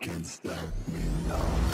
can stop me now.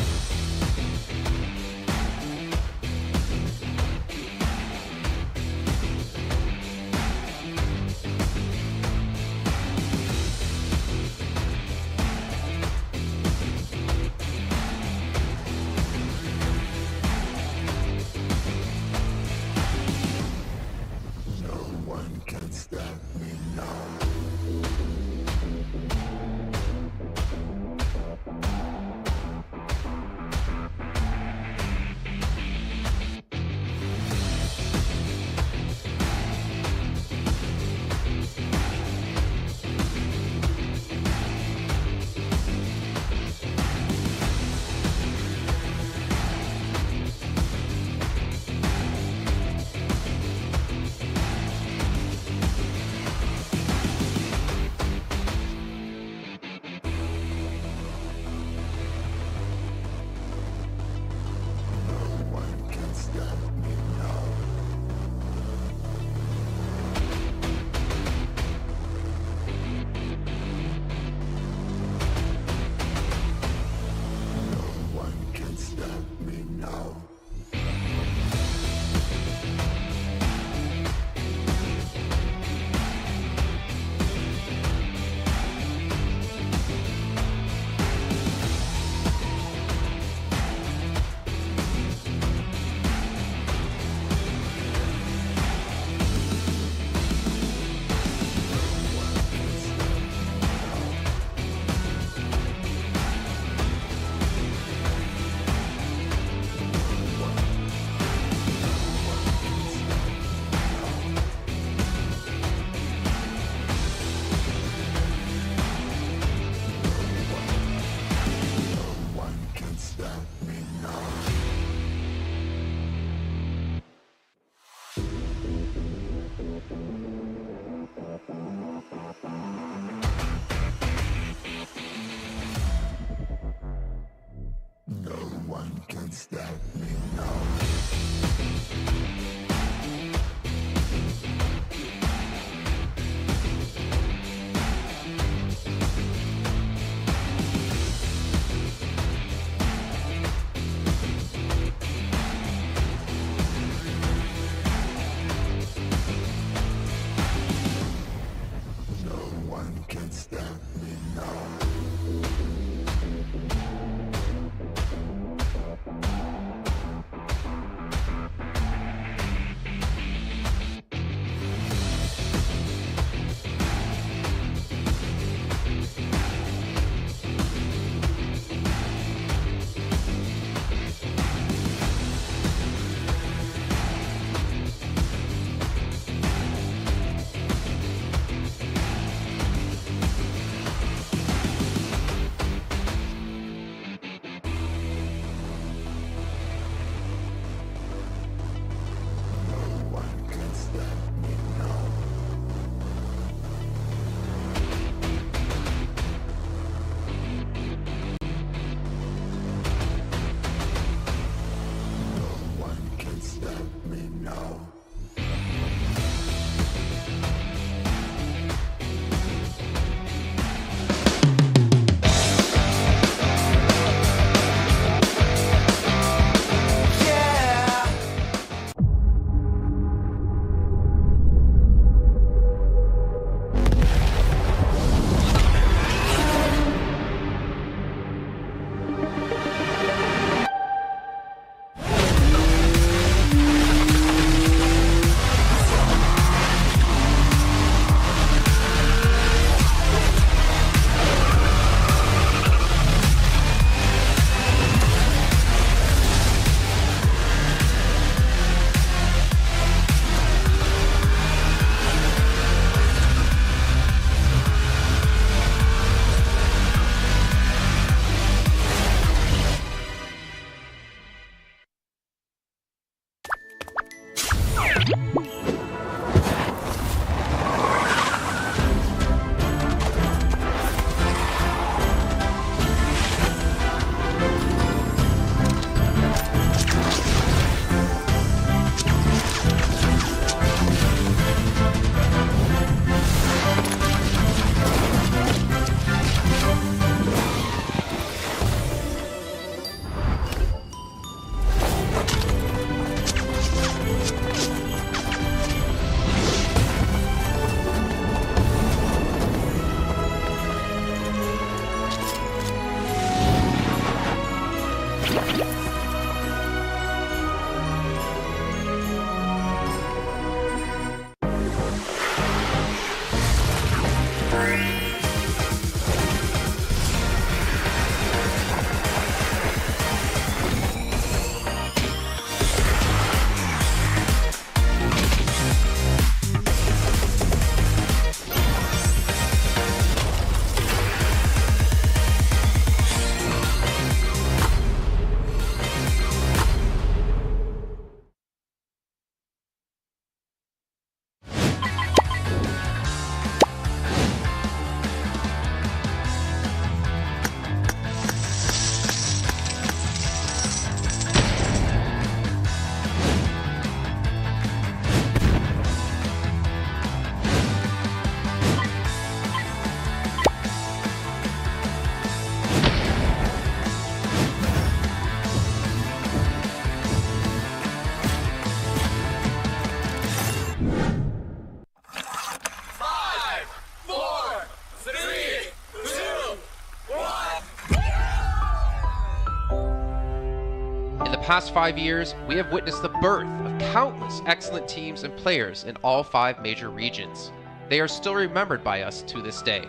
past 5 years, we have witnessed the birth of countless excellent teams and players in all 5 major regions. They are still remembered by us to this day.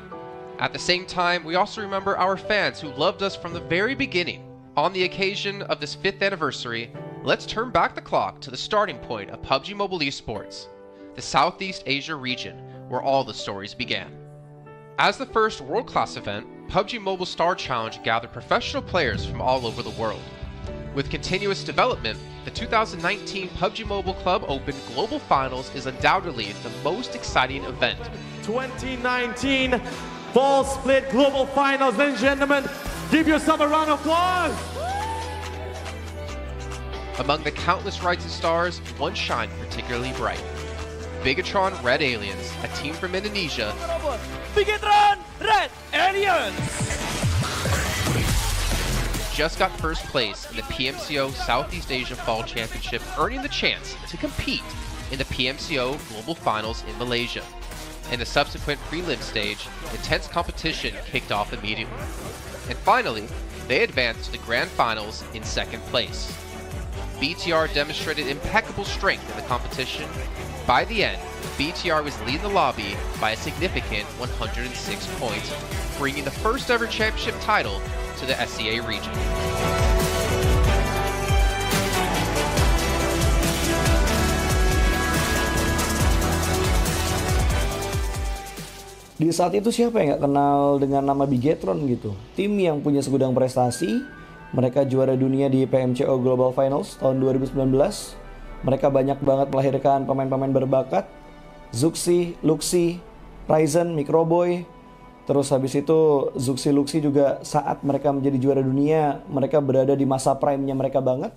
At the same time, we also remember our fans who loved us from the very beginning. On the occasion of this 5th anniversary, let's turn back the clock to the starting point of PUBG Mobile Esports, the Southeast Asia region, where all the stories began. As the first world-class event, PUBG Mobile Star Challenge gathered professional players from all over the world. With continuous development, the 2019 PUBG Mobile Club Open Global Finals is undoubtedly the most exciting event. 2019 Fall Split Global Finals, ladies and gentlemen, give yourself a round of applause! Among the countless rising stars, one shined particularly bright. Bigatron Red Aliens, a team from Indonesia, Bigatron Red Aliens! just got first place in the PMCO Southeast Asia Fall Championship, earning the chance to compete in the PMCO Global Finals in Malaysia. In the subsequent prelim stage, intense competition kicked off immediately. And finally, they advanced to the Grand Finals in 2nd place. BTR demonstrated impeccable strength in the competition. By the end, BTR was leading the lobby by a significant 106 points, bringing the first ever championship title to the SEA region. Di saat itu siapa yang nggak kenal dengan nama Bigatron gitu? Tim yang punya segudang prestasi, mereka juara dunia di PMCO Global Finals tahun 2019. Mereka banyak banget melahirkan pemain-pemain berbakat, Zuxi, Luxi, Ryzen, Microboy. Terus habis itu Zuxi, Luxi juga saat mereka menjadi juara dunia, mereka berada di masa prime-nya mereka banget.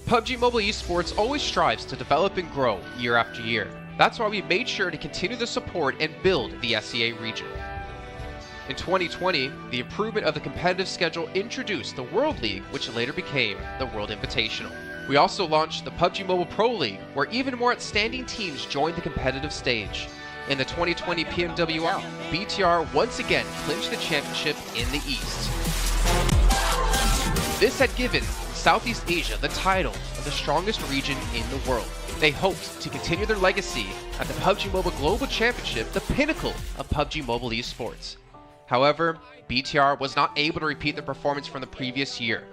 PUBG Mobile Esports always strives to develop and grow year after year. That's why we made sure to continue the support and build the SEA region. In 2020, the improvement of the competitive schedule introduced the World League, which later became the World Invitational. We also launched the PUBG Mobile Pro League, where even more outstanding teams joined the competitive stage. In the 2020 PMWL, BTR once again clinched the championship in the East. This had given Southeast Asia the title of the strongest region in the world. They hoped to continue their legacy at the PUBG Mobile Global Championship, the pinnacle of PUBG Mobile Esports. However, BTR was not able to repeat the performance from the previous year.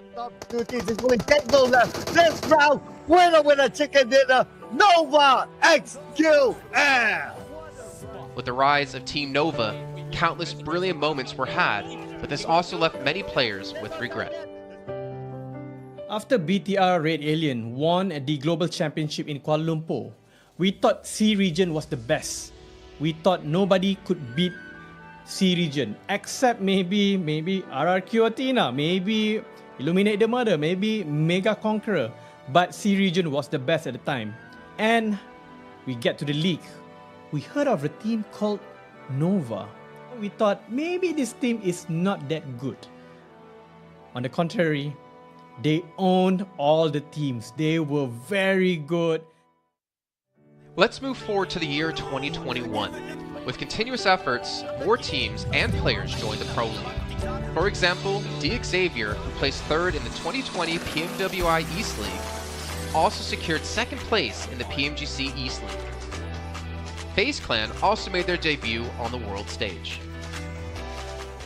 This round, winner with a chicken dinner, Nova XQL! With the rise of Team Nova, countless brilliant moments were had, but this also left many players with regret. After BTR Red Alien won at the Global Championship in Kuala Lumpur, we thought C region was the best. We thought nobody could beat C region except maybe RRQ Athena, maybe Illuminate the Murder, maybe Mega Conqueror, but C region was the best at the time. And we get to the league. We heard of a team called Nova. We thought maybe this team is not that good. On the contrary, they owned all the teams. They were very good. Let's move forward to the year 2021. With continuous efforts, more teams and players joined the Pro League. For example, Xavier, who placed 3rd in the 2020 PMWI East League, also secured 2nd place in the PMGC East League. FaZe Clan also made their debut on the world stage.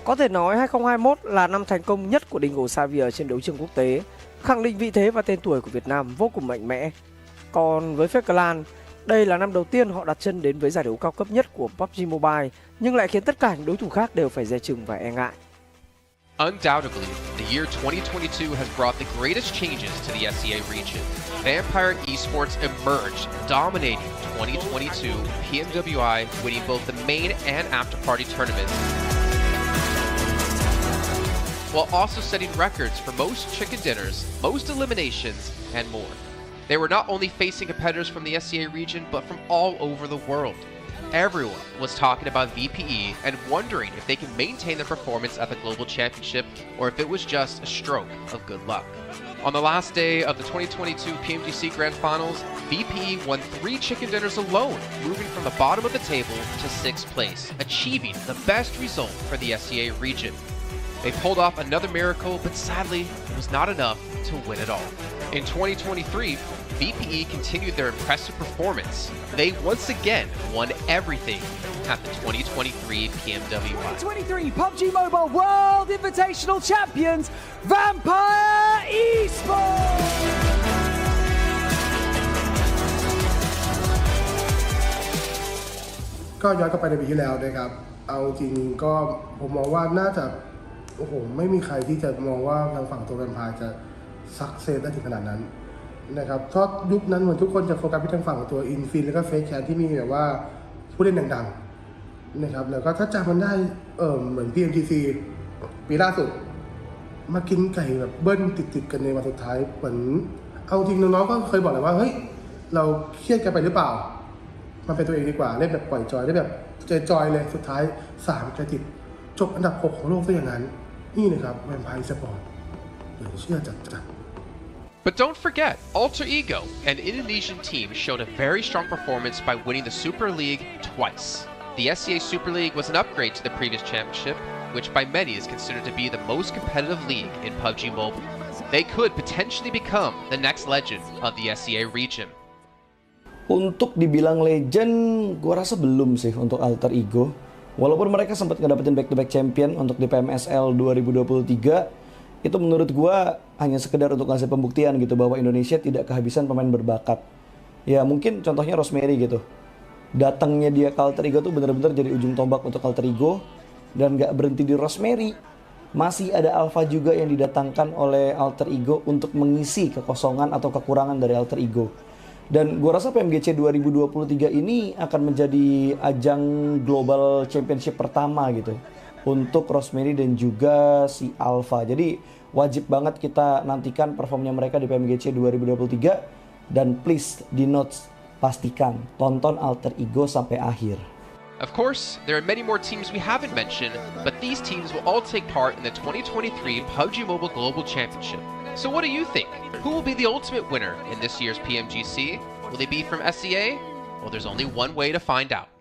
Có thể nói 2021 là năm thành công nhất của Dingo Xavier trên đấu trường quốc tế, khẳng định vị thế và tên tuổi của Việt Nam vô cùng mạnh mẽ. Còn với FaZe Clan, đây là năm đầu tiên họ đặt chân đến với giải đấu cao cấp nhất của PUBG Mobile, nhưng lại khiến tất cả những đối thủ khác đều phải dè chừng và e ngại. Undoubtedly, the year 2022 has brought the greatest changes to the SEA region. Vampire Esports emerged, dominating 2022 PMWI, winning both the main and after-party tournaments, while also setting records for most chicken dinners, most eliminations, and more. They were not only facing competitors from the SEA region, but from all over the world. Everyone was talking about VPE and wondering if they can maintain their performance at the Global Championship or if it was just a stroke of good luck. On the last day of the 2022 PMGC Grand Finals, VPE won 3 chicken dinners alone, moving from the bottom of the table to 6th place, achieving the best result for the SEA region. They pulled off another miracle, but sadly, it was not enough to win it all. In 2023, BPE continued their impressive performance. They once again won everything at the 2023 PMWI. 2023 PUBG Mobile World Invitational Champions, Vampire Esports! ก็ย้อนกลับไปในปีที่แล้วนะครับเอาจริงก็ผมมองว่าน่าจะโอ้โหไม่มีใครที่จะมองว่าทางฝั่งตัวแวมไพร์จะซักเซสได้ถึงขนาดนั้นนะครับเพราะยุคนั้นเหมือนทุกคนจะโฟกัสไปทางฝั่งตัวอินฟินแล้วก็เฟสแคนที่มีแบบว่าผู้เล่นดังๆนะครับแล้วก็ถ้าจำมันได้เหมือน PMGC ปีล่าสุดมากินไก่แบบเบิ้ลติดๆกันในวันสุดท้ายเหมือนเอาจริงน้องๆก็เคยบอกเลยว่าเฮ้ยเราเครียดกันไปหรือเปล่ามันเป็นตัวเองดีกว่าเล่นแบบปล่อยจอยได้แบบจอยเลยสุดท้าย3 จะติดจบอันดับ 6 ของโลกซะอย่างนั้นนี่นะครับแวมไพร์สปอร์ตเหลือเชื่อจัด But don't forget, Alter Ego, an Indonesian team, showed a very strong performance by winning the Super League twice. The SCA Super League was an upgrade to the previous championship, which by many is considered to be the most competitive league in PUBG Mobile. They could potentially become the next legend of the SCA region. Untuk dibilang legend, gue rasa belum sih untuk Alter Ego. Walaupun mereka sempat ngedapetin back-to-back champion untuk di PMSL 2023, itu menurut gue hanya sekedar untuk ngasih pembuktian gitu bahwa Indonesia tidak kehabisan pemain berbakat. Ya mungkin contohnya Rosemary gitu. Datangnya dia ke Alter Ego tuh bener-bener jadi ujung tombak untuk Alter Ego. Dan gak berhenti di Rosemary. Masih ada Alpha juga yang didatangkan oleh Alter Ego untuk mengisi kekosongan atau kekurangan dari Alter Ego. Dan gue rasa PMGC 2023 ini akan menjadi ajang Global Championship pertama gitu untuk Rosemary dan juga si Alpha. Jadi wajib banget kita nantikan performnya mereka di PMGC 2023. Dan please di notes pastikan tonton Alter Ego sampai akhir. Of course, there are many more teams we haven't mentioned, but these teams will all take part in the 2023 PUBG Mobile Global Championship. So what do you think? Who will be the ultimate winner in this year's PMGC? Will they be from SCA? Well, there's only one way to find out.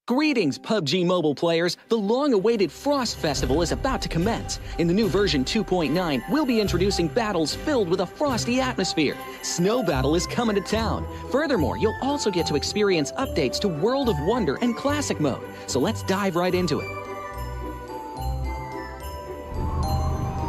Greetings, PUBG Mobile players! The long-awaited Frost Festival is about to commence. In the new version 2.9, we'll be introducing battles filled with a frosty atmosphere. Snow Battle is coming to town. Furthermore, you'll also get to experience updates to World of Wonder and Classic Mode. So let's dive right into it.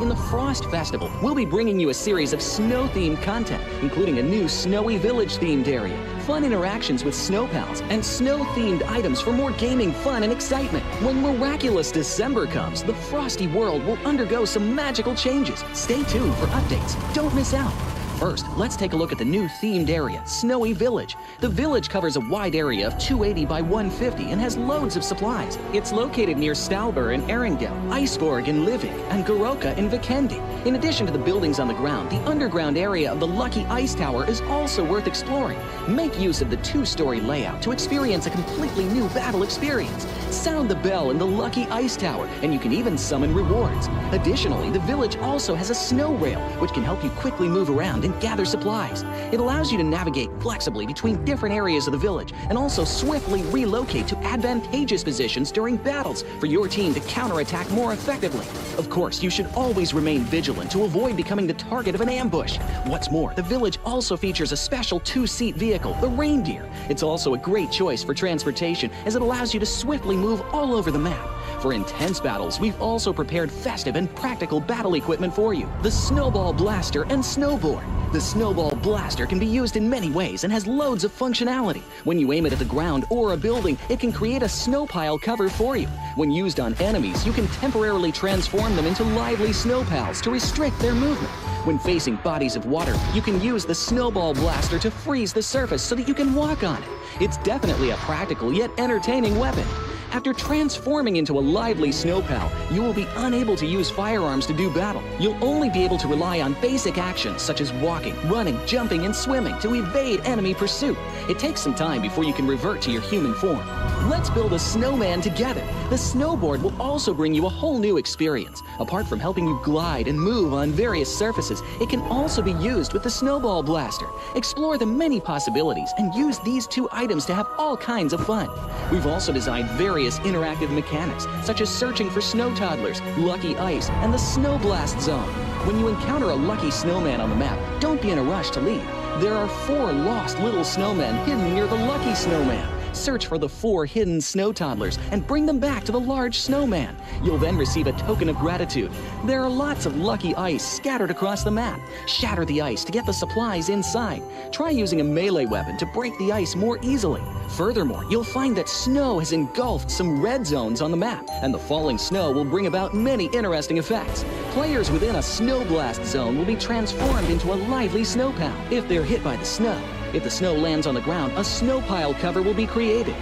In the Frost Festival, we'll be bringing you a series of snow-themed content, including a new Snowy Village-themed area, fun interactions with snow pals, and snow-themed items for more gaming fun and excitement. When Miraculous December comes, the Frosty world will undergo some magical changes. Stay tuned for updates. Don't miss out. First, let's take a look at the new themed area, Snowy Village. The village covers a wide area of 280 by 150 and has loads of supplies. It's located near Stalber in Erringel, Iceborg in Livik, and Goroka in Vikendi. In addition to the buildings on the ground, the underground area of the Lucky Ice Tower is also worth exploring. Make use of the 2-story layout to experience a completely new battle experience. Sound the bell in the Lucky Ice Tower, and you can even summon rewards. Additionally, the village also has a snow rail, which can help you quickly move around and gather supplies. It allows you to navigate flexibly between different areas of the village and also swiftly relocate to advantageous positions during battles for your team to counterattack more effectively. Of course, you should always remain vigilant to avoid becoming the target of an ambush. What's more, the village also features a special 2-seat vehicle, the Reindeer. It's also a great choice for transportation as it allows you to swiftly move all over the map. For intense battles, we've also prepared festive and practical battle equipment for you. The Snowball Blaster and Snowboard. The Snowball Blaster can be used in many ways and has loads of functionality. When you aim it at the ground or a building, it can create a snow pile cover for you. When used on enemies, you can temporarily transform them into lively snow pals to restrict their movement. When facing bodies of water, you can use the Snowball Blaster to freeze the surface so that you can walk on it. It's definitely a practical yet entertaining weapon. After transforming into a lively snow pal, you will be unable to use firearms to do battle. You'll only be able to rely on basic actions such as walking, running, jumping, and swimming to evade enemy pursuit. It takes some time before you can revert to your human form. Let's build a snowman together. The snowboard will also bring you a whole new experience. Apart from helping you glide and move on various surfaces, it can also be used with the snowball blaster. Explore the many possibilities and use these two items to have all kinds of fun. We've also designed various interactive mechanics, such as searching for snow toddlers, lucky ice, and the snow blast zone. When you encounter a lucky snowman on the map, don't be in a rush to leave. There are 4 lost little snowmen hidden near the lucky snowman. Search for the 4 hidden snow toddlers and bring them back to the large snowman. You'll then receive a token of gratitude. There are lots of lucky ice scattered across the map. Shatter the ice to get the supplies inside. Try using a melee weapon to break the ice more easily. Furthermore, you'll find that snow has engulfed some red zones on the map, and the falling snow will bring about many interesting effects. Players within a snow blast zone will be transformed into a lively snow pal if they're hit by the snow. If the snow lands on the ground, a snow pile cover will be created.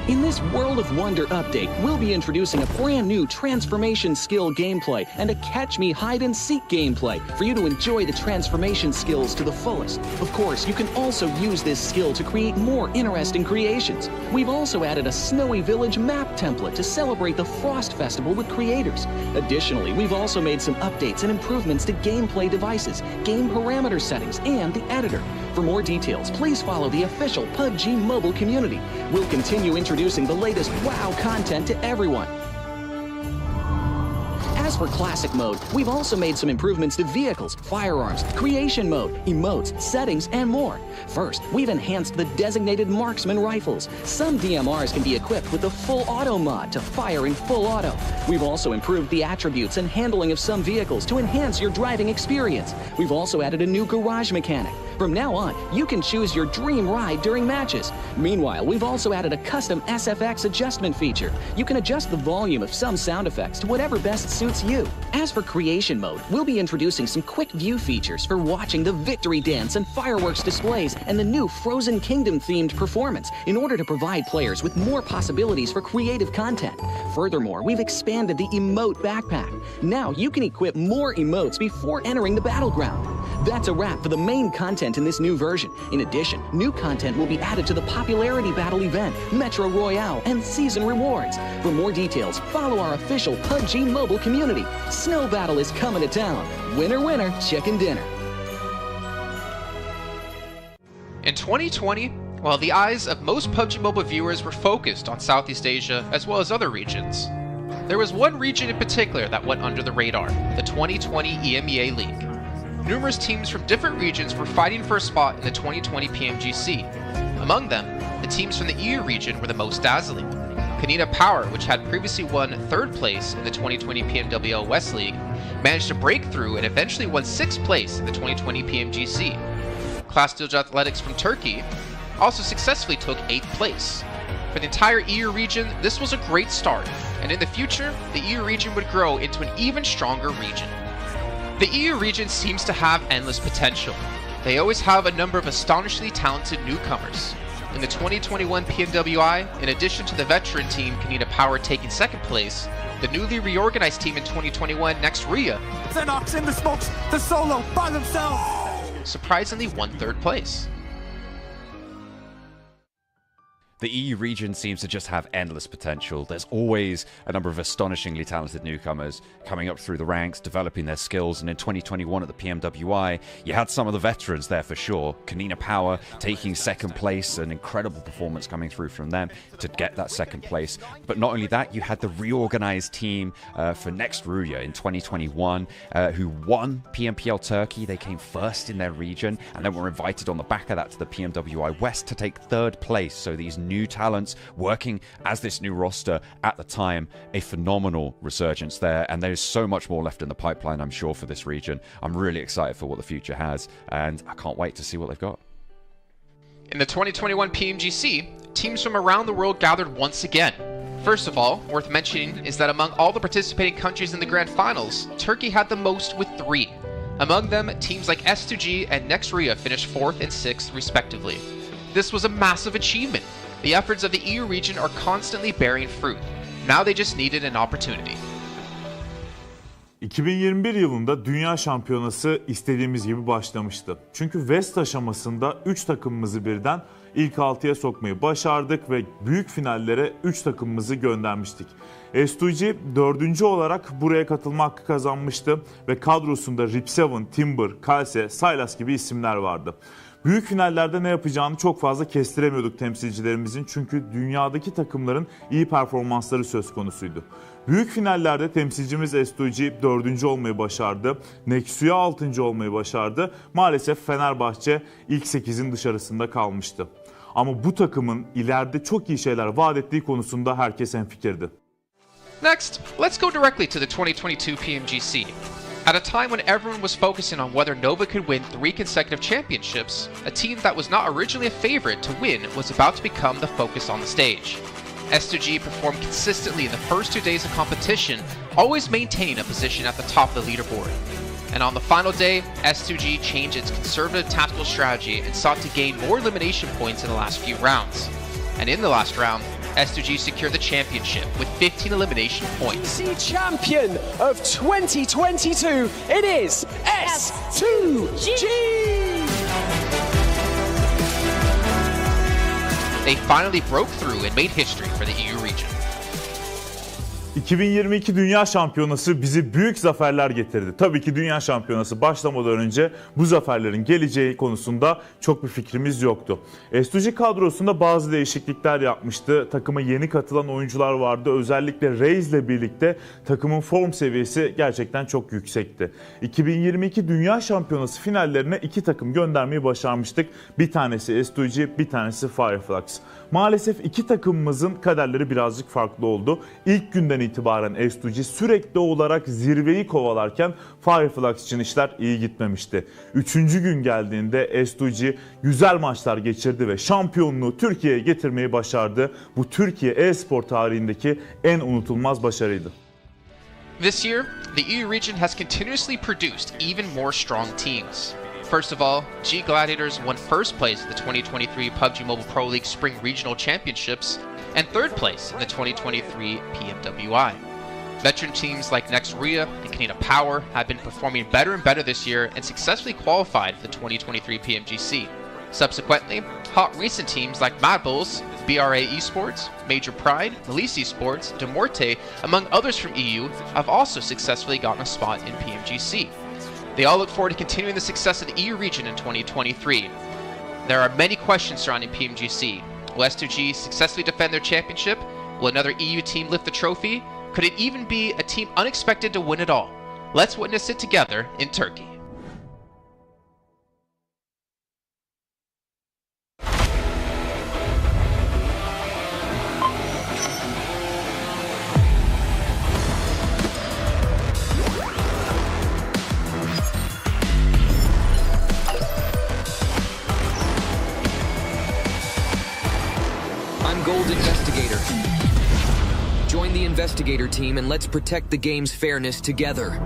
In this World of Wonder update, we'll be introducing a brand new transformation skill gameplay and a catch me hide and seek gameplay for you to enjoy the transformation skills to the fullest. Of course, you can also use this skill to create more interesting creations. We've also added a Snowy Village map template to celebrate the Frost Festival with creators. Additionally, we've also made some updates and improvements to gameplay devices, game parameter settings, and the editor. For more details, please follow the official PUBG mobile community. We'll continue introducing the latest WoW content to everyone. As for Classic Mode, we've also made some improvements to vehicles, firearms, creation mode, emotes, settings, and more. First, we've enhanced the designated marksman rifles. Some DMRs can be equipped with the full auto mod to fire in full auto. We've also improved the attributes and handling of some vehicles to enhance your driving experience. We've also added a new garage mechanic. From now on, you can choose your dream ride during matches. Meanwhile, we've also added a custom SFX adjustment feature. You can adjust the volume of some sound effects to whatever best suits you. As for creation mode, we'll be introducing some quick view features for watching the victory dance and fireworks displays and the new Frozen Kingdom themed performance in order to provide players with more possibilities for creative content. Furthermore, we've expanded the emote backpack. Now you can equip more emotes before entering the battleground. That's a wrap for the main content in this new version. In addition, new content will be added to the popularity battle event, Metro Royale, and season rewards. For more details, follow our official PUBG mobile community. Snow Battle is coming to town. Winner, winner, chicken dinner. In 2020, while the eyes of most PUBG Mobile viewers were focused on Southeast Asia as well as other regions, there was one region in particular that went under the radar, the 2020 EMEA League. Numerous teams from different regions were fighting for a spot in the 2020 PMGC. Among them, the teams from the EU region were the most dazzling. Kanina Power, which had previously won 3rd place in the 2020 PMWL West League, managed to break through and eventually won 6th place in the 2020 PMGC. Class Dilge Athletics from Turkey also successfully took 8th place. For the entire EU region, this was a great start, and in the future, the EU region would grow into an even stronger region. The EU region seems to have endless potential. They always have a number of astonishingly talented newcomers. In the 2021 PMWI, in addition to the veteran team Kanina Power taking 2nd place, the newly reorganized team in 2021, Next Ria, Xenox in the smokes, the solo by themselves, surprisingly won 3rd place. The EU region seems to just have endless potential. There's always a number of astonishingly talented newcomers coming up through the ranks, developing their skills, and in 2021 at the PMWI, you had some of the veterans there for sure. Kanina Power taking 2nd place, an incredible performance coming through from them to get that 2nd place. But not only that, you had the reorganized team for Next Ruya in 2021 who won PMPL Turkey. They came 1st in their region and then were invited on the back of that to the PMWI West to take 3rd place. So these new talents working as this new roster at the time, a phenomenal resurgence there, and there's so much more left in the pipeline, I'm sure, for this region. I'm really excited for what the future has, and I can't wait to see what they've got. In the 2021 PMGC, teams from around the world gathered once again. First of all, worth mentioning is that among all the participating countries in the grand finals, Turkey had the most with 3. Among them, teams like S2G and Next Ria finished 4th and 6th respectively. This was a massive achievement. The efforts of the EU region are constantly bearing fruit. Now they just needed an opportunity. 2021 yılında Dünya Şampiyonası istediğimiz gibi başlamıştı. Çünkü West aşamasında 3 takımımızı birden ilk 6'ya sokmayı başardık ve büyük finallere 3 takımımızı göndermiştik. S2G 4. olarak buraya katılma hakkı kazanmıştı ve kadrosunda Rip7, Timber, Kalse, Sylas gibi isimler vardı. Büyük finallerde ne yapacağını çok fazla kestiremiyorduk temsilcilerimizin çünkü dünyadaki takımların iyi performansları söz konusuydu. Büyük finallerde temsilcimiz S2G 4. olmayı başardı. Nexu'ya 6. olmayı başardı. Maalesef Fenerbahçe ilk 8'in dışarısında kalmıştı. Ama bu takımın ileride çok iyi şeyler vaat ettiği konusunda herkes hemfikirdi. Next, let's go directly to the 2022 PMGC. At a time when everyone was focusing on whether Nova could win 3 consecutive championships, a team that was not originally a favorite to win was about to become the focus on the stage. S2G performed consistently in the first 2 days of competition, always maintaining a position at the top of the leaderboard. And on the final day, S2G changed its conservative tactical strategy and sought to gain more elimination points in the last few rounds. And in the last round, S2G secured the championship with 15 elimination points. Champion of 2022, it is S2G! They finally broke through and made history for the EU region. 2022 Dünya Şampiyonası bizi büyük zaferler getirdi. Tabii ki Dünya Şampiyonası başlamadan önce bu zaferlerin geleceği konusunda çok bir fikrimiz yoktu. S2G kadrosunda bazı değişiklikler yapmıştı. Takıma yeni katılan oyuncular vardı. Özellikle Reis ile birlikte takımın form seviyesi gerçekten çok yüksekti. 2022 Dünya Şampiyonası finallerine 2 takım göndermeyi başarmıştık. Bir tanesi S2G, bir tanesi Fireflux. Maalesef 2 takımımızın kaderleri birazcık farklı oldu. İlk günden itibaren S2G sürekli olarak zirveyi kovalarken Fireflux için işler iyi gitmemişti. 3. gün geldiğinde S2G güzel maçlar geçirdi ve şampiyonluğu Türkiye'ye getirmeyi başardı. Bu Türkiye e-spor tarihindeki en unutulmaz başarıydı. This year, the EU region has continuously produced even more strong teams. First of all, G Gladiators won first place at the 2023 PUBG Mobile Pro League Spring Regional Championships and third place in the 2023 PMWI. Veteran teams like Nexuria and Canada Power have been performing better and better this year and successfully qualified for the 2023 PMGC. Subsequently, hot recent teams like Mad Bulls, BRA Esports, Major Pride, Melise Esports, Demorte, among others from EU, have also successfully gotten a spot in PMGC. They all look forward to continuing the success of the EU region in 2023. There are many questions surrounding PMGC. Will S2G successfully defend their championship? Will another EU team lift the trophy? Could it even be a team unexpected to win it all? Let's witness it together in Turkey. Investigator. Join the Investigator team and let's protect the game's fairness together.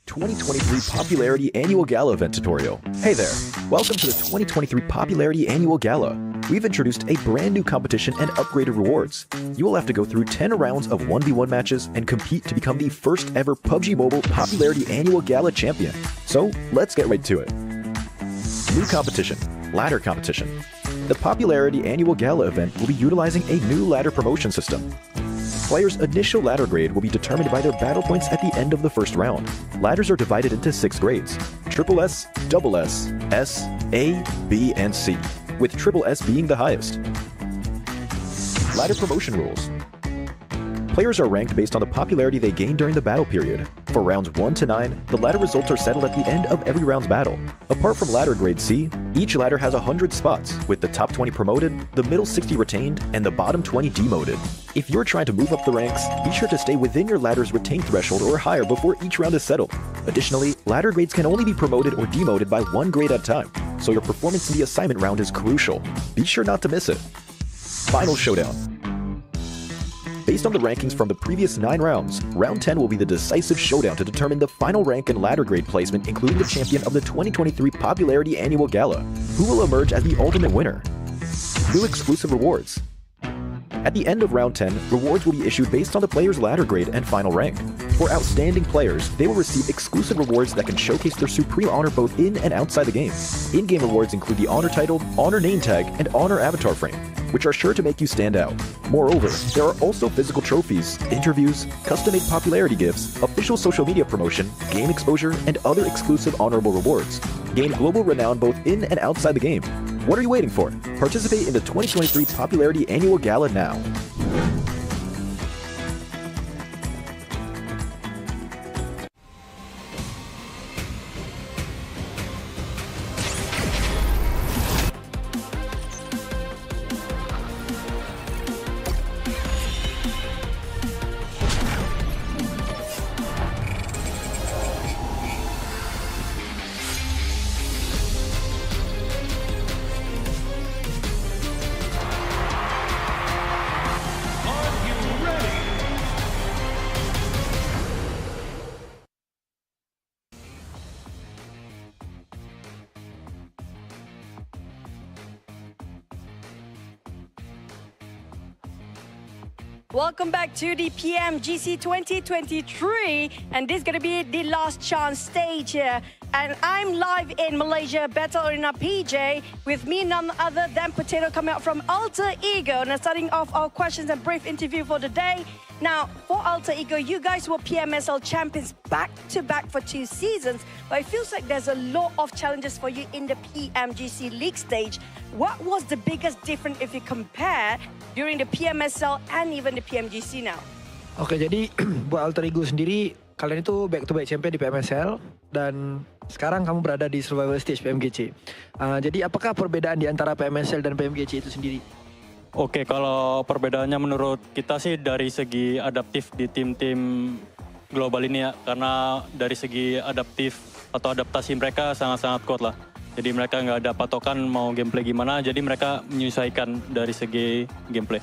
2023 Popularity Annual Gala event tutorial. Hey there, welcome to the 2023 Popularity Annual Gala. We've introduced a brand new competition and upgraded rewards. You will have to go through 10 rounds of 1v1 matches and compete to become the first ever PUBG Mobile Popularity Annual Gala champion. So let's get right to it. New competition, ladder competition. The Popularity Annual Gala event will be utilizing a new ladder promotion system. Players' initial ladder grade will be determined by their battle points at the end of the first round. Ladders are divided into 6 grades: Triple S, Double S, S, A, B, and C, with Triple S being the highest. Ladder promotion rules. Players are ranked based on the popularity they gain during the battle period. For rounds 1 to 9, the ladder results are settled at the end of every round's battle. Apart from ladder grade C, each ladder has 100 spots, with the top 20 promoted, the middle 60 retained, and the bottom 20 demoted. If you're trying to move up the ranks, be sure to stay within your ladder's retained threshold or higher before each round is settled. Additionally, ladder grades can only be promoted or demoted by 1 grade at a time, so your performance in the assignment round is crucial. Be sure not to miss it. Final showdown. Based on the rankings from the previous 9 rounds, round 10 will be the decisive showdown to determine the final rank and ladder grade placement, including the champion of the 2023 Popularity Annual Gala, who will emerge as the ultimate winner. New exclusive rewards. At the end of round 10, rewards will be issued based on the player's ladder grade and final rank. For outstanding players, they will receive exclusive rewards that can showcase their supreme honor both in and outside the game. In-game rewards include the honor title, honor name tag, and honor avatar frame, which are sure to make you stand out. Moreover, there are also physical trophies, interviews, custom-made popularity gifts, official social media promotion, game exposure, and other exclusive honorable rewards. Gain global renown both in and outside the game. What are you waiting for? Participate in the 2023 Popularity Annual Gala now. Welcome back to the PMGC 2023, and this is going to be the last chance stage here. And I'm live in Malaysia, Battle Arena PJ, with me none other than Potato coming out from Alter Ego. Now starting off our questions and brief interview for the day. Now, for Alter Ego, you guys were PMSL champions back-to-back for 2 seasons, but it feels like there's a lot of challenges for you in the PMGC League stage. What was the biggest difference if you compare during the PMSL and even the PMGC now? Oke, jadi buat Alter Ego sendiri, kalian itu back-to-back champion di PMSL dan sekarang kamu berada di survival stage PMGC. Jadi apakah perbedaan di antara PMSL dan PMGC itu sendiri? Oke, kalau perbedaannya menurut kita sih dari segi adaptif di tim-tim global ini ya. Karena dari segi adaptif atau adaptasi mereka sangat-sangat kuat lah. Jadi mereka nggak ada patokan mau gameplay gimana, jadi mereka menyesuaikan dari segi gameplay.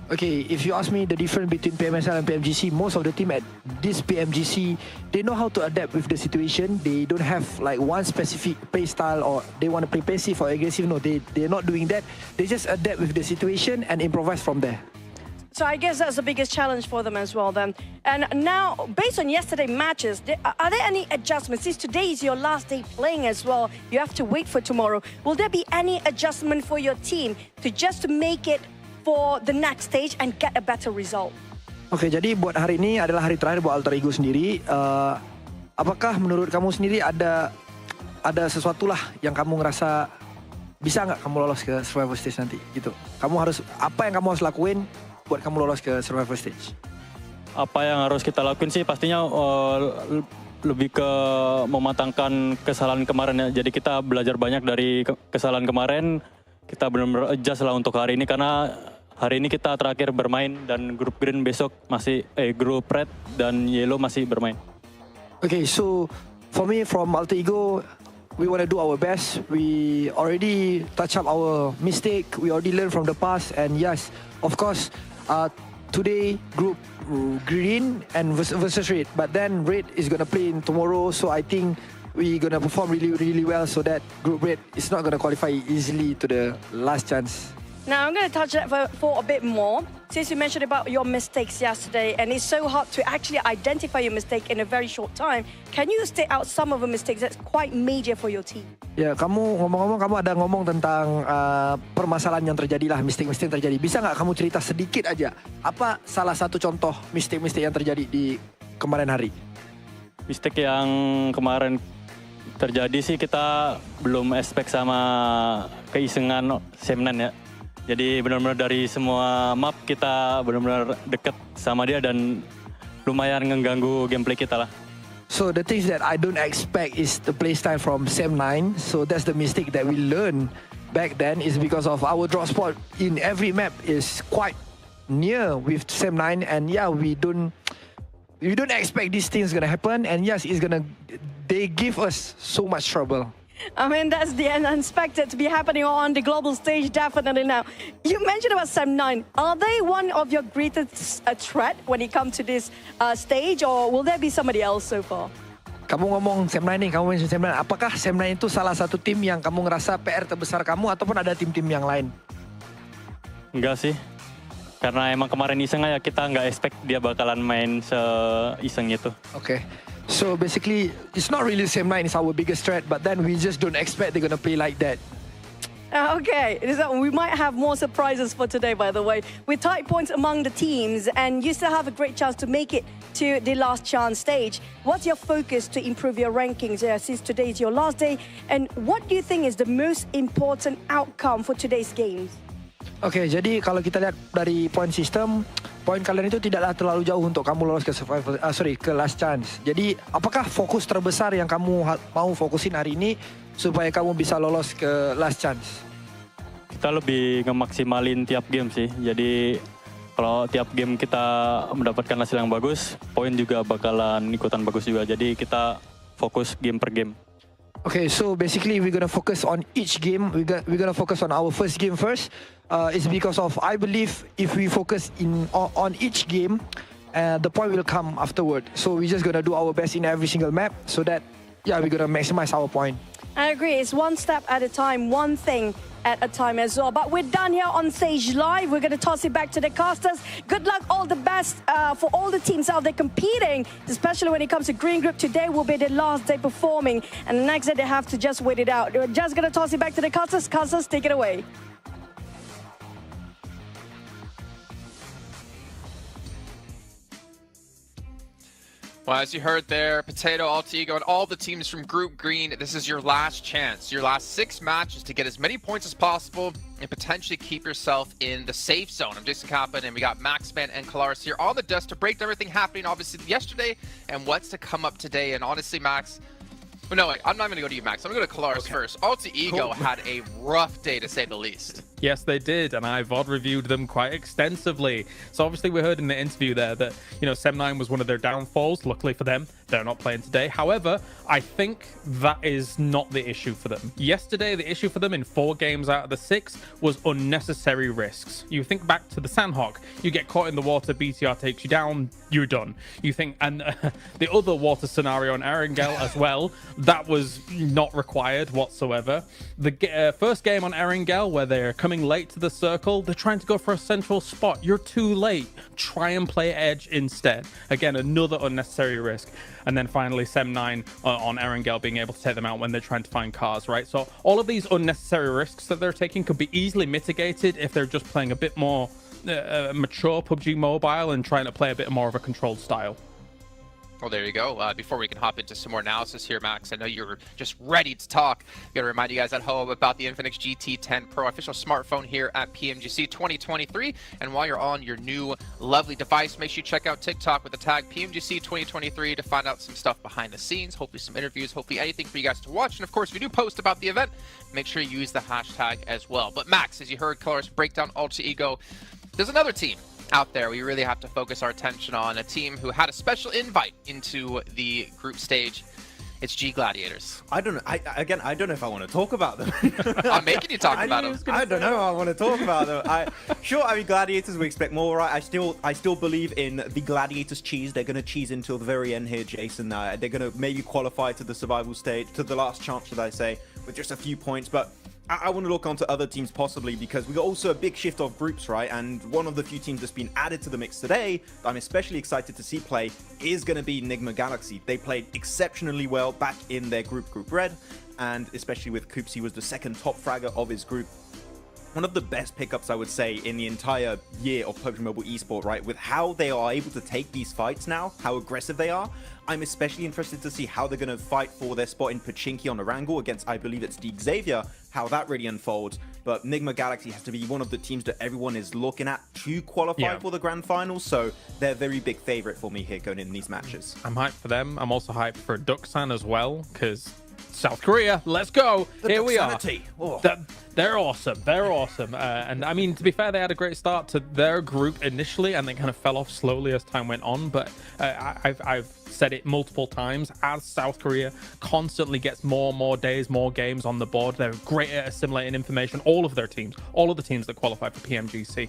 Okay, if you ask me the difference between PMSL and PMGC, most of the team at this PMGC, they know how to adapt with the situation. They don't have like one specific play style or they want to play passive or aggressive. No, they're not doing that. They just adapt with the situation and improvise from there. So I guess that's the biggest challenge for them as well then. And now, based on yesterday's matches, are there any adjustments? Since today is your last day playing as well, you have to wait for tomorrow. Will there be any adjustment for your team to just make it for the next stage and get a better result? Oke, jadi buat hari ini adalah hari terakhir buat Alter Ego sendiri. Apakah menurut kamu sendiri ada sesuatu lah yang kamu ngerasa bisa nggak kamu lolos ke survival stage nanti gitu? Apa yang kamu harus lakuin buat kamu lolos ke survival stage? Apa yang harus kita lakuin sih pastinya lebih ke mematangkan kesalahan kemarin ya. Jadi kita belajar banyak dari kesalahan kemarin. Kita benar-benar adjust lah untuk hari ini karena hari ini kita terakhir bermain dan grup green besok masih grup red dan yellow masih bermain. Okay, so for me from Alter Ego, we want to do our best. We already touch up our mistake. We already learn from the past, and yes, of course, today group green and versus red, but then red is gonna play in tomorrow. So I think we're gonna perform really well so that group red is not gonna qualify easily to the last chance. Now I'm gonna touch that for a bit more. Since you mentioned about your mistakes yesterday, and it's so hard to actually identify your mistake in a very short time, can you state out some of the mistakes that's quite major for your team? Ya, kamu ngomong-ngomong, kamu ada ngomong tentang permasalahan yang terjadi lah, mistake-mistake terjadi. Bisa nggak kamu cerita sedikit aja, apa salah satu contoh mistake-mistake yang terjadi di kemarin hari? Mistake yang kemarin terjadi sih kita belum expect sama keisengan Semnan ya. Jadi benar-benar dari semua map kita benar-benar deket sama dia dan lumayan mengganggu gameplay kita lah. So the things that I don't expect is the playstyle from Sem9. So that's the mistake that we learned back then is because of our drop spot in every map is quite near with Sem9, and yeah, we don't expect these things gonna happen, and yes, they give us so much trouble. I mean, that's the unexpected to be happening on the global stage, definitely now. You mentioned about Sem9. Are they one of your greatest threat when it comes to this stage, or will there be somebody else so far? Kamu ngomong Sem9 nih, kamu mention Sem9. Apakah Sem9 itu salah satu tim yang kamu ngerasa PR terbesar kamu, ataupun ada tim-tim yang lain? Enggak sih. Karena emang kemarin iseng aja, kita nggak expect dia bakalan main se-iseng itu. Okay. So basically, it's not really CM9 is our biggest threat, but then we just don't expect they're gonna play like that. Okay, we might have more surprises for today, by the way. With tight points among the teams, and you still have a great chance to make it to the last chance stage. What's your focus to improve your rankings since today is your last day? And what do you think is the most important outcome for today's games? Okay, jadi kalau kita lihat dari point system, poin kalian itu tidaklah terlalu jauh untuk kamu lolos ke ke last chance. Jadi, apakah fokus terbesar yang kamu mau fokusin hari ini supaya kamu bisa lolos ke last chance? Kita lebih ngemaksimalin tiap game sih. Jadi kalau tiap game kita mendapatkan hasil yang bagus, poin juga bakalan ikutan bagus juga. Jadi kita fokus game per game. Okay, so basically we're gonna focus on each game. We're gonna focus on our first game first. It's because of I believe if we focus on each game, the point will come afterward. So we're just gonna do our best in every single map so that we're gonna maximize our point. I agree. It's one step at a time, one thing at a time as well. But we're done here on Stage Live. We're going to toss it back to the casters. Good luck, all the best for all the teams out there competing, especially when it comes to Green Group. Today will be the last day performing, and the next day they have to just wait it out. We're just going to toss it back to the casters. Casters, take it away. Well, as you heard there, Potato, Alter Ego, and all the teams from Group Green, this is your last chance. Your last 6 matches to get as many points as possible and potentially keep yourself in the safe zone. I'm Jason Kaplan, and we got Maxman and Kalaris here on the desk to break down everything happening, obviously, yesterday and what's to come up today. And honestly, Max, well, no, wait, I'm not going to go to you, Max. I'm going to go to Kalaris first. Alter Ego had a rough day, to say the least. Yes, they did, and I VOD reviewed them quite extensively. So obviously we heard in the interview there that, you know, CM9 was one of their downfalls. Luckily for them, they're not playing today. However, I think that is not the issue for them. Yesterday, the issue for them in 4 games out of the 6 was unnecessary risks. You think back to the Sandhawk, you get caught in the water, BTR takes you down, you're done. You think, and the other water scenario on Erangel as well, that was not required whatsoever. The first game on Erangel, where they're coming late to the circle, they're trying to go for a central spot. You're too late. Try and play edge instead. Again, another unnecessary risk. And then finally, CM9 on Erangel being able to take them out when they're trying to find cars, right? So all of these unnecessary risks that they're taking could be easily mitigated if they're just playing a bit more mature PUBG Mobile and trying to play a bit more of a controlled style. Well, there you go. Before we can hop into some more analysis here, Max, I know you're just ready to talk. Got to remind you guys at home about the Infinix GT10 Pro official smartphone here at PMGC 2023. And while you're on your new lovely device, make sure you check out TikTok with the tag PMGC 2023 to find out some stuff behind the scenes, hopefully some interviews, hopefully anything for you guys to watch. And of course, if you do post about the event, make sure you use the hashtag as well. But Max, as you heard Kalaris break down Alter Ego, there's another team out there we really have to focus our attention on, a team who had a special invite into the group stage. It's G Gladiators. I don't know. I don't know if I want to talk about them. I'm making you talk about them. I don't know. I want to talk about them. I mean, Gladiators, we expect more, right? I still believe in the Gladiators cheese. They're going to cheese until the very end here, Jason. They're going to maybe qualify to the survival stage, to the last chance, should I say, with just a few points. But I want to look onto other teams possibly, because we got also a big shift of groups, right? And one of the few teams that's been added to the mix today that I'm especially excited to see play is going to be Enigma Galaxy. They played exceptionally well back in their Group Red, and especially with Coops, he was the second top fragger of his group. One of the best pickups, I would say, in the entire year of PUBG Mobile eSport, right? With how they are able to take these fights now, how aggressive they are. I'm especially interested to see how they're going to fight for their spot in Pachinki on Erangel against, I believe it's Xavier, how that really unfolds. But Enigma Galaxy has to be one of the teams that everyone is looking at to qualify for the grand finals, so they're a very big favorite for me here going in these matches. I'm hyped for them. I'm also hyped for Duxan as well, because South Korea, let's go. Here we are. Oh. They're awesome. They're awesome. And I mean, to be fair, they had a great start to their group initially, and they kind of fell off slowly as time went on. But I've said it multiple times, as South Korea constantly gets more and more days, more games on the board, they're great at assimilating information. All of their teams, all of the teams that qualify for PMGC.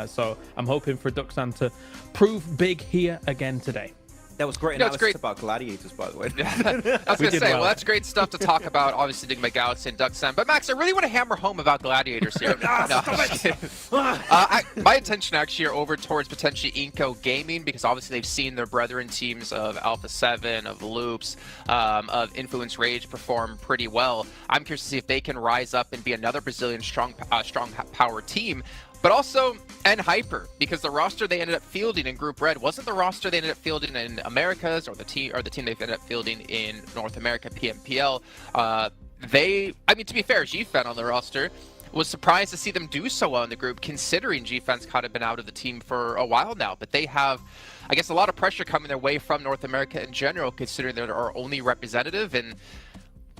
So I'm hoping for Duxan to prove big here again today. That was great analysis about gladiators, by the way. I was going to say, well, that's great stuff to talk about, obviously, Enigma Galaxy and Duxan. But, Max, I really want to hammer home about gladiators here. My attention actually are over towards potentially Inco Gaming, because obviously they've seen their brethren teams of Alpha 7, of Loops, of Influence Rage perform pretty well. I'm curious to see if they can rise up and be another Brazilian strong power team. But also Hyper, because the roster they ended up fielding in Group Red wasn't the roster they ended up fielding in Americas, or the team they ended up fielding in North America PMPL. I mean, to be fair, GFan on the roster was surprised to see them do so well in the group, considering GFan's kind of been out of the team for a while now. But they have, I guess, a lot of pressure coming their way from North America in general, considering they're our only representative. And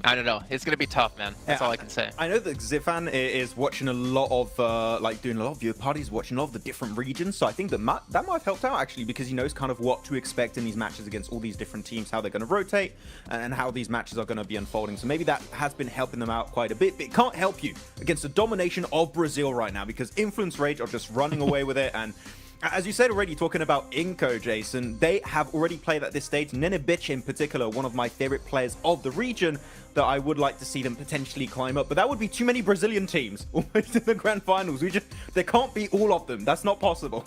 I don't know. It's going to be tough, man. That's all I can say. I know that Zifan is watching a lot of, doing a lot of viewer parties, watching a lot of the different regions. So I think that might have helped out, actually, because he knows kind of what to expect in these matches against all these different teams, how they're going to rotate, and how these matches are going to be unfolding. So maybe that has been helping them out quite a bit. But it can't help you against the domination of Brazil right now, because Influence Rage are just running away with it. And as you said already, talking about Inco, Jason, they have already played at this stage. Nenebich in particular, one of my favorite players of the region, that I would like to see them potentially climb up. But that would be too many Brazilian teams almost in the grand finals. There can't be all of them. That's not possible.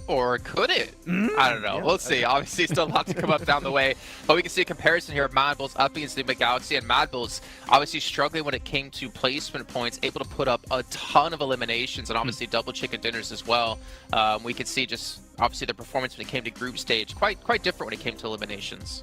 Or could it? I don't know. We'll see. Obviously, still a lot to come up down the way. But we can see a comparison here of Mad Bulls up against Enigma Galaxy. And Mad Bulls obviously struggling when it came to placement points, able to put up a ton of eliminations and obviously double chicken dinners as well. We could see just obviously the performance when it came to group stage quite different when it came to eliminations.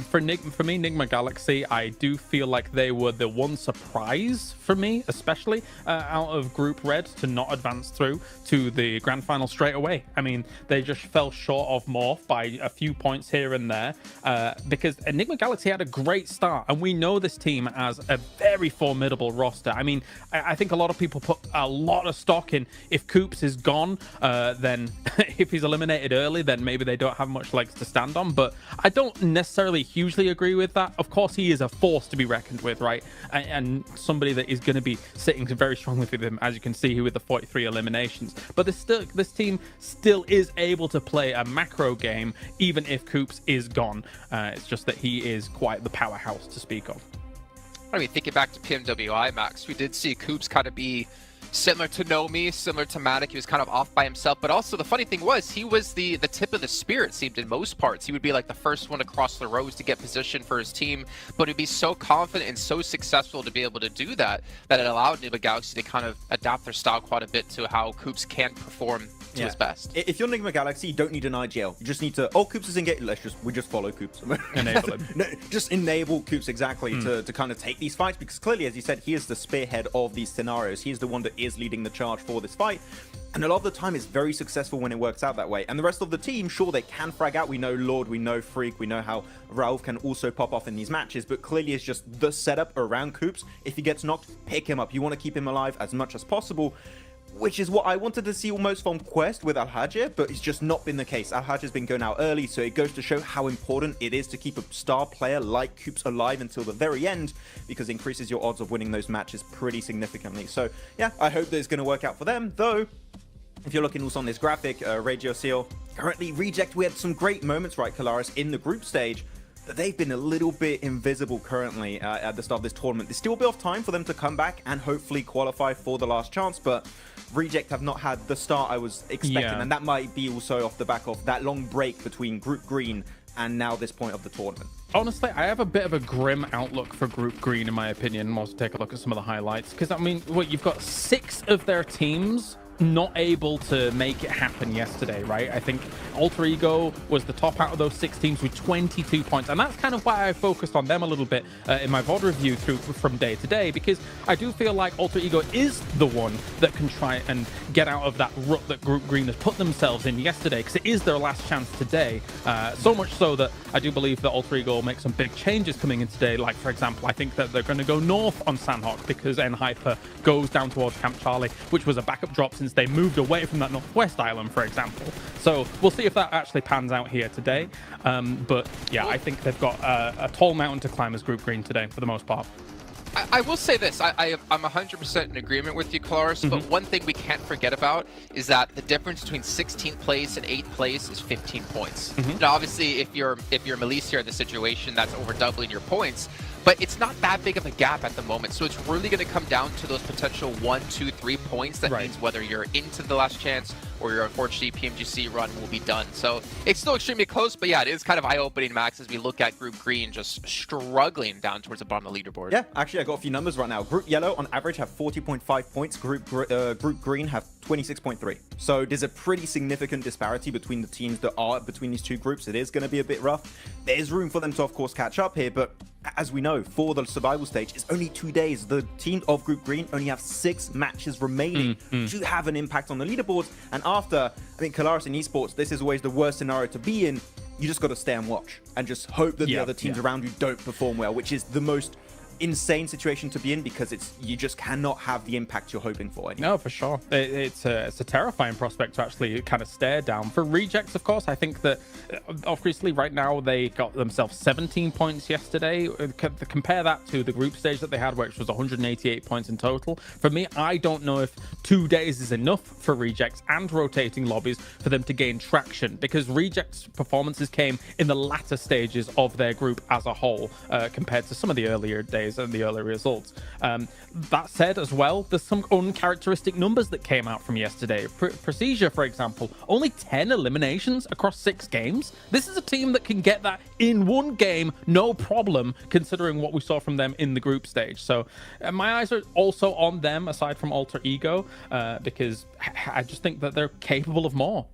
For me, Enigma Galaxy, I do feel like they were the one surprise for me, especially out of Group Red, to not advance through to the grand final straight away. I mean, they just fell short of Morph by a few points here and there, because Enigma Galaxy had a great start, and we know this team as a very formidable roster. I mean, I think a lot of people put a lot of stock in if Coops is gone, then if he's eliminated early, then maybe they don't have much legs to stand on. But I don't necessarily hugely agree with that. Of course, he is a force to be reckoned with, right? And somebody that is going to be sitting very strongly with him, as you can see here with the 43 eliminations. But this team still is able to play a macro game, even if Coops is gone. It's just that he is quite the powerhouse to speak of. I mean, thinking back to PMWI, Max, we did see Coops kind of be similar to Nomi, similar to Matic. He was kind of off by himself, but also the funny thing was he was the tip of the spear, it seemed, in most parts. He would be like the first one to cross the roads to get position for his team, but he'd be so confident and so successful to be able to do that it allowed Enigma Galaxy to kind of adapt their style quite a bit to how Coops can perform to his best. If you're Enigma Galaxy, you don't need an IGL. You just need to, Coops is engaged, we just follow Coops. Enable him. No, just enable Coops, exactly, to kind of take these fights, because clearly, as you said, he is the spearhead of these scenarios. He is the one that is leading the charge for this fight, and a lot of the time it's very successful when it works out that way. And the rest of the team, sure, they can frag out. We know Lord, we know Freak, we know how Rauf can also pop off in these matches, but clearly it's just the setup around Coops. If he gets knocked, pick him up. You want to keep him alive as much as possible, which is what I wanted to see almost from Quest with Al-Hajj, but it's just not been the case. Al-Hajj has been going out early, so it goes to show how important it is to keep a star player like Coops alive until the very end, because it increases your odds of winning those matches pretty significantly. So yeah, I hope that it's going to work out for them, though. If you're looking also on this graphic, Radio Seal, currently Reject, we had some great moments, right, Kalaris, in the group stage, but they've been a little bit invisible currently at the start of this tournament. There's still a bit of time for them to come back and hopefully qualify for the last chance, but Reject have not had the start I was expecting, and that might be also off the back of that long break between Group Green and now this point of the tournament. Honestly, I have a bit of a grim outlook for Group Green, in my opinion, once we take a look at some of the highlights, because, I mean, you've got 6 of their teams not able to make it happen yesterday, right? I think Alter Ego was the top out of those 6 teams with 22 points, and that's kind of why I focused on them a little bit in my VOD review from day to day, because I do feel like Alter Ego is the one that can try and get out of that rut that Group Green has put themselves in yesterday, because it is their last chance today. So much so that I do believe that Alter Ego will make some big changes coming in today. Like, for example, I think that they're going to go north on Sandhawk because Hyper goes down towards Camp Charlie, which was a backup drop since they moved away from that northwest island, for example. So we'll see if that actually pans out here today. But yeah, I think they've got a tall mountain to climb as Group Green today for the most part. I will say this, I'm 100% in agreement with you, Kalaris, but one thing we can't forget about is that the difference between 16th place and 8th place is 15 points. Now, obviously, if you're Milicia in the situation, that's over doubling your points, but it's not that big of a gap at the moment, so it's really going to come down to those potential 1, 2, 3 points. That means whether you're into the last chance or your unfortunate PMGC run will be done. So it's still extremely close, but yeah, it is kind of eye-opening, Max, as we look at Group Green just struggling down towards the bottom of the leaderboard. Yeah, actually, I got a few numbers right now. Group Yellow, on average, have 40.5 points. Group Green have 26.3. So there's a pretty significant disparity between the teams that are between these two groups. It is going to be a bit rough. There's room for them to, of course, catch up here, but as we know, for the survival stage, it's only 2 days. The team of Group Green only have 6 matches remaining to have an impact on the leaderboards. And after, I mean, Kalaris in esports, this is always the worst scenario to be in. You just got to stay and watch and just hope that the other teams around you don't perform well, which is the most insane situation to be in, because you just cannot have the impact you're hoping for anymore. No, for sure. It's a terrifying prospect to actually kind of stare down. For Rejects, of course, I think that obviously right now they got themselves 17 points yesterday. Compare that to the group stage that they had, which was 188 points in total. For me, I don't know if 2 days is enough for Rejects and rotating lobbies for them to gain traction, because Rejects' performances came in the latter stages of their group as a whole, compared to some of the earlier days and the early results. That said, as well, there's some uncharacteristic numbers that came out from yesterday. Procedure, for example, only 10 eliminations across 6 games. This is a team that can get that in one game, no problem, considering what we saw from them in the group stage. So my eyes are also on them, aside from Alter Ego, because I just think that they're capable of more.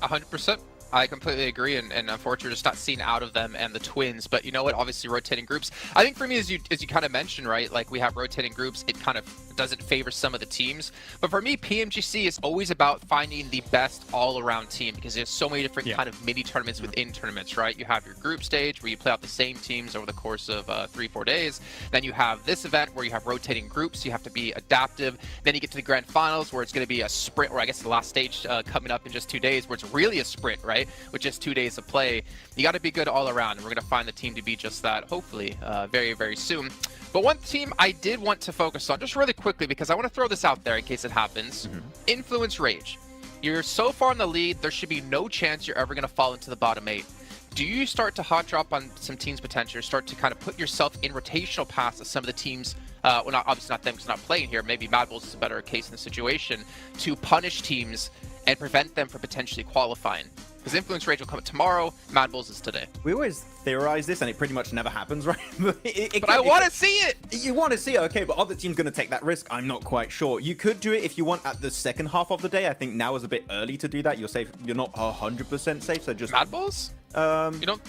100%. I completely agree, and unfortunately, we're just not seeing out of them and the Twins. But you know what? Obviously, rotating groups. I think for me, as you kind of mentioned, right? Like, we have rotating groups. It kind of doesn't favor some of the teams. But for me, PMGC is always about finding the best all-around team, because there's so many different kind of mini tournaments within tournaments, right? You have your group stage where you play out the same teams over the course of 3-4 days. Then you have this event where you have rotating groups. You have to be adaptive. Then you get to the grand finals where it's going to be a sprint, or I guess the last stage coming up in just 2 days, where it's really a sprint, right? With just 2 days of play. You got to be good all around, and we're going to find the team to be just that, hopefully, very, very soon. But one team I did want to focus on, just really quickly, because I want to throw this out there in case it happens. Influence Rage. You're so far in the lead, there should be no chance you're ever going to fall into the bottom 8. Do you start to hot drop on some teams' potential, start to kind of put yourself in rotational paths of some of the teams, well, obviously not them because they're not playing here, maybe Mad Bulls is a better case in the situation, to punish teams and prevent them from potentially qualifying? Because Influence Rage will come tomorrow, Mad Bulls is today. We always theorize this, and it pretty much never happens, right? But I want to see it! You want to see it, okay, but are the teams going to take that risk? I'm not quite sure. You could do it if you want at the second half of the day. I think now is a bit early to do that. You're safe. You're not 100% safe, so just... Mad Bulls? You don't...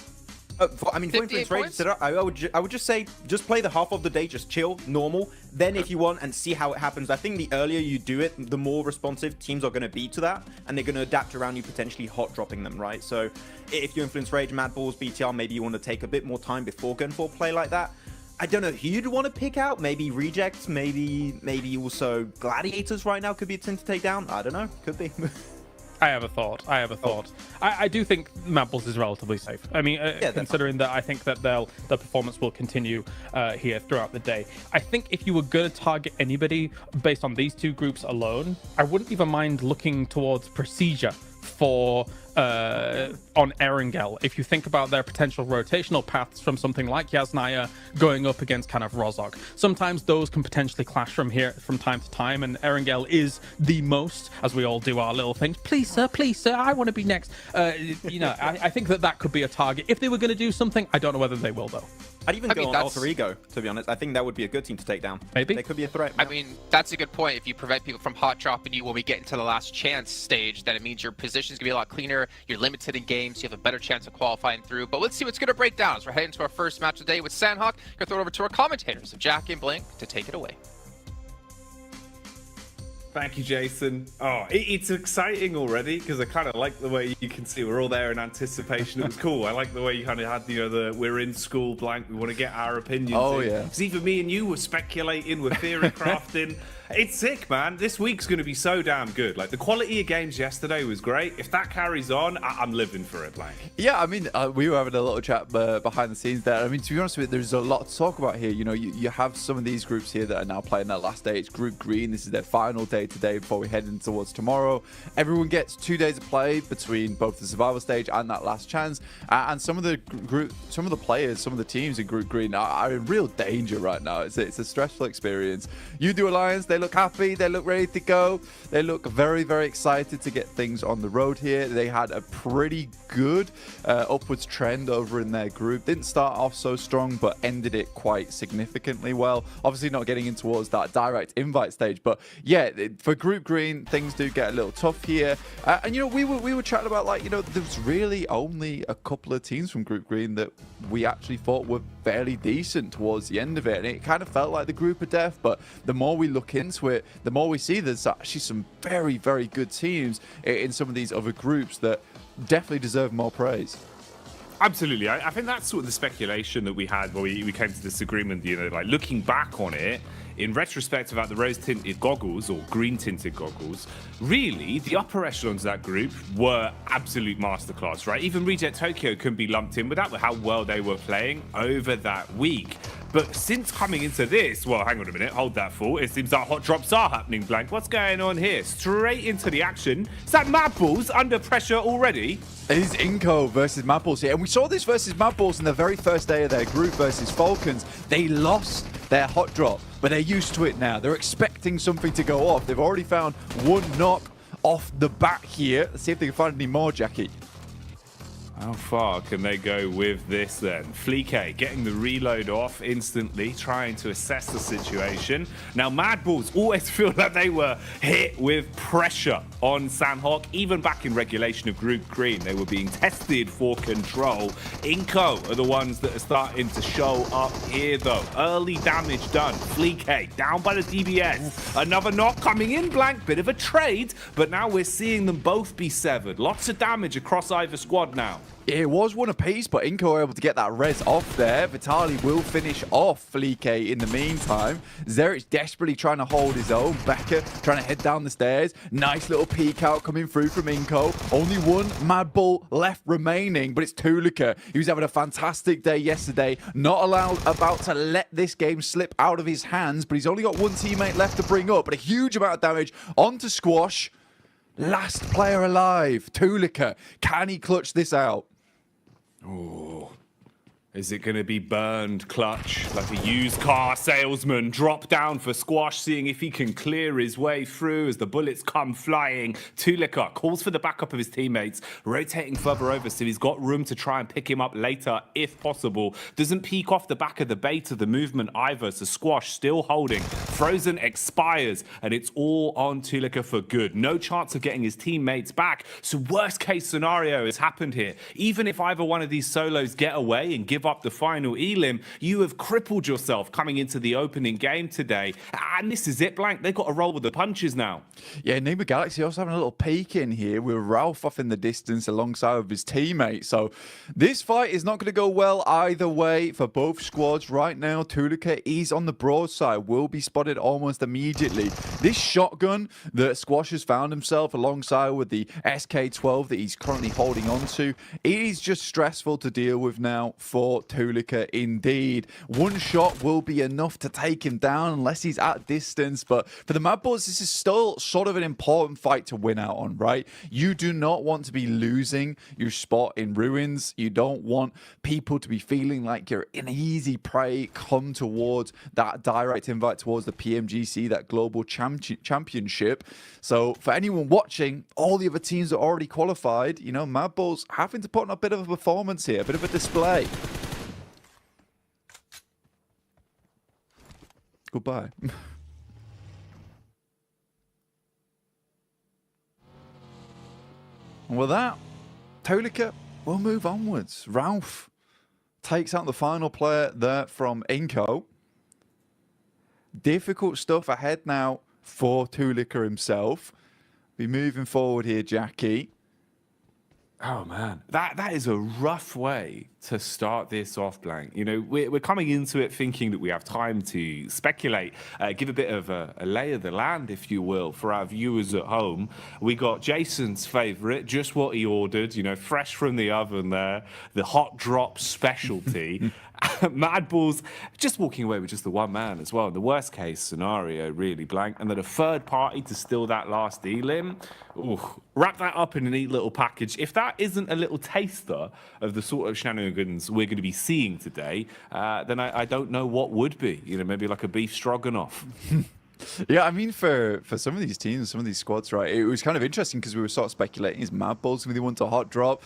I mean, for Influence Rage, I would just say, just play the half of the day, just chill, normal. Then if you want, and see how it happens. I think the earlier you do it, the more responsive teams are going to be to that, and they're going to adapt around you, potentially hot dropping them, right? So if you Influence Rage, Mad Bulls, BTR, maybe you want to take a bit more time before going for a play like that. I don't know who you'd want to pick out. Maybe Rejects, maybe also Gladiators right now could be a team to take down. I don't know, could be. I have a thought. I do think Mad Bulls is relatively safe. I mean, considering that I think that their performance will continue here throughout the day. I think if you were going to target anybody based on these two groups alone, I wouldn't even mind looking towards Procedure for on Erangel. If you think about their potential rotational paths from something like Yasnaya going up against kind of Rozog, sometimes those can potentially clash from time to time, and Erangel is the most, as we all do our little things. Please sir, I want to be next. You know, I think that could be a target. If they were going to do something, I don't know whether they will though. I'd even go on Alter Ego, to be honest. I think that would be a good team to take down. Maybe. They could be a threat. I mean, that's a good point. If you prevent people from hot dropping you when we get into the last chance stage, then it means your position's going to be a lot cleaner. You're limited in games. You have a better chance of qualifying through. But let's see what's going to break down as we're heading to our first match of the day with Sandhawk. Going to throw it over to our commentators, Jack and Blink, to take it away. Thank you, Jason. Oh, it's exciting already because I kind of like the way you can see we're all there in anticipation. It was cool. I like the way you kind of had, you know, we're in school blank. We want to get our opinions. Oh, in. yeah. Because even me and you were speculating, we're theory crafting. It's sick, man. This week's going to be so damn good. Like, the quality of games yesterday was great. If that carries on, I'm living for it, Blank. Yeah, I mean, we were having a little chat behind the scenes there. I mean, to be honest with you, there's a lot to talk about here. You know, you have some of these groups here that are now playing their last day. It's Group Green. This is their final day today before we head in towards tomorrow. Everyone gets 2 days of play between both the survival stage and that last chance. And some of the players, some of the teams in Group Green are in real danger right now. It's a stressful experience. U-Do Alliance, they look happy. They look ready to go. They look very, very excited to get things on the road here. They had a pretty good upwards trend over in their group. Didn't start off so strong, but ended it quite significantly well. Obviously not getting in towards that direct invite stage, but yeah, for Group Green, things do get a little tough here. And you know, we were chatting about, like, you know, there was really only a couple of teams from Group Green that we actually thought were fairly decent towards the end of it, and it kind of felt like the group of death. But the more we look into it, the more we see there's actually some very, very good teams in some of these other groups that definitely deserve more praise. Absolutely. I think that's sort of the speculation that we had when we came to this agreement. You know, like, looking back on it, in retrospect about the rose-tinted goggles or green-tinted goggles, really, the upper echelons of that group were absolute masterclass, right? Even Reject Tokyo can be lumped in with that, with how well they were playing over that week. But since coming into this, well, hang on a minute, hold that thought. It seems that hot drops are happening, Blank. What's going on here? Straight into the action. Is that Mad Balls under pressure already? It is Inco versus Mad Balls here. And we saw this versus Mad Balls in the very first day of their group versus Falcons. They lost their hot drop, but they're used to it now. They're expecting something to go off. They've already found one knock off the bat here. Let's see if they can find any more, Jackie. How far can they go with this then? Fleek getting the reload off instantly, trying to assess the situation. Now, Mad Balls always feel like they were hit with pressure on Sanhok. Even back in regulation of Group Green, they were being tested for control. Inco are the ones that are starting to show up here, though. Early damage done. Fleek down by the DBS. Another knock coming in, Blank. Bit of a trade, but now we're seeing them both be severed. Lots of damage across either squad now. It was one apiece, but Inco were able to get that res off there. Vitali will finish off Fleek in the meantime. Zerich desperately trying to hold his own. Becker trying to head down the stairs. Nice little peek out coming through from Inco. Only one Mad Bull left remaining, but it's Tulika. He was having a fantastic day yesterday. Not about to let this game slip out of his hands, but he's only got one teammate left to bring up. But a huge amount of damage onto Squash. Last player alive, Tulika. Can he clutch this out? Oh, is it going to be burned clutch like a used car salesman? Drop down for Squash, seeing if he can clear his way through as the bullets come flying. Tulika calls for the backup of his teammates, rotating further over so he's got room to try and pick him up later if possible. Doesn't peek off the back of the bait of the movement either, so Squash still holding. Frozen expires, and it's all on Tulika for good. No chance of getting his teammates back, so worst case scenario has happened here. Even if either one of these solos get away and give up the final elim, you have crippled yourself coming into the opening game today. And this is it, Blank. They've got to roll with the punches now. Yeah, Nima Galaxy also having a little peek in here with Ralph off in the distance alongside with his teammate. So this fight is not going to go well either way for both squads right now. Tulika is on the broadside, will be spotted almost immediately. This shotgun that Squash has found himself alongside with the SK-12 that he's currently holding on to, it is just stressful to deal with now for Tulika indeed. One shot will be enough to take him down unless he's at distance, but for the Mad Bulls, this is still sort of an important fight to win out on, right? You do not want to be losing your spot in Ruins. You don't want people to be feeling like you're an easy prey come towards that direct invite towards the PMGC, that global championship. So for anyone watching, all the other teams are already qualified. You know, Mad Bulls having to put on a bit of a performance here, a bit of a display. Goodbye. And with that, Tulika will move onwards. Ralph takes out the final player there from Inco. Difficult stuff ahead now for Tulika himself. Be moving forward here, Jackie. Oh man, that is a rough way to start this off, Blank. You know, we're coming into it thinking that we have time to speculate, give a bit of a lay of the land, if you will, for our viewers at home. We got Jason's favourite, just what he ordered, you know, fresh from the oven there, the hot drop specialty. Mad Balls just walking away with just the one man as well. The worst case scenario, really, Blank. And then a third party to steal that last elim. Ooh, wrap that up in a neat little package. If that isn't a little taster of the sort of shenanigans we're going to be seeing today, then I don't know what would be. You know, maybe like a beef stroganoff. Yeah, I mean, for some of these teams, some of these squads, right, it was kind of interesting because we were sort of speculating, is Mad Balls going to be the one to hot drop?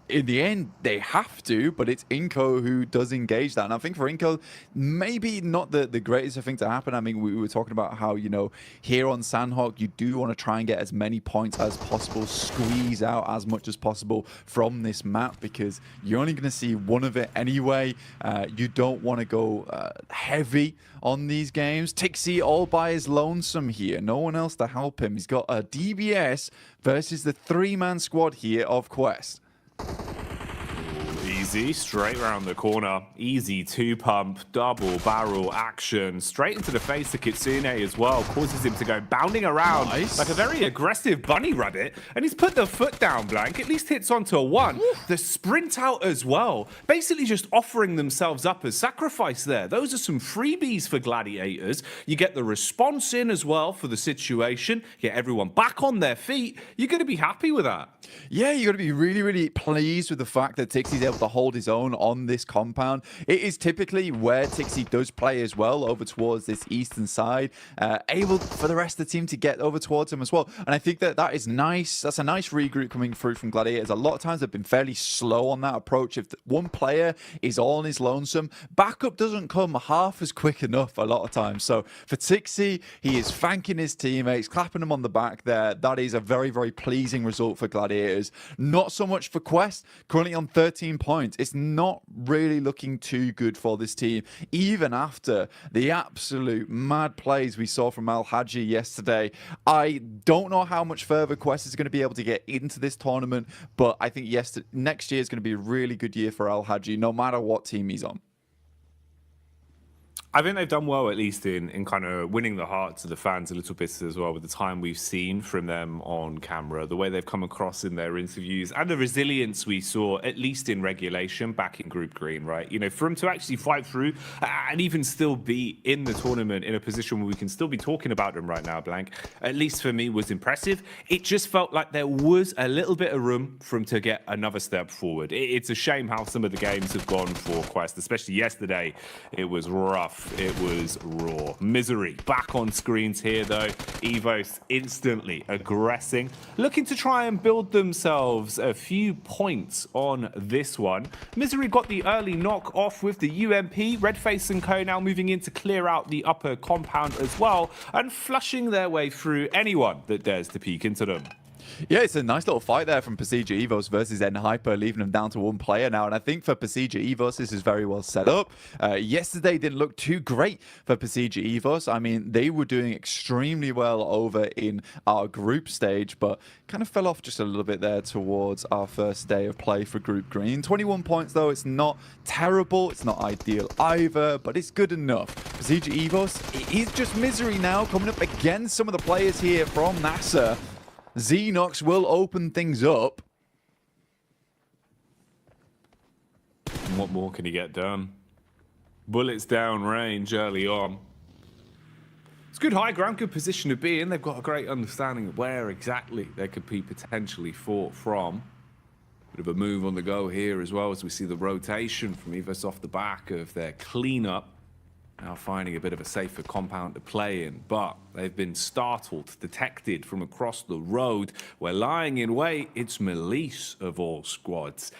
In the end, they have to, but it's Inco who does engage that. And I think for Inco, maybe not the greatest thing to happen. I mean, we were talking about how, you know, here on Sandhawk, you do want to try and get as many points as possible, squeeze out as much as possible from this map, because you're only going to see one of it anyway. You don't want to go heavy on these games. Tixie all by his lonesome here. No one else to help him. He's got a DBS versus the three-man squad here of Quest. Easy, straight around the corner. Easy two-pump, double barrel action. Straight into the face of Kitsune as well. Causes him to go bounding around like a very aggressive bunny rabbit. And he's put the foot down, Blank. At least hits onto a one. The sprint out as well. Basically just offering themselves up as sacrifice there. Those are some freebies for Gladiators. You get the response in as well for the situation. Get everyone back on their feet. You're going to be happy with that. Yeah, you got to be really, really pleased with the fact that Tixie's able to hold his own on this compound. It is typically where Tixie does play as well, over towards this eastern side, able for the rest of the team to get over towards him as well. And I think that is nice. That's a nice regroup coming through from Gladiators. A lot of times they've been fairly slow on that approach. If one player is all on his lonesome, backup doesn't come half as quick enough a lot of times. So for Tixie, he is thanking his teammates, clapping them on the back there. That is a very, very pleasing result for Gladiators. Not so much for Quest, currently on 13 points. It's not really looking too good for this team, even after the absolute mad plays we saw from Al Haji yesterday. I don't know how much further Quest is going to be able to get into this tournament, but I think next year is going to be a really good year for Al Haji, no matter what team he's on. I think they've done well, at least in kind of winning the hearts of the fans a little bit as well, with the time we've seen from them on camera, the way they've come across in their interviews, and the resilience we saw, at least in regulation, back in Group Green, right? You know, for them to actually fight through and even still be in the tournament in a position where we can still be talking about them right now, Blank, at least for me, was impressive. It just felt like there was a little bit of room for them to get another step forward. It's a shame how some of the games have gone for Quest, especially yesterday. It was rough. It was raw. Misery back on screens here, though. Evos instantly aggressing, looking to try and build themselves a few points on this one. Misery got the early knock off with the UMP. Redface and Co now moving in to clear out the upper compound as well, and flushing their way through anyone that dares to peek into them. Yeah, it's a nice little fight there from Pasija Evos versus Enhyper, leaving them down to one player now. And I think for Pasija Evos, this is very well set up. Yesterday didn't look too great for Pasija Evos. I mean, they were doing extremely well over in our group stage, but kind of fell off just a little bit there towards our first day of play for Group Green. 21 points, though. It's not terrible. It's not ideal either, but it's good enough. Pasija Evos, it is just Misery now coming up against some of the players here from NASA. Xenox will open things up. And what more can he get done? Bullets down range early on. It's good high ground, good position to be in. They've got a great understanding of where exactly they could be potentially fought from. Bit of a move on the go here as well, as we see the rotation from Evos off the back of their cleanup. Now finding a bit of a safer compound to play in, but they've been startled, detected from across the road. We're lying in wait. It's Melise of all squads.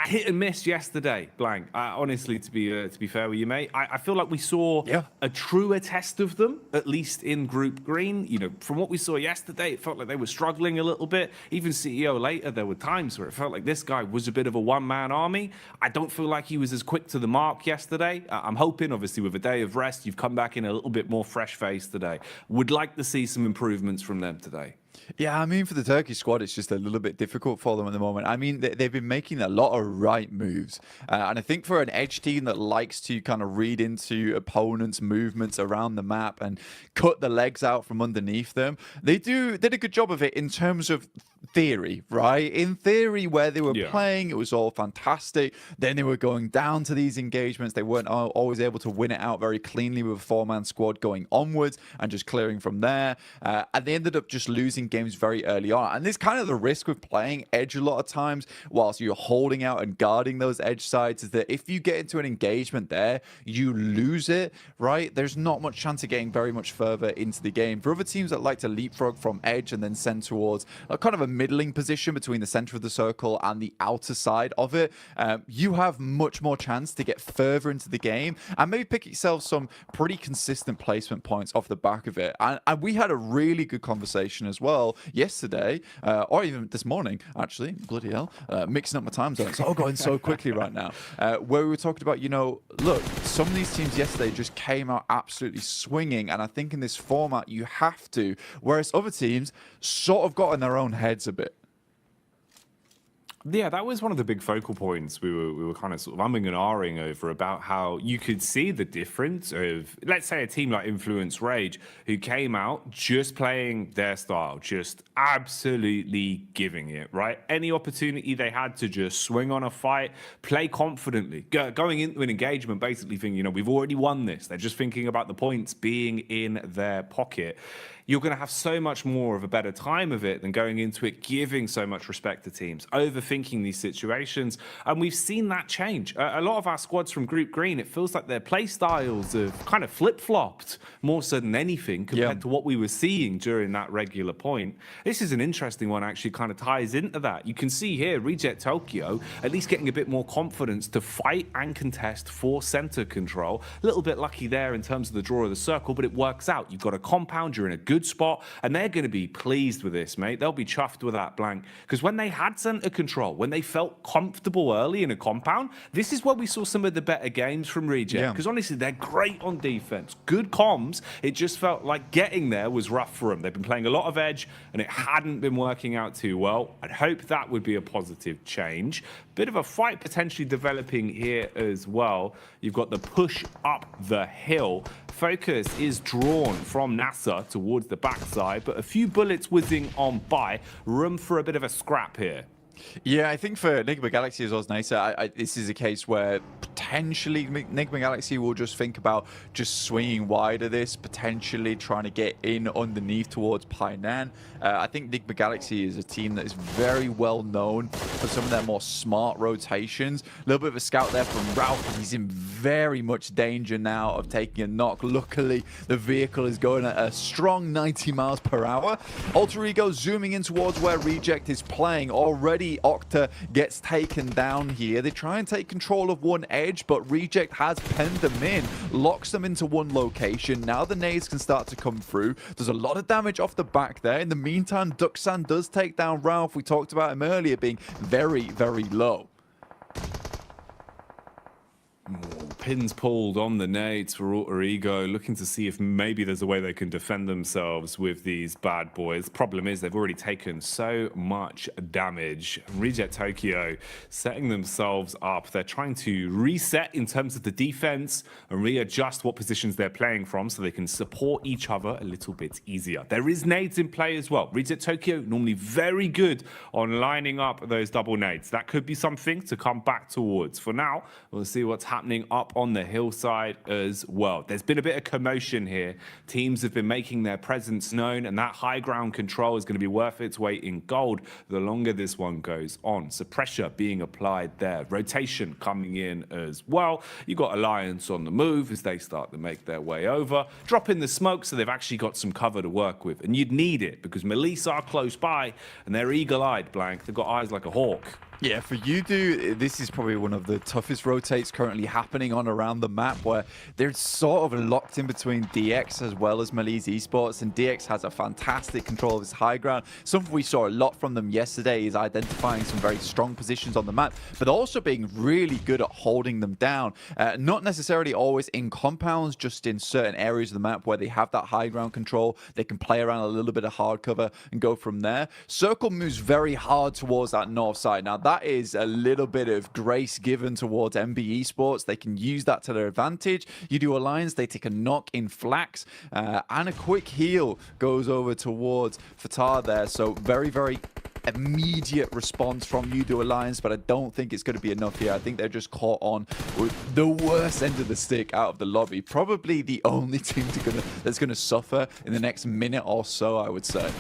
Hit and miss yesterday, Blank. Honestly, to be fair with you, mate, I feel like we saw a truer test of them, at least in Group Green. You know, from what we saw yesterday, it felt like they were struggling a little bit. Even CEO later, there were times where it felt like this guy was a bit of a one-man army. I don't feel like he was as quick to the mark yesterday. I'm hoping, obviously, with a day of rest, you've come back in a little bit more fresh face today. Would like to see some improvements from them today. Yeah, I mean, for the Turkish squad, it's just a little bit difficult for them at the moment. I mean, they've been making a lot of right moves. And I think for an Edge team that likes to kind of read into opponents' movements around the map and cut the legs out from underneath them, they did a good job of it in terms of theory, right? In theory, where they were playing, it was all fantastic. Then they were going down to these engagements. They weren't always able to win it out very cleanly with a four-man squad going onwards and just clearing from there. And they ended up just losing games very early on. And this kind of the risk with playing Edge a lot of times whilst you're holding out and guarding those Edge sides is that if you get into an engagement there, you lose it, right? There's not much chance of getting very much further into the game. For other teams that like to leapfrog from Edge and then send towards a kind of a middling position between the center of the circle and the outer side of it, you have much more chance to get further into the game and maybe pick yourself some pretty consistent placement points off the back of it. And we had a really good conversation as well yesterday, or even this morning, actually, bloody hell, mixing up my time zones. It's all going so quickly right now, where we were talking about, you know, look, some of these teams yesterday just came out absolutely swinging, and I think in this format you have to, whereas other teams sort of got in their own heads a bit. Yeah, that was one of the big focal points we were kind of sort of umming and ahhing over, about how you could see the difference of, let's say, a team like Influence Rage, who came out just playing their style, just absolutely giving it, right? Any opportunity they had to just swing on a fight, play confidently, going into an engagement, basically thinking, you know, we've already won this. They're just thinking about the points being in their pocket. You're going to have so much more of a better time of it than going into it giving so much respect to teams, overthinking these situations. And we've seen that change. A lot of our squads from Group Green, it feels like their play styles have kind of flip-flopped more so than anything compared to what we were seeing during that regular point. This is an interesting one, actually kind of ties into that. You can see here, Reject Tokyo at least getting a bit more confidence to fight and contest for center control. A little bit lucky there in terms of the draw of the circle, but it works out. You've got a compound, you're in a good spot, and they're going to be pleased with this, mate. They'll be chuffed with that blank, because when they had center control, when they felt comfortable early in a compound, this is where we saw some of the better games from Reject, because honestly, they're great on defense, good comms. It just felt like getting there was rough for them. They've been playing a lot of Edge, and it hadn't been working out too well. I'd hope that would be a positive change. Bit of a fight potentially developing here as well. You've got the push up the hill. Focus is drawn from NASA towards the backside, but a few bullets whizzing on by. Room for a bit of a scrap here. Yeah, I think for Enigma Galaxy as well as NASA, this is a case where potentially Enigma Galaxy will just think about just swinging wide of this, potentially trying to get in underneath towards Painan. I think Enigma Galaxy is a team that is very well known for some of their more smart rotations. A little bit of a scout there from Ralph. He's in very much danger now of taking a knock. Luckily, the vehicle is going at a strong 90 miles per hour. Alter Ego zooming in towards where Reject is playing. Already Octa gets taken down here. They try and take control of one edge, but Reject has penned them in, locks them into one location. Now the nades can start to come through. There's a lot of damage off the back there. In the meantime, Duxan does take down Ralph. We talked about him earlier being very, very low. Pins pulled on the nades for Alter Ego, looking to see if maybe there's a way they can defend themselves with these bad boys. Problem is they've already taken so much damage. Reject Tokyo setting themselves up. They're trying to reset in terms of the defense and readjust what positions they're playing from so they can support each other a little bit easier. There is nades in play as well. Reject Tokyo normally very good on lining up those double nades. That could be something to come back towards. For now, we'll see what's happening up on the hillside as well. There's been a bit of commotion here. Teams have been making their presence known, and that high ground control is going to be worth its weight in gold the longer this one goes on. So pressure being applied there. Rotation coming in as well. You've got Alliance on the move as they start to make their way over. Drop in the smoke so they've actually got some cover to work with. And you'd need it because Melissa are close by and they're eagle-eyed, Blank. They've got eyes like a hawk. Yeah, for Udo, this is probably one of the toughest rotates currently happening on around the map, where they're sort of locked in between DX as well as Malice Esports, and DX has a fantastic control of his high ground. Something we saw a lot from them yesterday is identifying some very strong positions on the map, but also being really good at holding them down. Not necessarily always in compounds, just in certain areas of the map where they have that high ground control. They can play around a little bit of hard cover and go from there. Circle moves very hard towards that north side. Now, that is a little bit of grace given towards MB Esports. They can use that to their advantage. Udo Alliance, they take a knock in Flax, and a quick heal goes over towards Fatah there. So very, very immediate response from Udo Alliance, but I don't think it's going to be enough here. I think they're just caught on with the worst end of the stick out of the lobby. Probably the only team that's going to suffer in the next minute or so, I would say.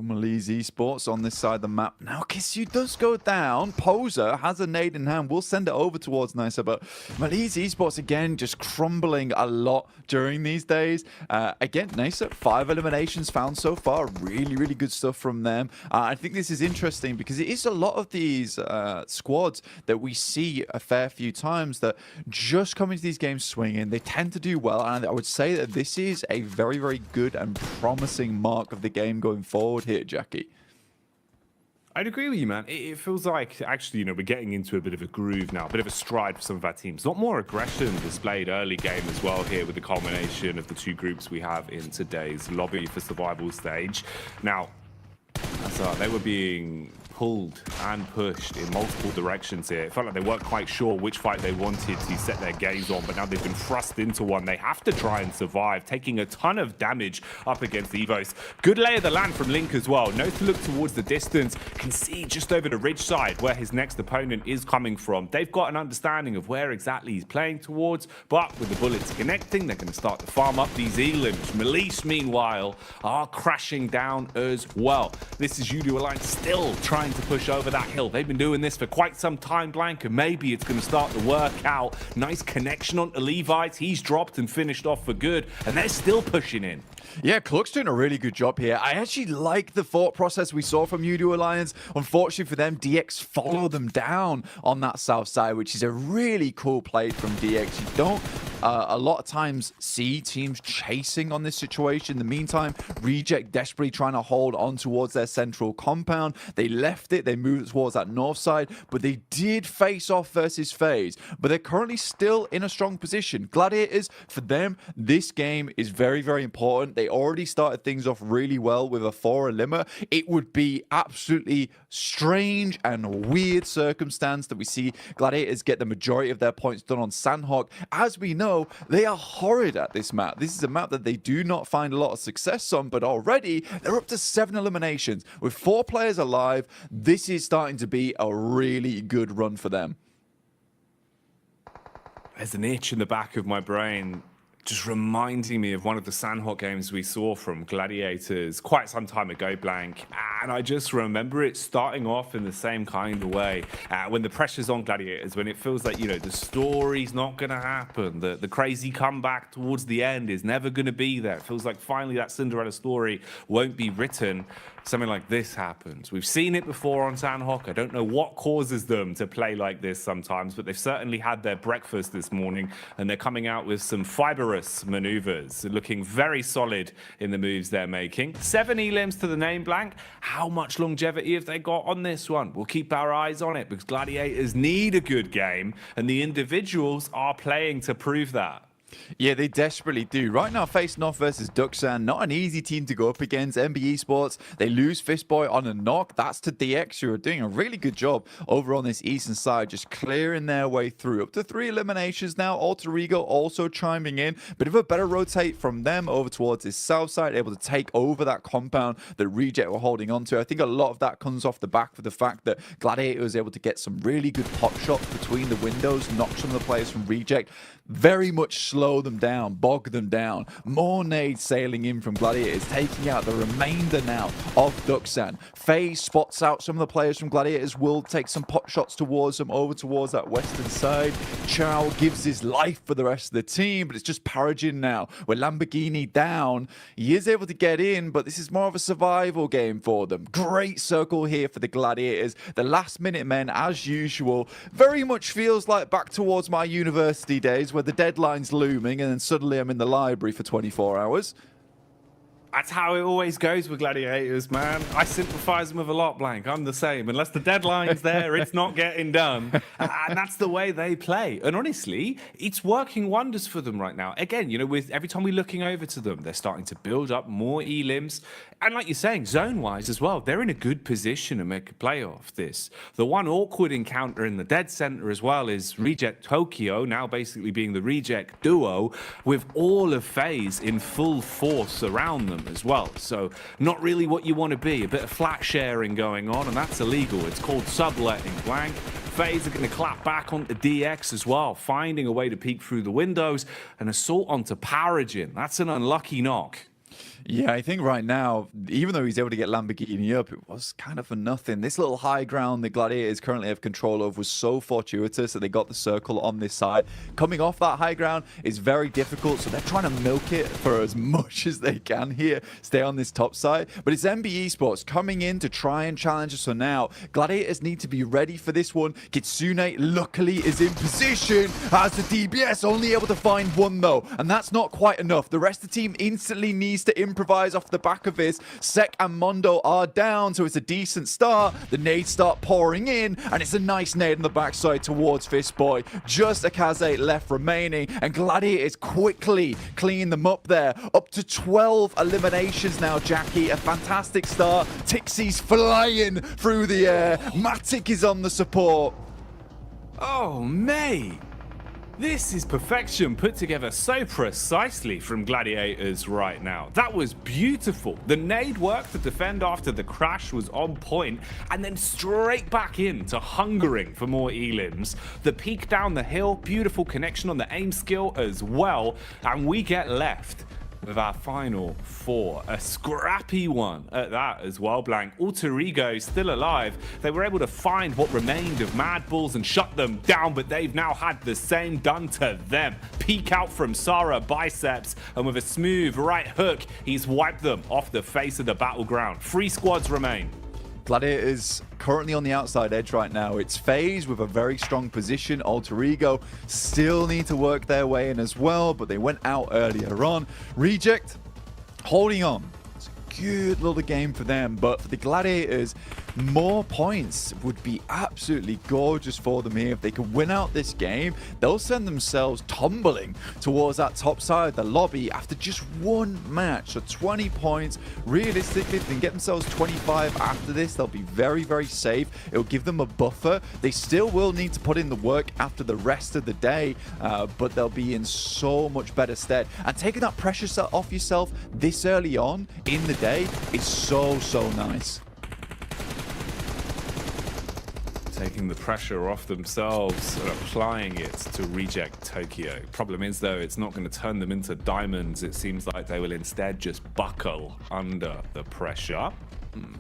Malice Esports on this side of the map. Now, Kissu does go down. Poser has a nade in hand. We'll send it over towards Nisa, but Malice Esports, again, just crumbling a lot during these days. Again, Nisa, 5 eliminations found so far. Really, really good stuff from them. I think this is interesting because it is a lot of these squads that we see a fair few times that just come into these games swinging. They tend to do well, and I would say that this is a very, very good and promising mark of the game going forward here, Jackie. I'd agree with you, man. It feels like, actually, we're getting into a bit of a groove now, a bit of a stride for some of our teams. A lot more aggression displayed early game as well here with the culmination of the 2 groups we have in today's lobby for survival stage. Now, they were being pulled and pushed in multiple directions here. It felt like they weren't quite sure which fight they wanted to set their gaze on, but now they've been thrust into one. They have to try and survive, taking a ton of damage up against the Evos. Good lay of the land from Link as well. Knows to look towards the distance, can see just over the ridge side where his next opponent is coming from. They've got an understanding of where exactly he's playing towards, but with the bullets connecting, they're going to start to farm up these elims. Malice, meanwhile, are crashing down as well. This is Udo Alliance still trying to push over that hill. They've been doing this for quite some time, Blank, and maybe it's going to start to work out. Nice connection onto Levites. He's dropped and finished off for good, and they're still pushing in. Yeah, Cluck's doing a really good job here. I actually like the thought process we saw from Udo Alliance. Unfortunately for them, DX follow them down on that south side, which is a really cool play from DX. You don't a lot of times see teams chasing on this situation. In the meantime, Reject desperately trying to hold on towards their central compound. They left it, they moved towards that north side, but they did face off versus FaZe. But they're currently still in a strong position. Gladiators, for them, this game is very, very important. They already started things off really well with a 4 eliminer. It would be absolutely strange and weird circumstance that we see Gladiators get the majority of their points done on Sandhawk. As we know, they are horrid at this map. This is a map that they do not find a lot of success on, but already they're up to 7 eliminations. With 4 players alive, this is starting to be a really good run for them. There's an itch in the back of my brain just reminding me of one of the Sandhawk games we saw from Gladiators quite some time ago, Blank. And I just remember it starting off in the same kind of way. When the pressure's on Gladiators, when it feels like, the story's not going to happen, the crazy comeback towards the end is never going to be there. It feels like finally that Cinderella story won't be written. Something like this happens. We've seen it before on Sandhawk. I don't know what causes them to play like this sometimes, but they've certainly had their breakfast this morning, and they're coming out with some fibrous maneuvers, looking very solid in the moves they're making. 7 elims to the name, Blank. How much longevity have they got on this one? We'll keep our eyes on it because Gladiators need a good game, and the individuals are playing to prove that. Yeah, they desperately do. Right now, facing off versus Duxan, not an easy team to go up against. MB Esports, they lose Fistboy on a knock. That's to DX, who are doing a really good job over on this eastern side, just clearing their way through. Up to 3 eliminations now. Alter Ego also chiming in. Bit of a better rotate from them over towards this south side, able to take over that compound that Reject were holding on to. I think a lot of that comes off the back of the fact that Gladiator was able to get some really good pop shots between the windows, knock some of the players from Reject very much slow slow them down, bog them down. More nades sailing in from Gladiators, taking out the remainder now of Duxan. FaZe spots out some of the players from Gladiators, will take some pot shots towards them, over towards that western side. Chow gives his life for the rest of the team, but it's just Paragin now. With Lamborghini down, he is able to get in, but this is more of a survival game for them. Great circle here for the Gladiators. The last minute men, as usual, very much feels like back towards my university days where the deadline's looming and then suddenly I'm in the library for 24 hours. That's how it always goes with Gladiators, man. I sympathize them with a lot, Blank. I'm the same. Unless the deadline's there, it's not getting done. And that's the way they play. And honestly, it's working wonders for them right now. Again, you know, with every time we're looking over to them, they're starting to build up more elims. And like you're saying, zone-wise as well, they're in a good position to make a play off this. The one awkward encounter in the dead center as well is Reject Tokyo, now basically being the Reject duo, with all of FaZe in full force around them as well. So not really what you want to be. A bit of flat sharing going on, and that's illegal. It's called subletting, Blank. FaZe are going to clap back onto DX as well, finding a way to peek through the windows. An assault onto Paragin. That's an unlucky knock. Yeah, I think right now, even though he's able to get Lamborghini up, it was kind of for nothing. This little high ground the Gladiators currently have control of was so fortuitous that they got the circle on this side. Coming off that high ground is very difficult, so they're trying to milk it for as much as they can here, stay on this top side. But it's MB Esports coming in to try and challenge us for now. Gladiators need to be ready for this one. Kitsune luckily is in position as the DBS, only able to find one though, and that's not quite enough. The rest of the team instantly needs to improvise off the back of this. Sek and Mondo are down, so it's a decent start. The nades start pouring in, and it's a nice nade on the backside towards Fistboy. Just a Kaze left remaining, and Gladiators quickly clean them up there. Up to 12 eliminations now, Jackie. A fantastic start. Tixie's flying through the air. Matic is on the support. Oh, mate. This is perfection put together so precisely from Gladiators right now. That was beautiful. The nade work to defend after the crash was on point, and then straight back into hungering for more elims. The peek down the hill, beautiful connection on the aim skill as well, and we get left with our final four. A scrappy one at that as well, Blank. Alter Ego still alive. They were able to find what remained of Mad Bulls and shut them down, but they've now had the same done to them. Peek out from Sarah Biceps, and with a smooth right hook, he's wiped them off the face of the battleground. 3 squads remain. Gladiators currently on the outside edge right now. It's FaZe with a very strong position. Alter Ego still need to work their way in as well, but they went out earlier on. Reject holding on. It's a good little game for them, but for the Gladiators, more points would be absolutely gorgeous for them here. If they could win out this game, they'll send themselves tumbling towards that top side of the lobby after just one match. So 20 points. Realistically, if they can get themselves 25 after this, they'll be very, very safe. It'll give them a buffer. They still will need to put in the work after the rest of the day, but they'll be in so much better stead. And taking that pressure off yourself this early on in the day is so, so nice. Taking the pressure off themselves and applying it to Reject Tokyo. Problem is, though, it's not going to turn them into diamonds. It seems like they will instead just buckle under the pressure.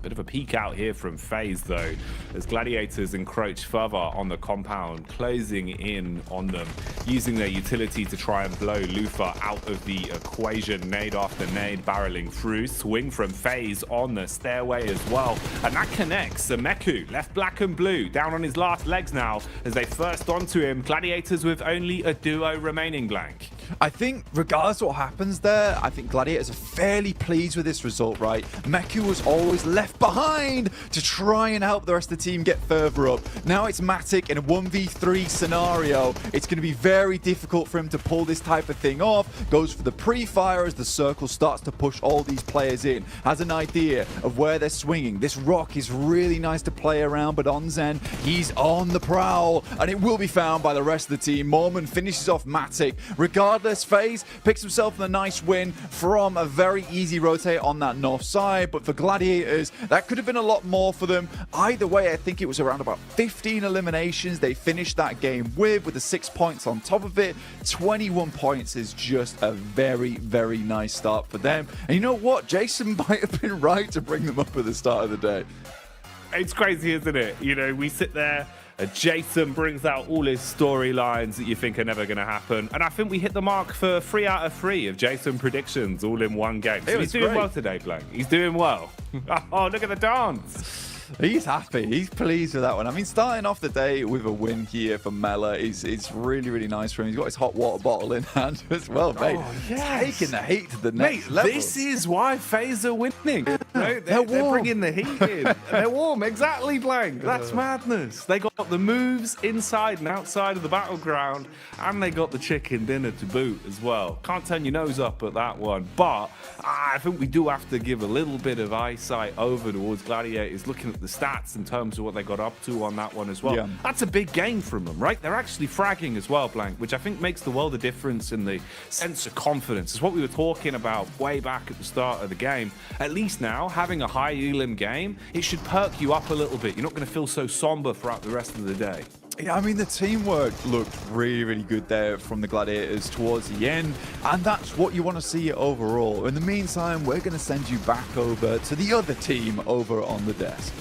Bit of a peek out here from FaZe, though, as Gladiators encroach further on the compound, closing in on them, using their utility to try and blow Lufa out of the equation. Nade after nade barreling through. Swing from FaZe on the stairway as well, and that connects. Meku left black and blue, down on his last legs now as they first onto him. Gladiators with only a duo remaining, Blank. I think regardless of what happens there, I think Gladiators are fairly pleased with this result, right? Meku was always left behind to try and help the rest of the team get further up. Now it's Matic in a 1v3 scenario. It's going to be very difficult for him to pull this type of thing off. Goes for the pre-fire as the circle starts to push all these players in. Has an idea of where they're swinging. This rock is really nice to play around, but Onzen, he's on the prowl, and it will be found by the rest of the team. Mormon finishes off Matic. Regardless regardless, FaZe picks himself a nice win from a very easy rotate on that north side. But for Gladiators, that could have been a lot more for them. Either way, I think it was around about 15 eliminations they finished that game with the 6 points on top of it. 21 points is just a very, very nice start for them. And you know what? Jason might have been right to bring them up at the start of the day. It's crazy, isn't it? You know, we sit there, Jason brings out all his storylines that you think are never going to happen. And I think we hit the mark for 3 out of 3 of Jason predictions all in one game. So he's doing well today, Blank. He's doing well. Oh, look at the dance. He's happy. He's pleased with that one. I mean, starting off the day with a win here for Mela is really, really nice for him. He's got his hot water bottle in hand as well, mate. Oh, yes. Taking the heat to the next level. This is why FaZe are winning. They're bringing the heat in. They're warm. Exactly, Blank. That's madness. They got the moves inside and outside of the battleground, and they got the chicken dinner to boot as well. Can't turn your nose up at that one. But I think we do have to give a little bit of eyesight over towards Gladiators, looking at the stats in terms of what they got up to on that one as well. Yeah. That's a big game from them, right? They're actually fragging as well, Blank, which I think makes the world of difference in the sense of confidence. It's what we were talking about way back at the start of the game. At least now, having a high elim game, it should perk you up a little bit. You're not going to feel so somber throughout the rest of the day. Yeah, I mean, the teamwork looked really, really good there from the Gladiators towards the end, and that's what you want to see overall. In the meantime, we're going to send you back over to the other team over on the desk.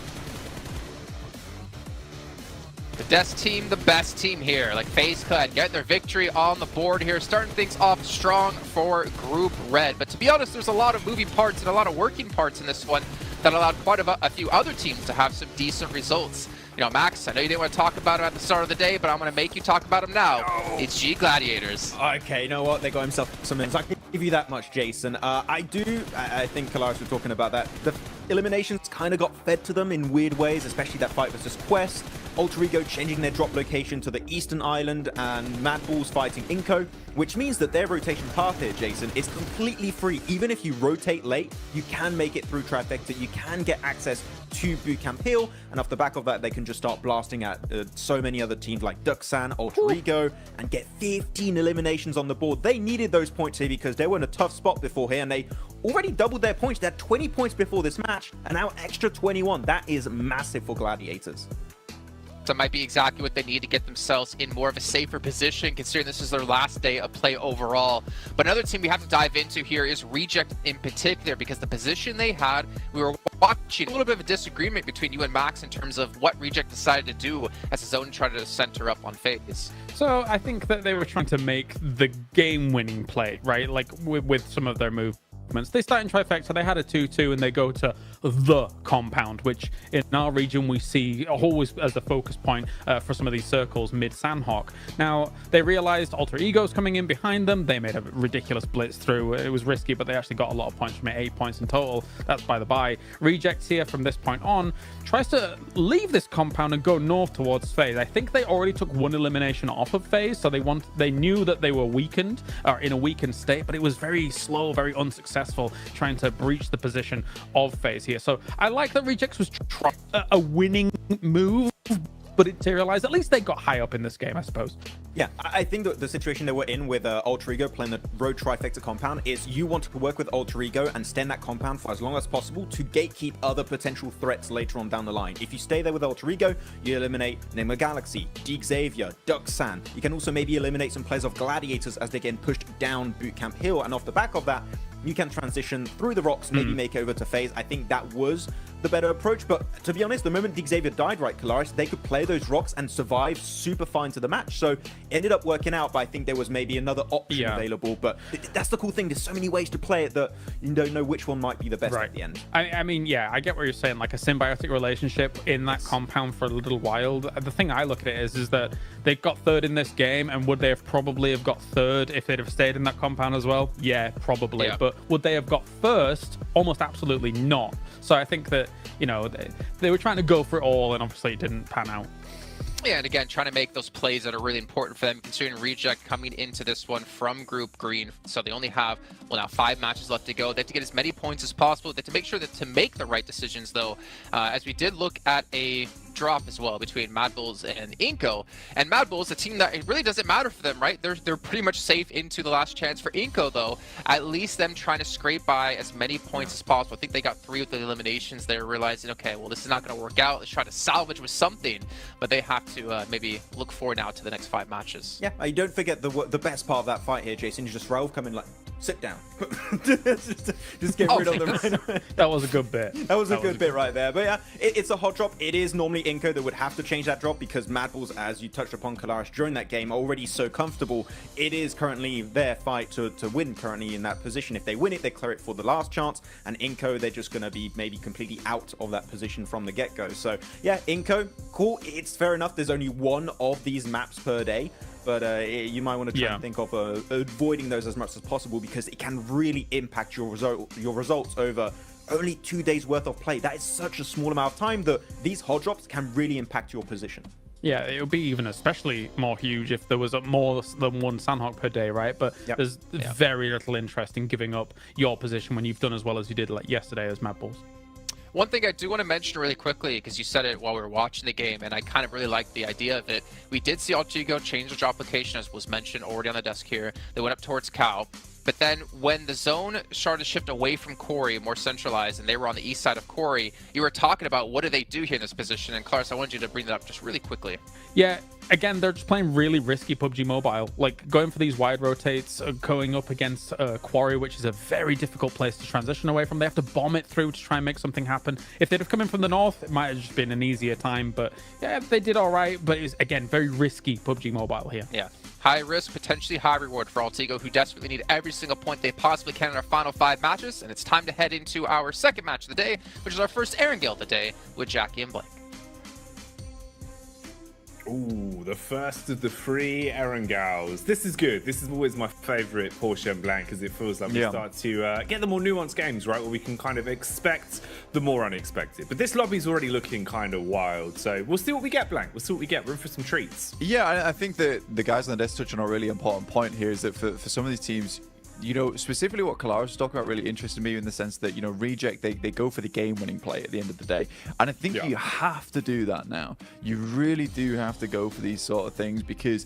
The desk team, the best team here. Like FaZe could get their victory on the board here, starting things off strong for Group Red. But to be honest, there's a lot of moving parts and a lot of working parts in this one that allowed quite a few other teams to have some decent results. You know, Max, I know you didn't want to talk about him at the start of the day, but I'm going to make you talk about him now. No. It's G Gladiators. Okay, you know what? They got himself some wins. I can give you that much, Jason. I think Kalaris was talking about that. The eliminations kind of got fed to them in weird ways, especially that fight versus Quest. Alter Ego changing their drop location to the Eastern Island, and Mad Bulls fighting Inko, which means that their rotation path here, Jason, is completely free. Even if you rotate late, you can make it through Trifecta, you can get access to Bootcamp Hill, and off the back of that, they can just start blasting at so many other teams like Duxan, Alter Ego, and get 15 eliminations on the board. They needed those points here because they were in a tough spot before here, and they already doubled their points. They had 20 points before this match, and now extra 21. That is massive for Gladiators. That might be exactly what they need to get themselves in more of a safer position, considering this is their last day of play overall. But another team we have to dive into here is Reject in particular, because the position they had, we were watching a little bit of a disagreement between you and Max in terms of what Reject decided to do as his own tried to center up on FaZe. So I think that they were trying to make the game-winning play, right? Like with some of their moves. They start in Trifecta, they had a 2-2, and they go to the compound, which in our region we see always as a focus point for some of these circles mid-Sandhawk. Now, they realized Alter Ego's coming in behind them. They made a ridiculous blitz through. It was risky, but they actually got a lot of points from it, 8 points in total. That's by the by. Rejects here from this point on tries to leave this compound and go north towards FaZe. I think they already took one elimination off of FaZe, so they knew that they were weakened, or in a weakened state, but it was very slow, very unsuccessful trying to breach the position of FaZe here. So I like that Rejects was trying a winning move, but it materialized. At least they got high up in this game, I suppose. Yeah, I think that the situation they were in with Alter Ego playing the Road Trifecta compound is you want to work with Alter Ego and stay in that compound for as long as possible to gatekeep other potential threats later on down the line. If you stay there with Alter Ego, you eliminate Nigma Galaxy, Deke Xavier, Duxan. You can also maybe eliminate some players of Gladiators as they get pushed down Bootcamp Hill, and off the back of that, you can transition through the rocks, maybe make over to FaZe. I think that was the better approach, but to be honest, the moment Deke Xavier died, right, Kalaris, they could play those rocks and survive super fine to the match. So it ended up working out, but I think there was maybe another option available. But that's the cool thing. There's so many ways to play it that you don't know which one might be the best at the end. I mean, yeah, I get what you're saying, like a symbiotic relationship in that compound for a little while. The thing I look at it is that they got third in this game, and would they have probably have got third if they'd have stayed in that compound as well? Yeah, probably. Yeah. But would they have got first? Almost absolutely not. So I think that, you know, they were trying to go for it all, and obviously it didn't pan out. Yeah, and again, trying to make those plays that are really important for them, considering Reject coming into this one from Group Green. So they only have, well, now 5 matches left to go. They have to get as many points as possible. They have to make sure that to make the right decisions, though, as we did look at a drop as well between Mad Bulls and Inco. And Mad Bulls, a team that it really doesn't matter for them, right? They're pretty much safe into the last chance. For Inco, though, at least them trying to scrape by as many points as possible. I think they got 3 with the eliminations. They're realizing, okay, well, this is not going to work out. Let's try to salvage with something. But they have to maybe look forward now to the next 5 matches. Yeah, you don't forget the best part of that fight here, Jason. You just Rauf come in like, sit down. just get rid of them right. That was a good bit. That was a good bit right there. But yeah, it's a hot drop. It is normally Inco that would have to change that drop because Mad Bulls, as you touched upon, Kalaris, during that game, are already so comfortable. It is currently their fight to win currently in that position. If they win it, they clear it for the last chance. And Inco, they're just going to be maybe completely out of that position from the get-go. So yeah, Inco, cool. It's fair enough. There's only one of these maps per day. But you might want to try and think of avoiding those as much as possible because it can really impact your results over only 2 days worth of play. That is such a small amount of time that these hot drops can really impact your position. Yeah, it would be even especially more huge if there was more than one Sandhawk per day, right? But there's very little interest in giving up your position when you've done as well as you did like yesterday as Mad Bulls. One thing I do want to mention really quickly, because you said it while we were watching the game, and I kind of really like the idea of it. We did see Altigo change the drop location, as was mentioned already on the desk here. They went up towards Cow. But then when the zone started to shift away from Corey, more centralized, and they were on the east side of Corey, you were talking about what do they do here in this position. And Clarence, I wanted you to bring that up just really quickly. Yeah, again, they're just playing really risky PUBG Mobile. Like going for these wide rotates, going up against Quarry, which is a very difficult place to transition away from. They have to bomb it through to try and make something happen. If they'd have come in from the north, it might have just been an easier time. But yeah, they did all right. But it was, again, very risky PUBG Mobile here. Yeah. High risk, potentially high reward for Altigo, who desperately need every single point they possibly can in our final 5 matches. And it's time to head into our second match of the day, which is our first Erangel of the day with Jackie and Blake. Ooh, the first of the 3 Erangels. This is good. This is always my favorite Porsche and Blanc because it feels like we start to get the more nuanced games, right? Where we can kind of expect the more unexpected. But this lobby's already looking kind of wild. So we'll see what we get, Blanc. We'll see what we get. We're in for some treats. Yeah, I think that the guys on the desk touch on a really important point here is that for some of these teams, you know, specifically what Kalaris was talking about really interested me in the sense that, you know, Reject, they go for the game-winning play at the end of the day. And I think you have to do that now. You really do have to go for these sort of things because,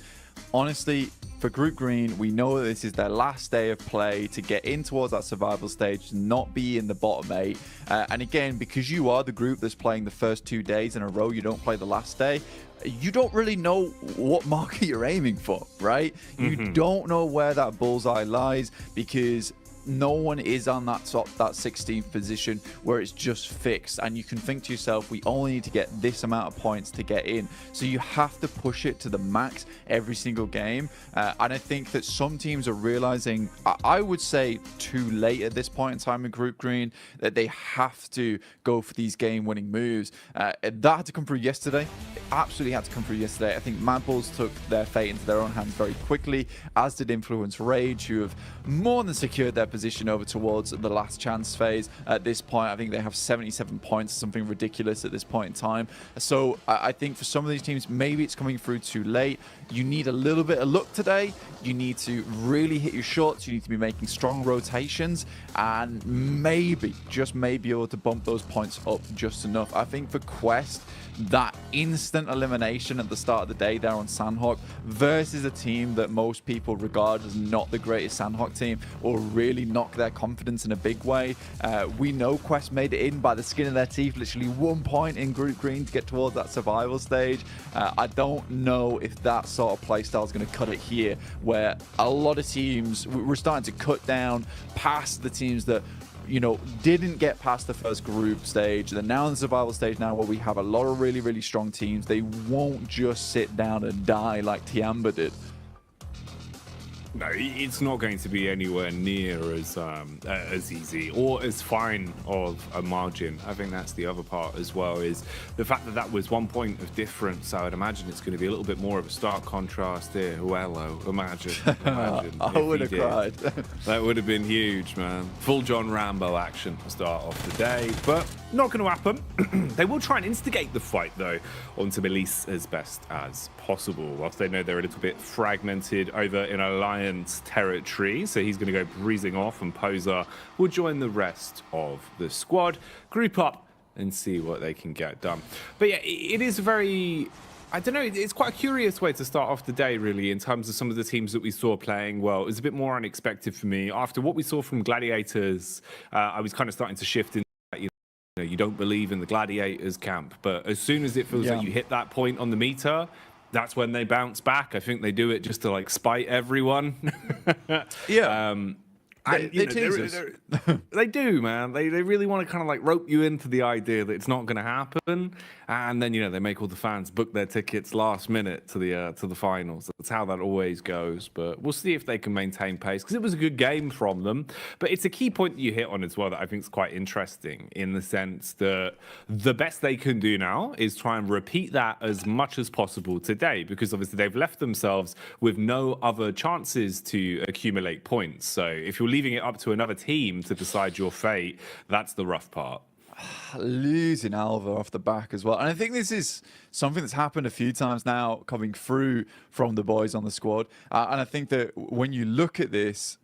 honestly, for Group Green, we know that this is their last day of play to get in towards that survival stage, not be in the bottom 8. And again, because you are the group that's playing the first 2 days in a row, you don't play the last day, you don't really know what marker you're aiming for, right? You don't know where that bullseye lies because no one is on that 16th position where it's just fixed, and you can think to yourself, we only need to get this amount of points to get in. So you have to push it to the max every single game, and I think that some teams are realizing, I would say too late at this point in time in Group Green, that they have to go for these game-winning moves. That had to come through yesterday. It absolutely had to come through yesterday. I think Mad Bulls took their fate into their own hands very quickly, as did Influence Rage, who have more than secured their position over towards the last chance phase. At this point, I think they have 77 points, something ridiculous at this point in time. So I think for some of these teams, maybe it's coming through too late. You need a little bit of luck today. You need to really hit your shots. You need to be making strong rotations and maybe, just maybe, able to bump those points up just enough. I think for Quest, that instant elimination at the start of the day there on Sandhawk versus a team that most people regard as not the greatest Sandhawk team or really knock their confidence in a big way. We know Quest made it in by the skin of their teeth, literally 1 point in Group Green to get towards that survival stage. I don't know if that sort of playstyle is going to cut it here, where a lot of teams, we're starting to cut down past the teams that, you know, didn't get past the first group stage. They're now in the survival stage now where we have a lot of really, really strong teams. They won't just sit down and die like Tiamba did. No, it's not going to be anywhere near as easy or as fine of a margin. I think that's the other part as well, is the fact that that was 1 point of difference. I would imagine it's going to be a little bit more of a stark contrast here. Hello, imagine I would have cried. That would have been huge, man. Full John Rambo action to start off the day, but not going to happen. They will try and instigate the fight, though, onto Melise as best as possible, whilst they know they're a little bit fragmented over in Alliance territory. So he's going to go breezing off, and Poser will join the rest of the squad. Group up and see what they can get done. But yeah, it is very... I don't know, it's quite a curious way to start off the day, really, in terms of some of the teams that we saw playing well. It was a bit more unexpected for me. After what we saw from Gladiators, I was kind of starting to shift into that, you don't believe in the Gladiators camp. But as soon as it feels like you hit that point on the meter, that's when they bounce back. I think they do it just to, like, spite everyone. They do, man. They really want to kind of like rope you into the idea that it's not going to happen, and then they make all the fans book their tickets last minute to the finals. That's how that always goes. But we'll see if they can maintain pace, because it was a good game from them. But it's a key point that you hit on as well that I think is quite interesting, in the sense that the best they can do now is try and repeat that as much as possible today, because obviously they've left themselves with no other chances to accumulate points. So if you're leaving it up to another team to decide your fate, that's the rough part. Losing Alva off the back as well. And I think this is something that's happened a few times now coming through from the boys on the squad. And I think that when you look at this,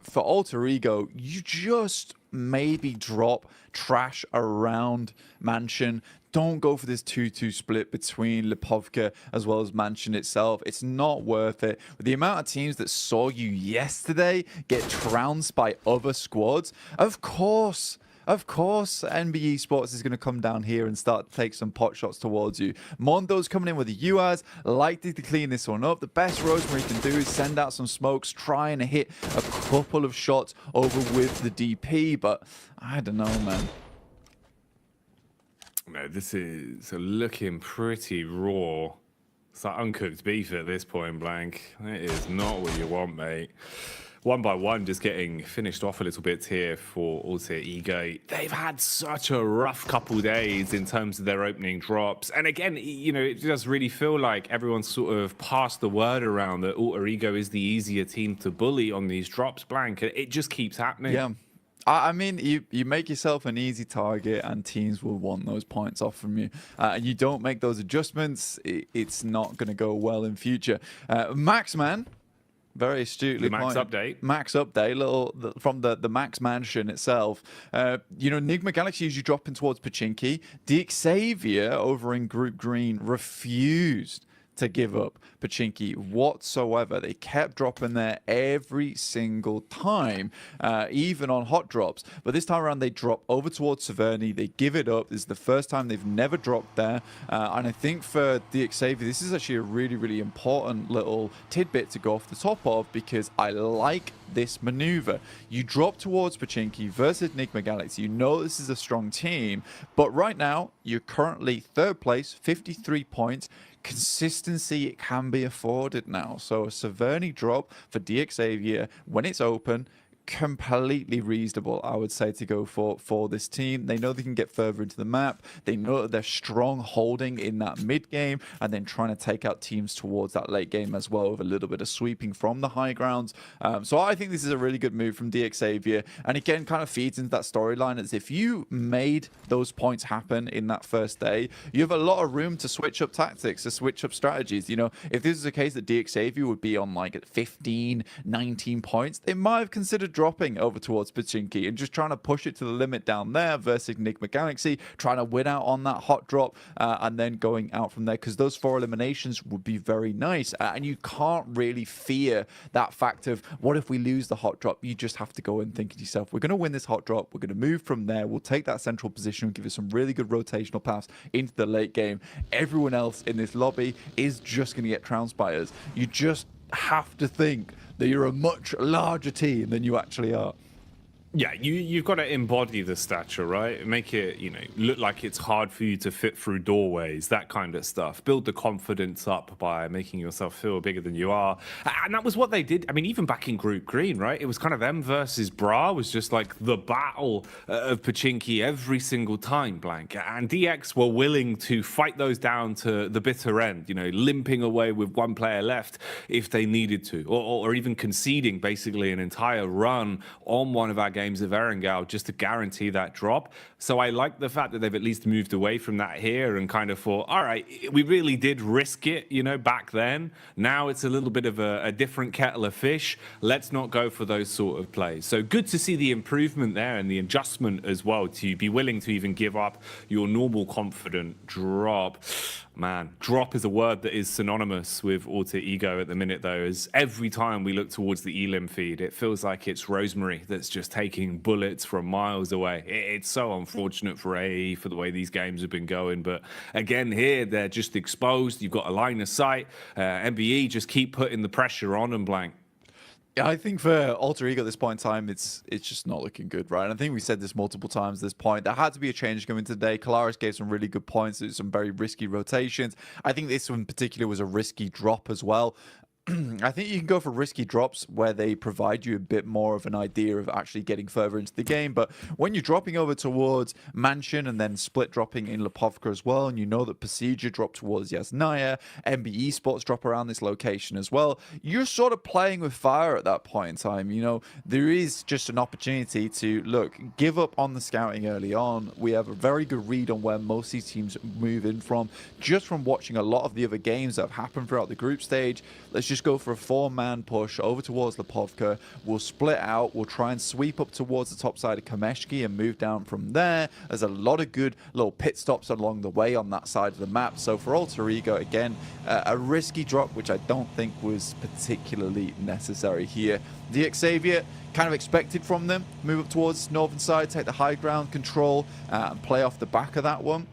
for Alter Ego, you just maybe drop trash around Mansion. Don't go for this 2-2 split between Lipovka as well as Mansion itself. It's not worth it. With the amount of teams that saw you yesterday get trounced by other squads, of course, NBE Sports is going to come down here and start to take some pot shots towards you. Mondo's coming in with the UAS, likely to clean this one up. The best Rosemary can do is send out some smokes, try and hit a couple of shots over with the DP, but I don't know, man. No, this is looking pretty raw. It's like uncooked beef at this point, Blank. It is not what you want, mate. One by one, just getting finished off a little bit here for Alter Ego. They've had such a rough couple days in terms of their opening drops. And again, it does really feel like everyone's sort of passed the word around that Alter Ego is the easier team to bully on these drops, Blank. It just keeps happening. Yeah. I mean, you make yourself an easy target and teams will want those points off from you. And you don't make those adjustments, it's not going to go well in future. Max, man. Very astutely the Max pointed. update. Max update, from the Max Mansion itself. Nigma Galaxy usually dropping towards Pachinki. Xavier over in Group Green refused to give up Pachinki whatsoever. They kept dropping there every single time, even on hot drops. But this time around, they drop over towards Severny. They give it up. This is the first time they've never dropped there. And I think for Xavier, this is actually a really, really important little tidbit to go off the top of, because I like this maneuver. You drop towards Pachinki versus Enigma Galaxy. You know this is a strong team, but right now, you're currently third place, 53 points. Consistency, it can be afforded now. So a Severny drop for Xavier when it's open, completely reasonable, I would say, to go for this team. They know they can get further into the map. They know that they're strong holding in that mid game and then trying to take out teams towards that late game as well, with a little bit of sweeping from the high grounds. So I think this is a really good move from Xavier, and again kind of feeds into that storyline, as if you made those points happen in that first day, you have a lot of room to switch up tactics, to switch up strategies. If this is a case that Xavier would be on like 15, 19 points, they might have considered dropping over towards Pachinki and just trying to push it to the limit down there versus Enigma Galaxy, trying to win out on that hot drop and then going out from there, because those 4 eliminations would be very nice. And you can't really fear that fact of, what if we lose the hot drop? You just have to go and think to yourself, we're going to win this hot drop, we're going to move from there, we'll take that central position and give it some really good rotational paths into the late game. Everyone else in this lobby is just going to get trounced by us. You just have to think that you're a much larger team than you actually are. Yeah, you've got to embody the stature, right? Make it, look like it's hard for you to fit through doorways, that kind of stuff. Build the confidence up by making yourself feel bigger than you are. And that was what they did. I mean, even back in Group Green, right? It was kind of them versus Bra, was just like the battle of Pachinki every single time, Blank. And DX were willing to fight those down to the bitter end, limping away with one player left if they needed to, or even conceding basically an entire run on one of our games of Erangel just to guarantee that drop. So I like the fact that they've at least moved away from that here and kind of thought, all right, we really did risk it, you know, back then. Now it's a little bit of a different kettle of fish. Let's not go for those sort of plays. So good to see the improvement there and the adjustment as well to be willing to even give up your normal confident drop. Man, drop is a word that is synonymous with Alter Ego at the minute, though, as every time we look towards the Elim feed, it feels like it's Rosemary that's just taking bullets from miles away. It's so unfortunate for AE for the way these games have been going. But again, here, they're just exposed. You've got a line of sight. MBE just keep putting the pressure on and blank. Yeah, I think for Alter Ego at this point in time, it's just not looking good, right? And I think we said this multiple times at this point. There had to be a change coming today. Kalaris gave some really good points. Some very risky rotations. I think this one in particular was a risky drop as well. I think you can go for risky drops where they provide you a bit more of an idea of actually getting further into the game. But when you're dropping over towards Mansion and then split dropping in Lipovka as well, and you know that Procedure dropped towards Yasnaya, MBE Sports drop around this location as well, you're sort of playing with fire at that point in time. You know, there is just an opportunity to, look, give up on the scouting early on. We have a very good read on where most of these teams move in from, just from watching a lot of the other games that have happened throughout the group stage. Let's just go for a 4-man push over towards Lipovka. We'll split out. We'll try and sweep up towards the top side of Kameshki and move down from there. There's a lot of good little pit stops along the way on that side of the map. So for Alter Ego, again, a risky drop, which I don't think was particularly necessary here. The Xavier, kind of expected from them. Move up towards northern side, take the high ground control, and play off the back of that one.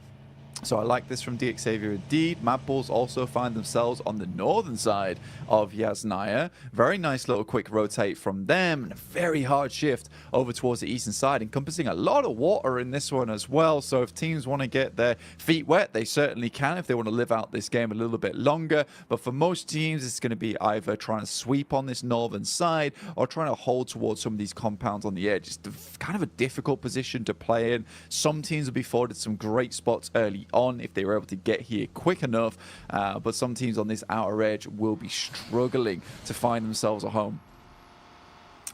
So I like this from DXavier indeed. Mad Bulls also find themselves on the northern side of Yasnaya. Very nice little quick rotate from them and a very hard shift over towards the eastern side, encompassing a lot of water in this one as well. So if teams want to get their feet wet, they certainly can if they want to live out this game a little bit longer. But for most teams, it's going to be either trying to sweep on this northern side or trying to hold towards some of these compounds on the edge. It's kind of a difficult position to play in. Some teams will be afforded some great spots early on if they were able to get here quick enough, but some teams on this outer edge will be struggling to find themselves a home.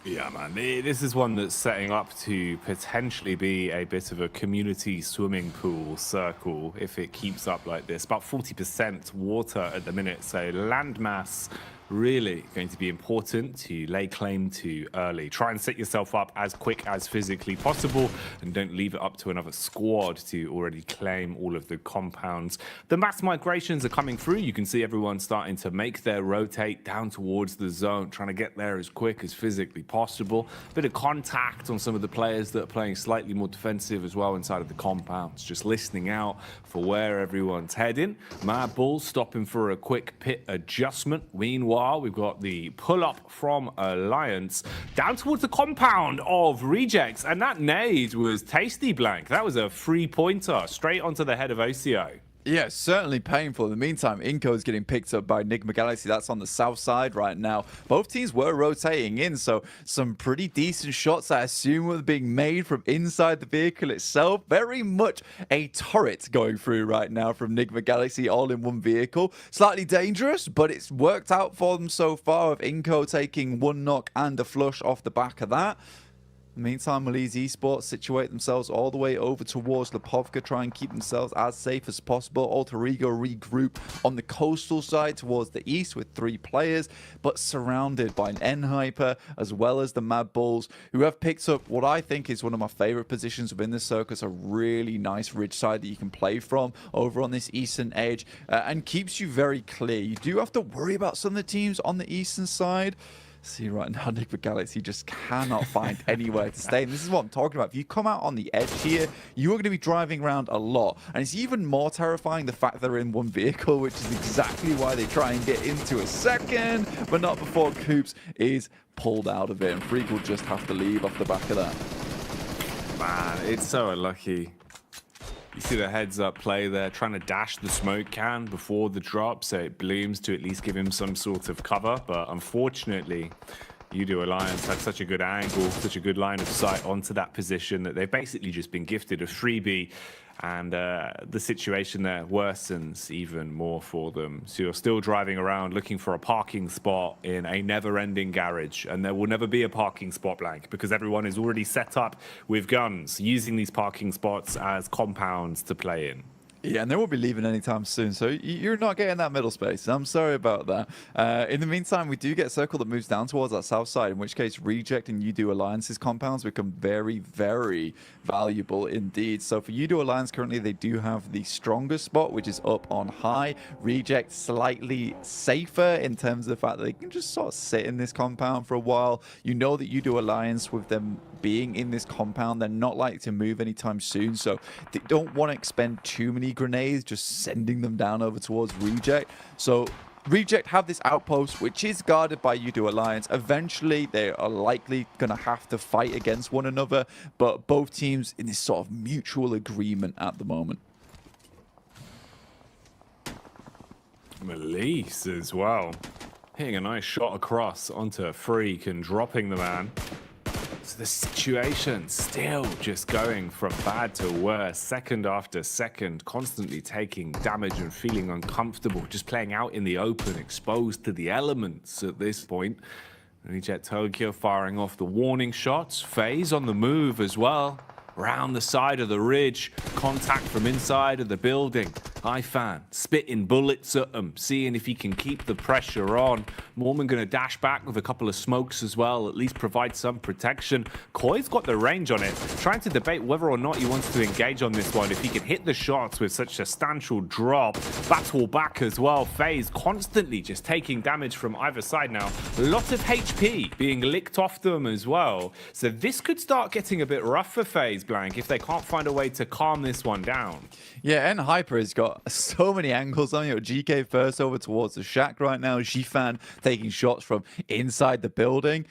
Yeah, man, this is one that's setting up to potentially be a bit of a community swimming pool circle if it keeps up like this. About 40% water at the minute, so landmass really going to be important to lay claim to early. Try and set yourself up as quick as physically possible and don't leave it up to another squad to already claim all of the compounds. The mass migrations are coming through. You can see everyone starting to make their rotate down towards the zone, trying to get there as quick as physically possible. Bit of contact on some of the players that are playing slightly more defensive as well inside of the compounds, just listening out for where everyone's heading. Mad Bulls stopping for a quick pit adjustment. Meanwhile, we've got the pull-up from Alliance down towards the compound of Rejects, and that nade was tasty, Blank. That was a 3-pointer straight onto the head of OCO. Yeah, certainly painful. In the meantime, Inco is getting picked up by Enigma Galaxy. That's on the south side right now. Both teams were rotating in, so some pretty decent shots, I assume, were being made from inside the vehicle itself. Very much a turret going through right now from Enigma Galaxy, all in one vehicle. Slightly dangerous, but it's worked out for them so far, with Inco taking one knock and a flush off the back of that. In the meantime, Malise Esports situate themselves all the way over towards Lipovka, try and keep themselves as safe as possible. Alter Ego regroup on the coastal side towards the east with 3 players, but surrounded by an N-Hyper as well as the Mad Bulls, who have picked up what I think is one of my favorite positions within this circus, a really nice ridge side that you can play from over on this eastern edge, and keeps you very clear. You do have to worry about some of the teams on the eastern side. See right now, Enigma Galaxy just cannot find anywhere to stay. And this is what I'm talking about. If you come out on the edge here, you are going to be driving around a lot. And it's even more terrifying the fact they're in one vehicle, which is exactly why they try and get into a second, but not before Coops is pulled out of it. And Freak will just have to leave off the back of that. Man, it's so unlucky. You see the heads-up play there, trying to dash the smoke can before the drop, so it blooms to at least give him some sort of cover. But unfortunately, UDO Alliance had such a good angle, such a good line of sight onto that position that they've basically just been gifted a freebie, and the situation there worsens even more for them. So you're still driving around looking for a parking spot in a never-ending garage, and there will never be a parking spot blank because everyone is already set up with guns, using these parking spots as compounds to play in. Yeah, and they won't be leaving anytime soon, so you're not getting that middle space. I'm sorry about that. In the meantime, we do get a circle that moves down towards that south side, in which case Reject and UDO Alliance's compounds become very, very valuable indeed. So for UDO Alliance, currently they do have the strongest spot, which is up on high. Reject slightly safer in terms of the fact that they can just sort of sit in this compound for a while. You know that UDO Alliance, with them being in this compound, they're not likely to move anytime soon, so they don't want to expend too many grenades just sending them down over towards Reject. So Reject have this outpost which is guarded by UDO Alliance. Eventually they are likely going to have to fight against one another, but both teams in this sort of mutual agreement at the moment. Melise as well, hitting a nice shot across onto Freak and dropping the man. So the situation still just going from bad to worse, second after second, constantly taking damage and feeling uncomfortable, just playing out in the open, exposed to the elements at this point. Reject Tokyo firing off the warning shots. FaZe on the move as well. Round the side of the ridge, contact from inside of the building. Ifan spitting bullets at him, seeing if he can keep the pressure on. Mormon going to dash back with a couple of smokes as well, at least provide some protection. Koi's got the range on it, trying to debate whether or not he wants to engage on this one. If he can hit the shots with such a substantial drop, battle back as well. FaZe constantly just taking damage from either side now. A lot of HP being licked off them as well. So this could start getting a bit rough for FaZe, Blank, if they can't find a way to calm this one down. Yeah, and Hyper has got so many angles on you. GK first over towards the shack right now. Jifan taking shots from inside the building.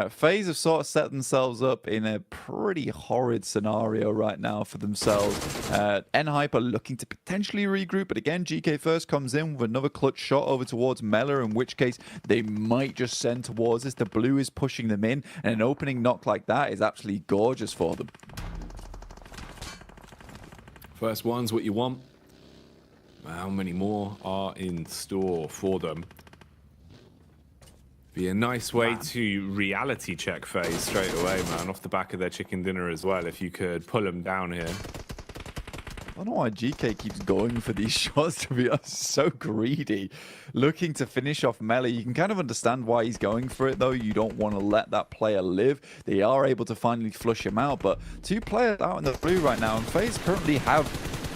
FaZe have sort of set themselves up in a pretty horrid scenario right now for themselves. Hyper looking to potentially regroup, but again, GK first comes in with another clutch shot over towards Mela, in which case they might just send towards this. The blue is pushing them in, and an opening knock like that is absolutely gorgeous for them. First one's what you want. How many more are in store for them? Be a nice way to reality check FaZe straight away, man, off the back of their chicken dinner as well, if you could pull them down here. I don't know why GK keeps going for these shots, to be honest. So greedy. Looking to finish off Melee. You can kind of understand why he's going for it, though. You don't want to let that player live. They are able to finally flush him out, but two players out in the blue right now, and FaZe currently have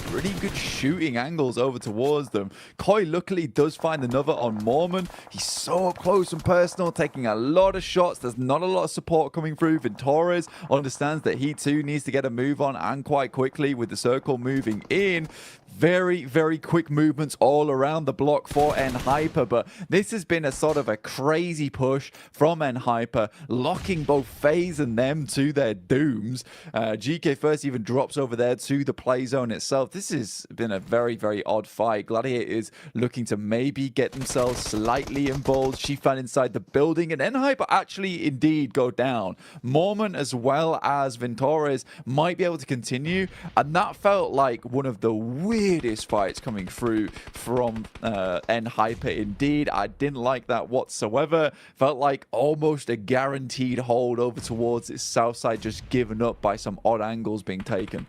pretty good shooting angles over towards them. Koi luckily does find another on Mormon. He's so up close and personal, taking a lot of shots. There's not a lot of support coming through. Ventores understands that he too needs to get a move on, and quite quickly with the circle moving in. Very, very quick movements all around the block for Hyper, but this has been a sort of a crazy push from Hyper, locking both FaZe and them to their dooms. GK first even drops over there to the play zone itself. This has been a very, very odd fight. Gladiator is looking to maybe get themselves slightly involved. Shifan inside the building, and Hyper actually indeed go down. Mormon as well as Ventores might be able to continue, and that felt like one of the weirdest fights coming through from Hyper indeed. I didn't like that whatsoever. Felt like almost a guaranteed hold over towards its south side, just given up by some odd angles being taken.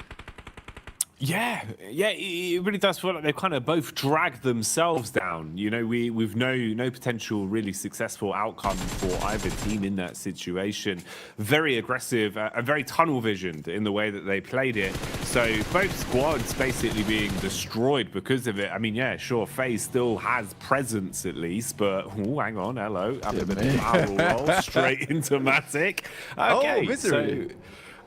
Yeah, it really does feel like they've kind of both dragged themselves down. You know, we've no potential really successful outcome for either team in that situation. Very aggressive and very tunnel visioned in the way that they played it. So both squads basically being destroyed because of it. I mean, yeah, sure, FaZe still has presence at least, but hang on, hello, I'm a bit barrel roll straight into Matic. Okay, misery.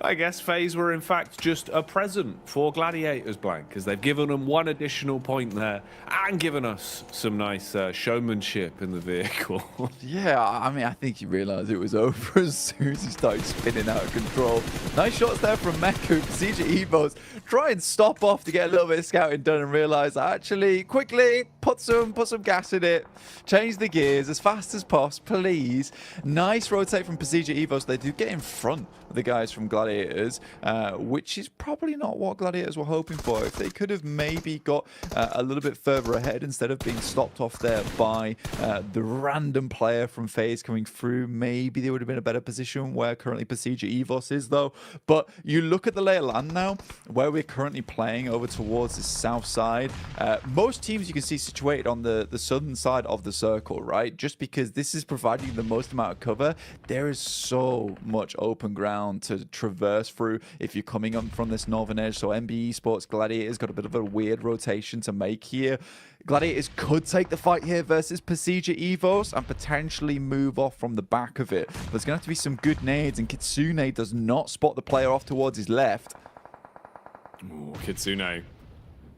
I guess FaZe were in fact just a present for Gladiators, Blank, because they've given them one additional point there and given us some nice showmanship in the vehicle. Yeah, I mean, I think he realised it was over as soon as he started spinning out of control. Nice shots there from Meku. CJ Evos try and stop off to get a little bit of scouting done and realise actually quickly put some gas in it, change the gears as fast as possible, please. Nice rotate from Pasija Evos. They do get in front of the guys from Gladiators, which is probably not what Gladiators were hoping for. If they could have maybe got a little bit further ahead instead of being stopped off there by the random player from FaZe coming through, maybe they would have been in a better position where currently Pasija Evos is though. But you look at the lay of land now, where we're currently playing over towards the south side. Most teams you can see situated on the southern side of the circle, right? Just because this is providing the most amount of cover, there is so much open ground to traverse through if you're coming up from this northern edge. So MBE Sports Gladiators got a bit of a weird rotation to make here. Gladiators could take the fight here versus Pasija Evos and potentially move off from the back of it. But there's going to have to be some good nades, and Kitsune does not spot the player off towards his left. Ooh, Kitsune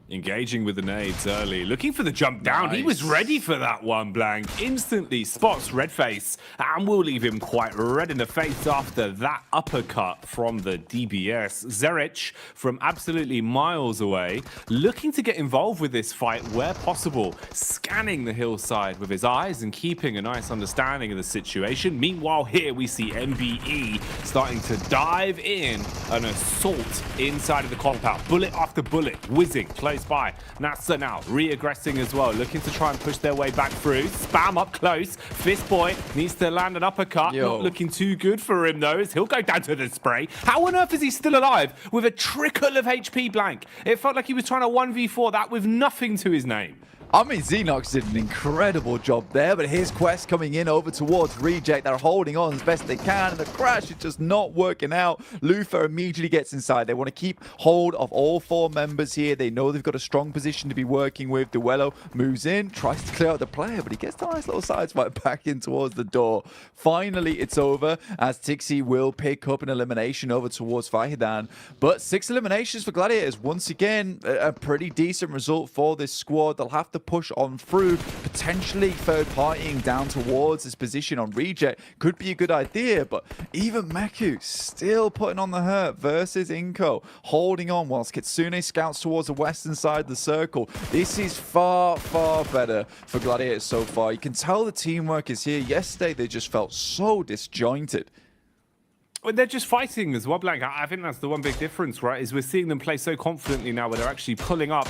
engaging with the nades early, looking for the jump down. Nice. He was ready for that one, Blank. Instantly spots Redface and will leave him quite red in the face after that uppercut from the DBS. Zerich from absolutely miles away, looking to get involved with this fight where possible, scanning the hillside with his eyes and keeping a nice understanding of the situation. Meanwhile, here we see MBE starting to dive in an assault inside of the compound. Bullet after bullet, whizzing close by. Nasa now re-aggressing as well, looking to try and push their way back through. Spam up close. Fist Boy needs to land an uppercut. Not looking too good for him though, as he'll go down to the spray. How on earth is he still alive with a trickle of HP, Blank? It felt like he was trying to 1v4 that with nothing to his name. I mean, Xenox did an incredible job there, but his quest coming in over towards Reject. They're holding on as best they can, and the crash is just not working out. Luther immediately gets inside. They want to keep hold of all four members here. They know they've got a strong position to be working with. Duello moves in, tries to clear out the player, but he gets a nice little side swipe back in towards the door. Finally, it's over, as Tixi will pick up an elimination over towards Fahidan. But 6 eliminations for Gladiators. Once again, a pretty decent result for this squad. They'll have to push on through, potentially third partying down towards this position on Reject could be a good idea, but even Meku still putting on the hurt versus Inko, holding on whilst Kitsune scouts towards the western side of the circle. This is far, far better for Gladiators so far. You can tell the teamwork is here. Yesterday they just felt so disjointed. Well, they're just fighting as well, Blank. I think that's the one big difference, right? Is we're seeing them play so confidently now where they're actually pulling up,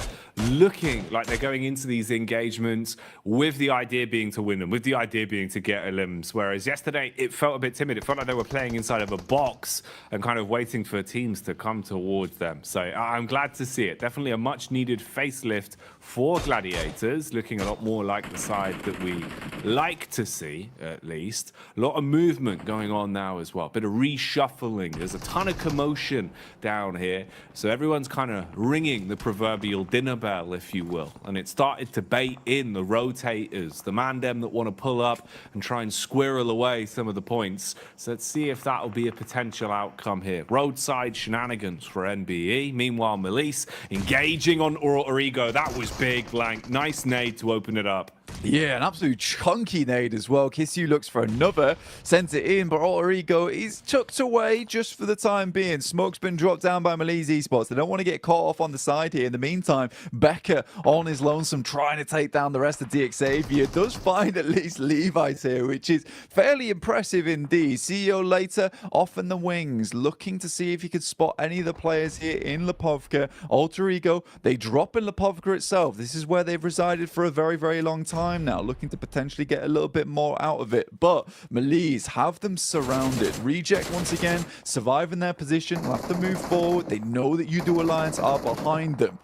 looking like they're going into these engagements with the idea being to win them, with the idea being to get elims. Whereas yesterday, it felt a bit timid. It felt like they were playing inside of a box and kind of waiting for teams to come towards them. So I'm glad to see it. Definitely a much needed facelift for Gladiators, looking a lot more like the side that we like to see, at least. A lot of movement going on now as well. Bit of reshuffling. There's a ton of commotion down here. So everyone's kind of ringing the proverbial dinner bell, if you will. And it started to bait in the rotators, the mandem that want to pull up and try and squirrel away some of the points. So let's see if that'll be a potential outcome here. Roadside shenanigans for NBE. Meanwhile, Melise engaging on Origo. That was big, Blank. Nice nade to open it up. Yeah, an absolute chunky nade as well. Kisyu looks for another, sends it in, but Origo is tucked away just for the time being. Smoke's been dropped down by Melise Esports. They don't want to get caught off on the side here. In the meantime, Becker on his lonesome trying to take down the rest of DX Xavier. Does find at least Levi's here, which is fairly impressive indeed. CEO later off in the wings, looking to see if he could spot any of the players here in Lipovka. Alter Ego, they drop in Lipovka itself. This is where they've resided for a very, very long time now, looking to potentially get a little bit more out of it. But Melise have them surrounded. Reject once again, surviving their position, will have to move forward. They know that U-Do Alliance are behind them.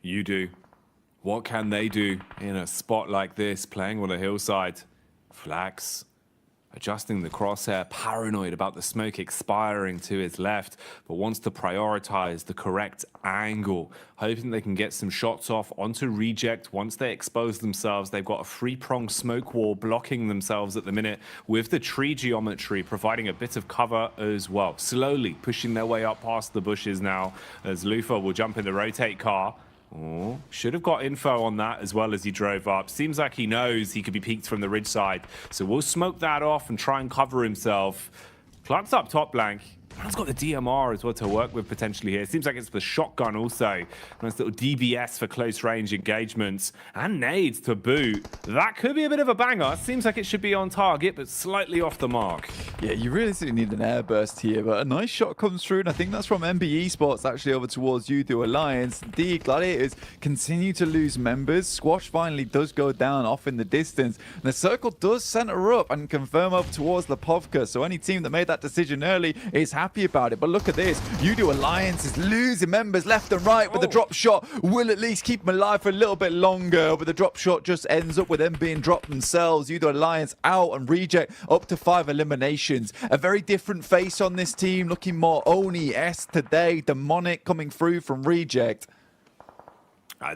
U-Do, what can they do in a spot like this, playing on a hillside? Flax adjusting the crosshair, paranoid about the smoke expiring to his left, but wants to prioritize the correct angle, hoping they can get some shots off onto Reject. Once they expose themselves, they've got a three-pronged smoke wall blocking themselves at the minute, with the tree geometry providing a bit of cover as well. Slowly pushing their way up past the bushes now, as Lufa will jump in the rotate car. Oh, should have got info on that as well as he drove up. Seems like he knows he could be peeked from the ridge side. So we'll smoke that off and try and cover himself. Clark's up top, Blank. Man's got the DMR as well to work with potentially here. Seems like it's the shotgun also. Nice little DBS for close range engagements. And nades to boot. That could be a bit of a banger. Seems like it should be on target, but slightly off the mark. Yeah, you really need an airburst here, but a nice shot comes through, and I think that's from MBE Sports actually over towards Udo Alliance. The Gladiators continue to lose members. Squash finally does go down off in the distance. And the circle does center up and confirm up towards Lepovka. So any team that made that decision early is happy about it. But look at this. Udo Alliance is losing members left and right, but the drop shot will at least keep them alive for a little bit longer. But the drop shot just ends up with them being dropped themselves. Udo Alliance out and Reject up to 5 eliminations. A very different face on this team, looking more Oni-esque today. Demonic coming through from Reject.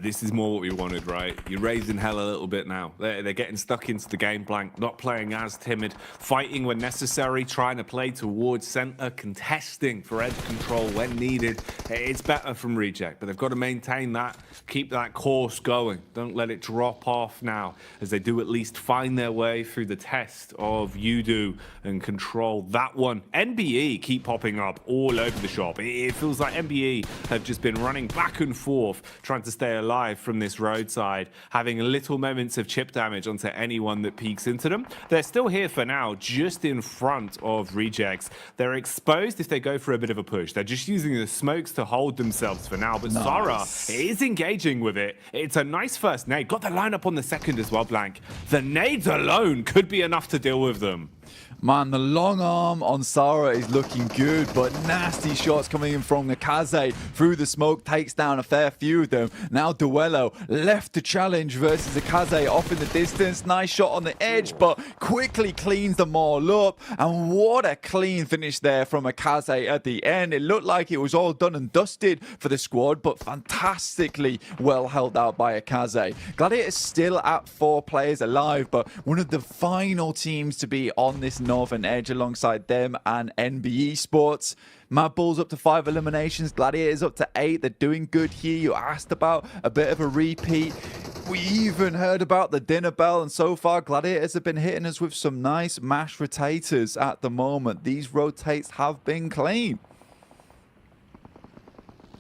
This is more what we wanted, right? You're raising hell a little bit now. They're getting stuck into the game, Blank, not playing as timid, fighting when necessary, trying to play towards center, contesting for edge control when needed. It's better from Reject, but they've got to maintain that, keep that course going. Don't let it drop off now, as they do at least find their way through the test of Udo and control that one. NBE keep popping up all over the shop. It feels like NBE have just been running back and forth, trying to stay alive from this roadside, having little moments of chip damage onto anyone that peeks into them. They're still here for now, just in front of Rejects. They're exposed if they go for a bit of a push. They're just using the smokes to hold themselves for now, but Sara is engaging with it. It's a nice first nade. Got the lineup on the second as well, Blank. The nades alone could be enough to deal with them. Man, the long arm on Sara is looking good, but nasty shots coming in from Nakaze through the smoke, takes down a fair few of them. Now Duello left to challenge versus Nakaze off in the distance. Nice shot on the edge, but quickly cleans them all up. And what a clean finish there from Nakaze at the end. It looked like it was all done and dusted for the squad, but fantastically well held out by Nakaze. Gladiators still at 4 players alive, but one of the final teams to be on this northern edge alongside them and NBE Sports. Mad Bulls up to 5 eliminations, Gladiators up to 8. They're doing good here. You asked about a bit of a repeat. We even heard about the dinner bell, and so far Gladiators have been hitting us with some nice mashed rotators at the moment. These rotates have been clean.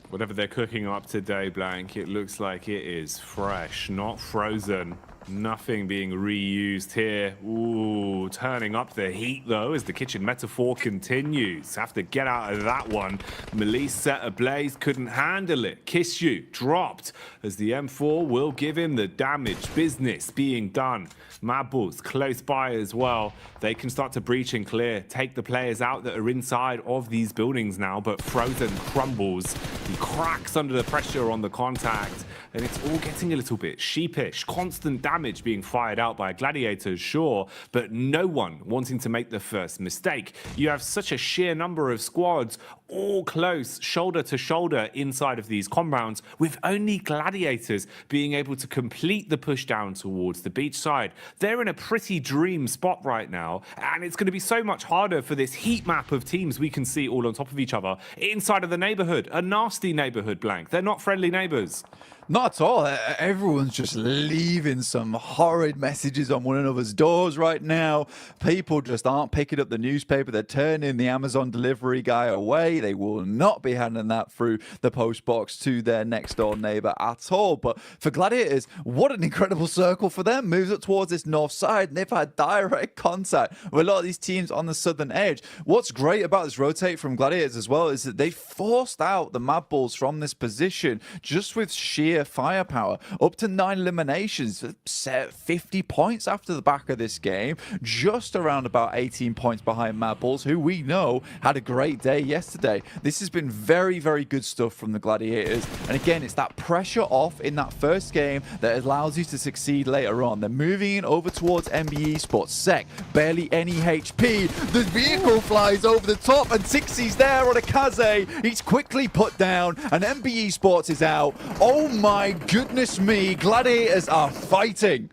Whatever they're cooking up today, Blank, it looks like it is fresh, not frozen. Nothing being reused here. Ooh, turning up the heat though as the kitchen metaphor continues. Have to get out of that one. Melise set ablaze, couldn't handle it. Kiss You dropped as the M4 will give him the damage. Business being done. Mad Bulls close by as well. They can start to breach and clear. Take the players out that are inside of these buildings now, but Frozen crumbles. He cracks under the pressure on the contact. And it's all getting a little bit sheepish. Constant damage being fired out by Gladiators, sure, but no one wanting to make the first mistake. You have such a sheer number of squads all close, shoulder to shoulder inside of these compounds, with only Gladiators being able to complete the push down towards the beach side. They're in a pretty dream spot right now, and it's going to be so much harder for this heat map of teams we can see all on top of each other inside of the neighborhood. A nasty neighborhood, Blank. They're not friendly neighbors. Not at all. Everyone's just leaving some horrid messages on one another's doors right now. People just aren't picking up the newspaper. They're turning the Amazon delivery guy away. They will not be handing that through the post box to their next door neighbor at all. But for Gladiators, what an incredible circle for them. Moves up towards this north side, and they've had direct contact with a lot of these teams on the southern edge. What's great about this rotate from Gladiators as well is that they forced out the Mad Bulls from this position just with sheer sheer firepower. Up to 9 eliminations, set 50 points after the back of this game, just around about 18 points behind Mad Bulls, who we know had a great day yesterday. This has been very, very good stuff from the Gladiators. And again, it's that pressure off in that first game that allows you to succeed later on. They're moving in over towards MBE Sports. Sec, barely any HP. The vehicle flies over the top and Tixie's there on a Kaze. He's quickly put down and MBE Sports is out. Oh my goodness me, Gladiators are fighting.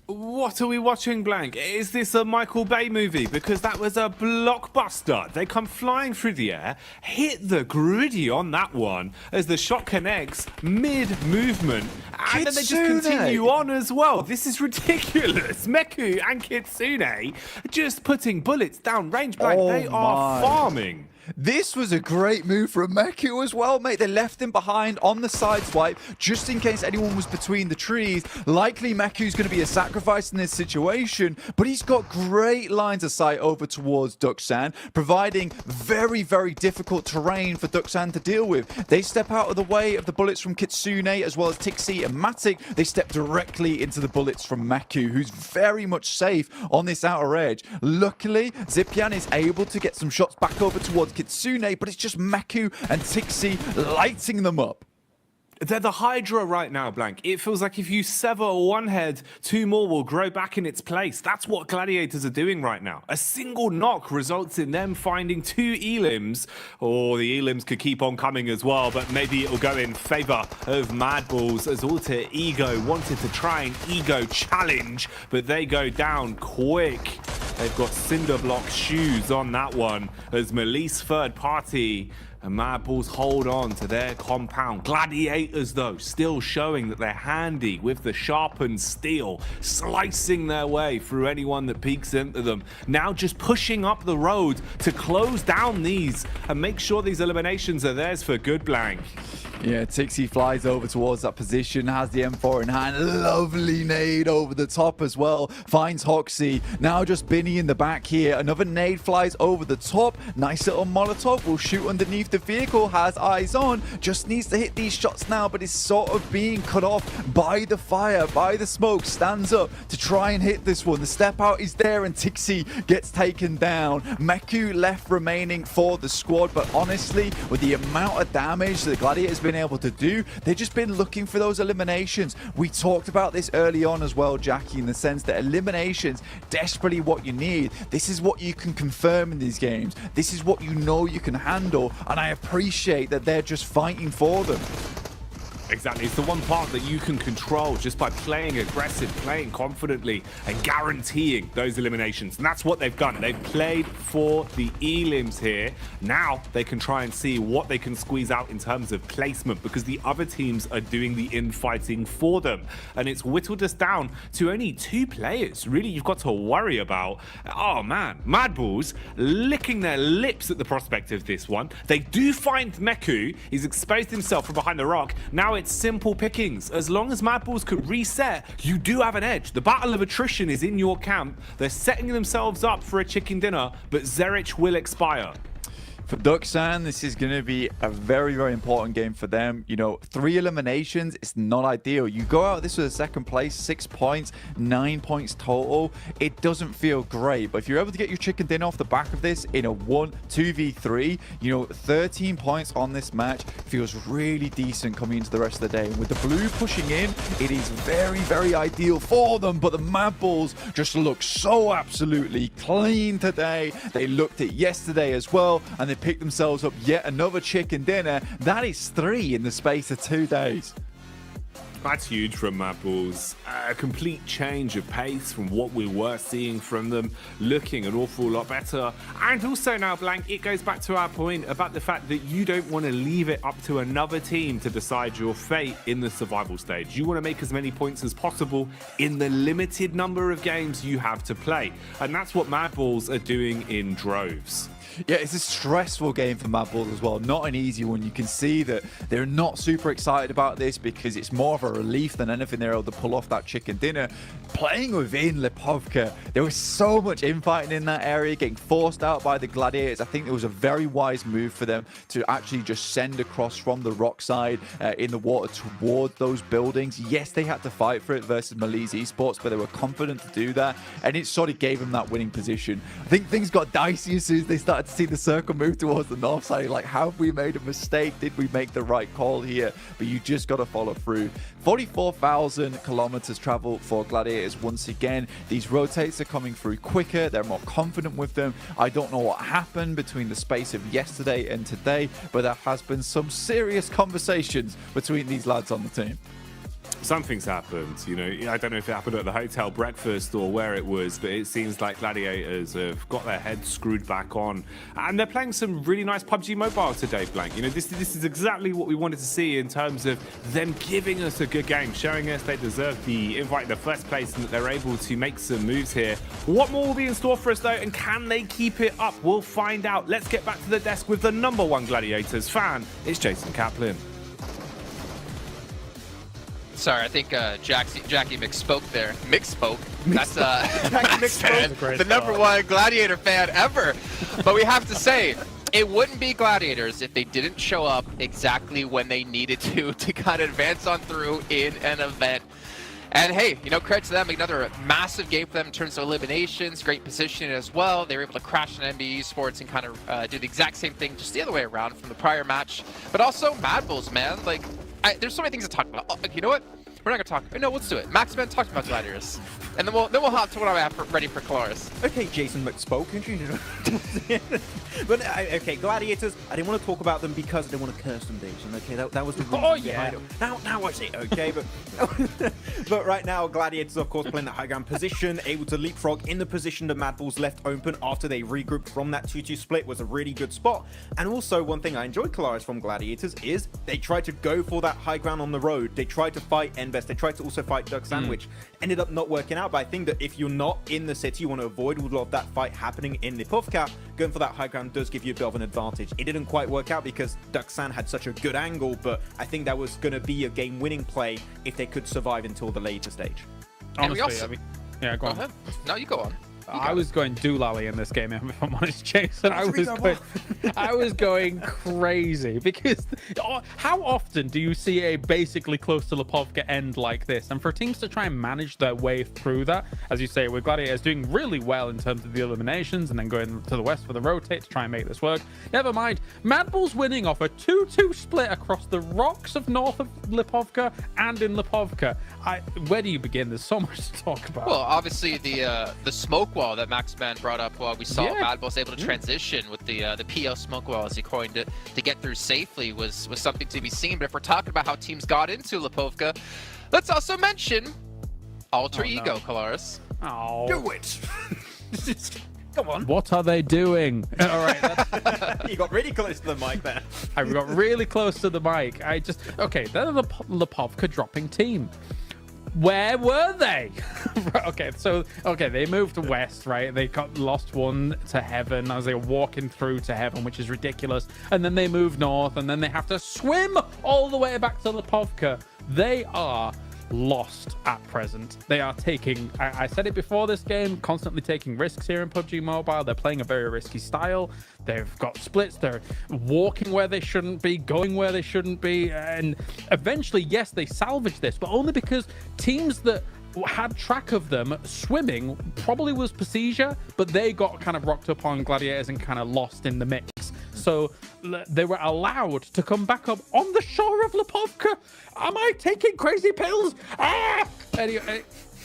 What are we watching, Blank? Is this a Michael Bay movie? Because that was a blockbuster. They come flying through the air, hit the griddy on that one as the shot connects mid-movement. And then they just continue on as well. This is ridiculous. Meku and Kitsune just putting bullets down range, Blank. They are farming. This was a great move from Meku as well, mate. They left him behind on the side swipe just in case anyone was between the trees. Likely Meku's going to be a sacrifice in this situation, but he's got great lines of sight over towards Duxan, providing very, very difficult terrain for Duxan to deal with. They step out of the way of the bullets from Kitsune as well as Tixie and Matic. They step directly into the bullets from Meku, who's very much safe on this outer edge. Luckily, Zipian is able to get some shots back over towards Kitsune, but it's just Meku and Tixie lighting them up. They're the Hydra right now, Blank. It feels like if you sever one head, 2 more will grow back in its place. That's what Gladiators are doing right now. A single knock results in them finding 2 elims, or the elims could keep on coming as well, but maybe it'll go in favor of Mad Bulls as Alter Ego wanted to try an Ego challenge, but they go down quick. They've got cinder block shoes on that one as Melise third party and Mad Bulls hold on to their compound. Gladiators, though, still showing that they're handy with the sharpened steel, slicing their way through anyone that peeks into them. Now just pushing up the road to close down these and make sure these eliminations are theirs for good, Blank. Yeah, Tixie flies over towards that position, has the M4 in hand. Lovely nade over the top as well. Finds Hoxie. Now just Binny in the back here. Another nade flies over the top. Nice little Molotov. Will shoot underneath the vehicle. Has eyes on. Just needs to hit these shots now, but is sort of being cut off by the fire, by the smoke. Stands up to try and hit this one. The step out is there and Tixie gets taken down. Meku left remaining for the squad, but honestly, with the amount of damage the Gladiators been able to do, they've just been looking for those eliminations. We talked about this early on as well, Jackie, in the sense that eliminations desperately what you need. This is what you can confirm in these games. This is what you know you can handle, and I appreciate that they're just fighting for them. Exactly, it's the one part that you can control just by playing aggressive, playing confidently, and guaranteeing those eliminations. And that's what they've done. They've played for the elims here. Now they can try and see what they can squeeze out in terms of placement, because the other teams are doing the infighting for them. And it's whittled us down to only 2 players, really, you've got to worry about. Oh man, Mad Bulls licking their lips at the prospect of this one. They do find Meku. He's exposed himself from behind the rock. Now it's simple pickings. As long as Mad Bulls could reset, you do have an edge. The battle of attrition is in your camp. They're setting themselves up for a chicken dinner, but Zerich will expire. For Duxan, this is going to be a very, very important game for them. You know, 3 eliminations, it's not ideal. You go out this with a second place, 6 points, 9 points total. It doesn't feel great, but if you're able to get your chicken dinner off the back of this in a 2v3, you know, 13 points on this match feels really decent coming into the rest of the day. And with the blue pushing in, it is very, very ideal for them, but the Mad Bulls just look so absolutely clean today. They looked at yesterday as well, and they picked themselves up yet another chicken dinner. That is 3 in the space of 2 days. That's huge from Mad Bulls. A complete change of pace from what we were seeing from them, looking an awful lot better. And also now, Blank, it goes back to our point about the fact that you don't want to leave it up to another team to decide your fate in the survival stage. You want to make as many points as possible in the limited number of games you have to play. And that's what Mad Bulls are doing in droves. Yeah, it's a stressful game for Mad Bulls as well. Not an easy one. You can see that they're not super excited about this because it's more of a relief than anything they're able to pull off that chicken dinner. Playing within Lipovka, there was so much infighting in that area, getting forced out by the Gladiators. I think it was a very wise move for them to actually just send across from the rock side in the water towards those buildings. Yes, they had to fight for it versus Malise Esports, but they were confident to do that, and it sort of gave them that winning position. I think things got dicey as soon as they started to see the circle move towards the north side. Like, have we made a mistake? Did we make the right call here? But you just got to follow through. 44,000 kilometers travel for Gladiators once again. These rotates are coming through quicker. They're more confident with them. I don't know what happened between the space of yesterday and today, but there has been some serious conversations between these lads on the team. Something's happened, you know. I don't know if it happened at the hotel breakfast or where it was, but it seems like Gladiators have got their heads screwed back on, and they're playing some really nice PUBG Mobile today, Blank. You know, this is exactly what we wanted to see in terms of them giving us a good game, showing us they deserve the invite in the first place and that they're able to make some moves here. What more will be in store for us though, and can they keep it up? We'll find out. Let's get back to the desk with the #1 Gladiators fan. It's Jason Kaplan. Sorry, I think Jackie mixspoke there. Mixspoke. That's the #1 Gladiator fan ever. But we have to say, it wouldn't be Gladiators if they didn't show up exactly when they needed to kind of advance on through in an event. And hey, you know, credit to them, another massive game for them in terms of eliminations, great positioning as well. They were able to crash an NBA Esports and kind of do the exact same thing, just the other way around from the prior match. But also, Mad Bulls, man, like, there's so many things to talk about. Oh, you know what? We're not gonna talk. No, let's do it. Maxman talked about Gladiators, and then we'll hop to what I have ready for Colaris. Okay, Jason McSpoke. But okay, Gladiators. I didn't want to talk about them because I didn't want to curse them, Jason. Okay, that was the reason behind it. Now I see. Okay, but right now, Gladiators, of course, playing that high ground position, able to leapfrog in the position that Mad Bulls left open after they regrouped from that 2-2 split was a really good spot. And also, one thing I enjoyed, Colaris, from Gladiators is they tried to go for that high ground on the road. They tried to fight Envest. They tried to also fight Duck Sandwich. Ended up not working out, but I think that if you're not in the city, you want to avoid a lot of that fight happening in Lipovka. Going for that high ground does give you a bit of an advantage. It didn't quite work out because Duxan had such a good angle, but I think that was going to be a game-winning play if they could survive until the later stage. Honestly, yeah, go on. No, you go on. I was going doolally in this game, if I'm honest, Jason. I was going crazy because how often do you see a basically close to Lipovka end like this? And for teams to try and manage their way through that, as you say, with Gladiators doing really well in terms of the eliminations and then going to the west for the rotate to try and make this work. Never mind, Mad Bulls winning off a 2-2 split across the rocks of north of Lipovka and in Lipovka. Where do you begin? There's so much to talk about. Well, obviously the smoke wall that Maxman brought up while we saw Mad Bulls able to transition with the PO smoke wall, as he coined it, to get through safely was something to be seen. But if we're talking about how teams got into Lipovka, let's also mention Alter Ego, Colaris. Oh. Do it! Come on. What are they doing? All right. You got really close to the mic there. I got really close to the mic. Okay, they're the Lipovka dropping team. Where were they? They moved west, right? They lost one to Heaven as they were walking through to Heaven, which is ridiculous. And then they moved north, and then they have to swim all the way back to Lipovka. They are lost at present. They are taking, I said it before this game, constantly taking risks here in PUBG Mobile. They're playing a very risky style. They've got splits. They're walking where they shouldn't be, going where they shouldn't be. And eventually, yes, they salvaged this, but only because teams that had track of them swimming probably was Pasija, but they got kind of rocked up on Gladiators and kind of lost in the mix. So they were allowed to come back up on the shore of Lipovka. Am I taking crazy pills? Anyway,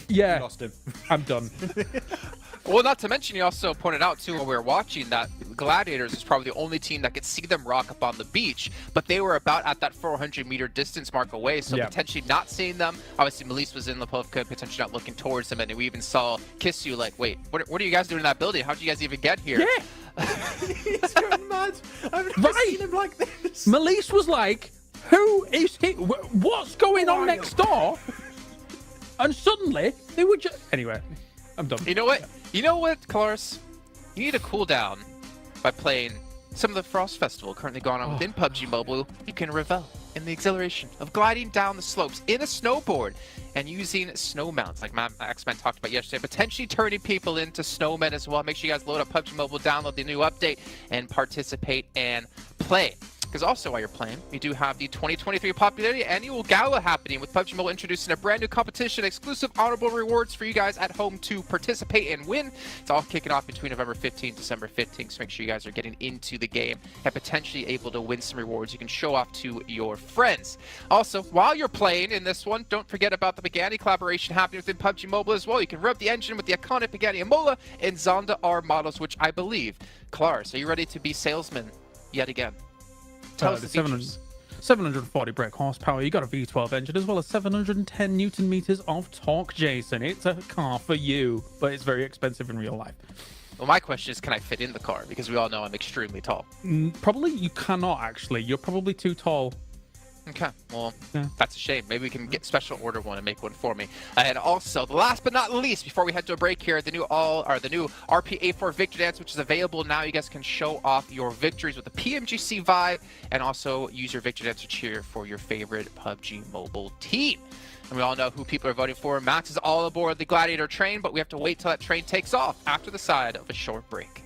yeah, you lost him. I'm done. Well, not to mention, you also pointed out, too, when we were watching, that Gladiators is probably the only team that could see them rock up on the beach, but they were about at that 400-meter distance mark away, so potentially not seeing them. Obviously, Malise was in Lipovka, potentially not looking towards them, and we even saw Kissu like, wait, what are you guys doing in that building? How did you guys even get here? Yeah. He's going mad. I've never seen him like this. Malise was like, who is he? What's going on next door? And suddenly, they were just... Anyway, I'm done. You know what, Colaris? You need to cool down by playing some of the Frost Festival currently going on within PUBG Mobile. You can revel in the exhilaration of gliding down the slopes in a snowboard and using snow mounts like X-Men talked about yesterday, potentially turning people into snowmen as well. Make sure you guys load up PUBG Mobile, download the new update, and participate and play. Because also while you're playing, we do have the 2023 Popularity Annual Gala happening with PUBG Mobile introducing a brand new competition, exclusive honorable rewards for you guys at home to participate and win. It's all kicking off between November 15th and December 15th, so make sure you guys are getting into the game and potentially able to win some rewards you can show off to your friends. Also, while you're playing in this one, don't forget about the Pagani collaboration happening within PUBG Mobile as well. You can rub the engine with the iconic Pagani Amola and Zonda R models, which I believe. Klars, are you ready to be salesman yet again? Tell us the 740 brake horsepower, you got a V12 engine, as well as 710 Newton meters of torque, Jason. It's a car for you, but it's very expensive in real life. Well, my question is, can I fit in the car? Because we all know I'm extremely tall. Probably you cannot, actually. You're probably too tall. Okay, well, that's a shame. Maybe we can get special order one and make one for me. And also, the last but not least, before we head to a break here, the new RP-A4 Victory Dance, which is available now. You guys can show off your victories with the PMGC vibe, and also use your Victory Dance to cheer for your favorite PUBG Mobile team. And we all know who people are voting for. Max is all aboard the Gladiator train, but we have to wait till that train takes off after the side of a short break.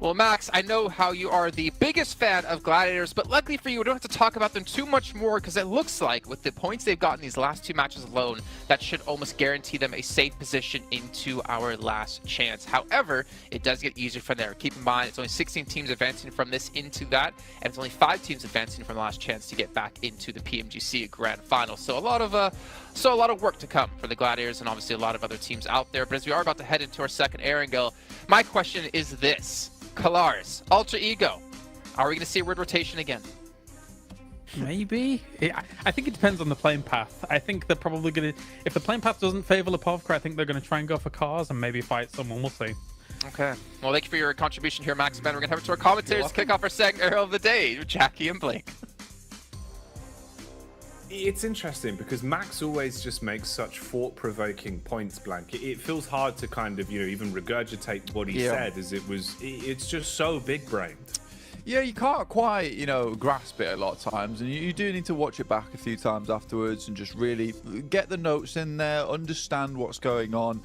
Well, Max, I know how you are the biggest fan of Gladiators, but luckily for you, we don't have to talk about them too much more, because it looks like with the points they've gotten these last two matches alone, that should almost guarantee them a safe position into our last chance. However, it does get easier from there. Keep in mind, it's only 16 teams advancing from this into that, and it's only 5 teams advancing from the last chance to get back into the PMGC Grand Final. So a lot of work to come for the Gladiators, and obviously a lot of other teams out there. But as we are about to head into our second Erangel, my question is this. Klars, Alter Ego, are we going to see a word rotation again? Maybe. I think it depends on the playing path. I think they're probably going to... If the playing path doesn't favor Lipovka, I think they're going to try and go for cars and maybe fight someone. We'll see. Okay. Well, thank you for your contribution here, Max. Ben, we're going to head over to our commentators to kick off our second Arrow of the Day, Jackie and Blake. It's interesting because Max always just makes such thought-provoking points blank. It feels hard to kind of, even regurgitate what he said, as it's just so big-brained. Yeah, you can't quite, grasp it a lot of times, and you do need to watch it back a few times afterwards and just really get the notes in there, understand what's going on.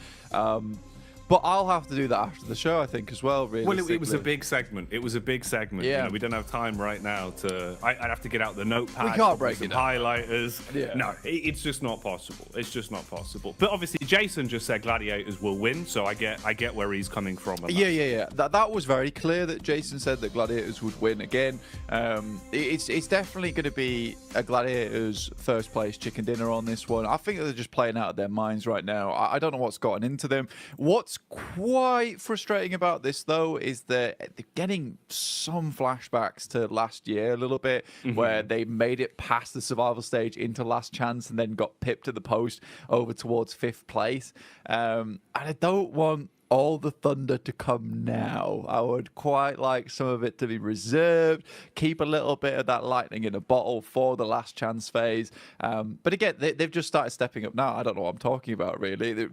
But I'll have to do that after the show, I think, as well, really. Well, it was a big segment. It was a big segment. Yeah. We don't have time right now to... I'd have to get out the notepad. We can't break it down. Highlighters. Yeah. No, it's just not possible. It's just not possible. But obviously, Jason just said Gladiators will win, so I get where he's coming from. Yeah. That was very clear that Jason said that Gladiators would win again. It's definitely going to be a Gladiators first place chicken dinner on this one. I think they're just playing out of their minds right now. I don't know what's gotten into them. What's quite frustrating about this, though, is that they're getting some flashbacks to last year a little bit, where they made it past the survival stage into last chance and then got pipped at the post over towards 5th place. And I don't want all the thunder to come now. I would quite like some of it to be reserved, keep a little bit of that lightning in a bottle for the last chance phase. But again, they've just started stepping up now. I don't know what I'm talking about, really.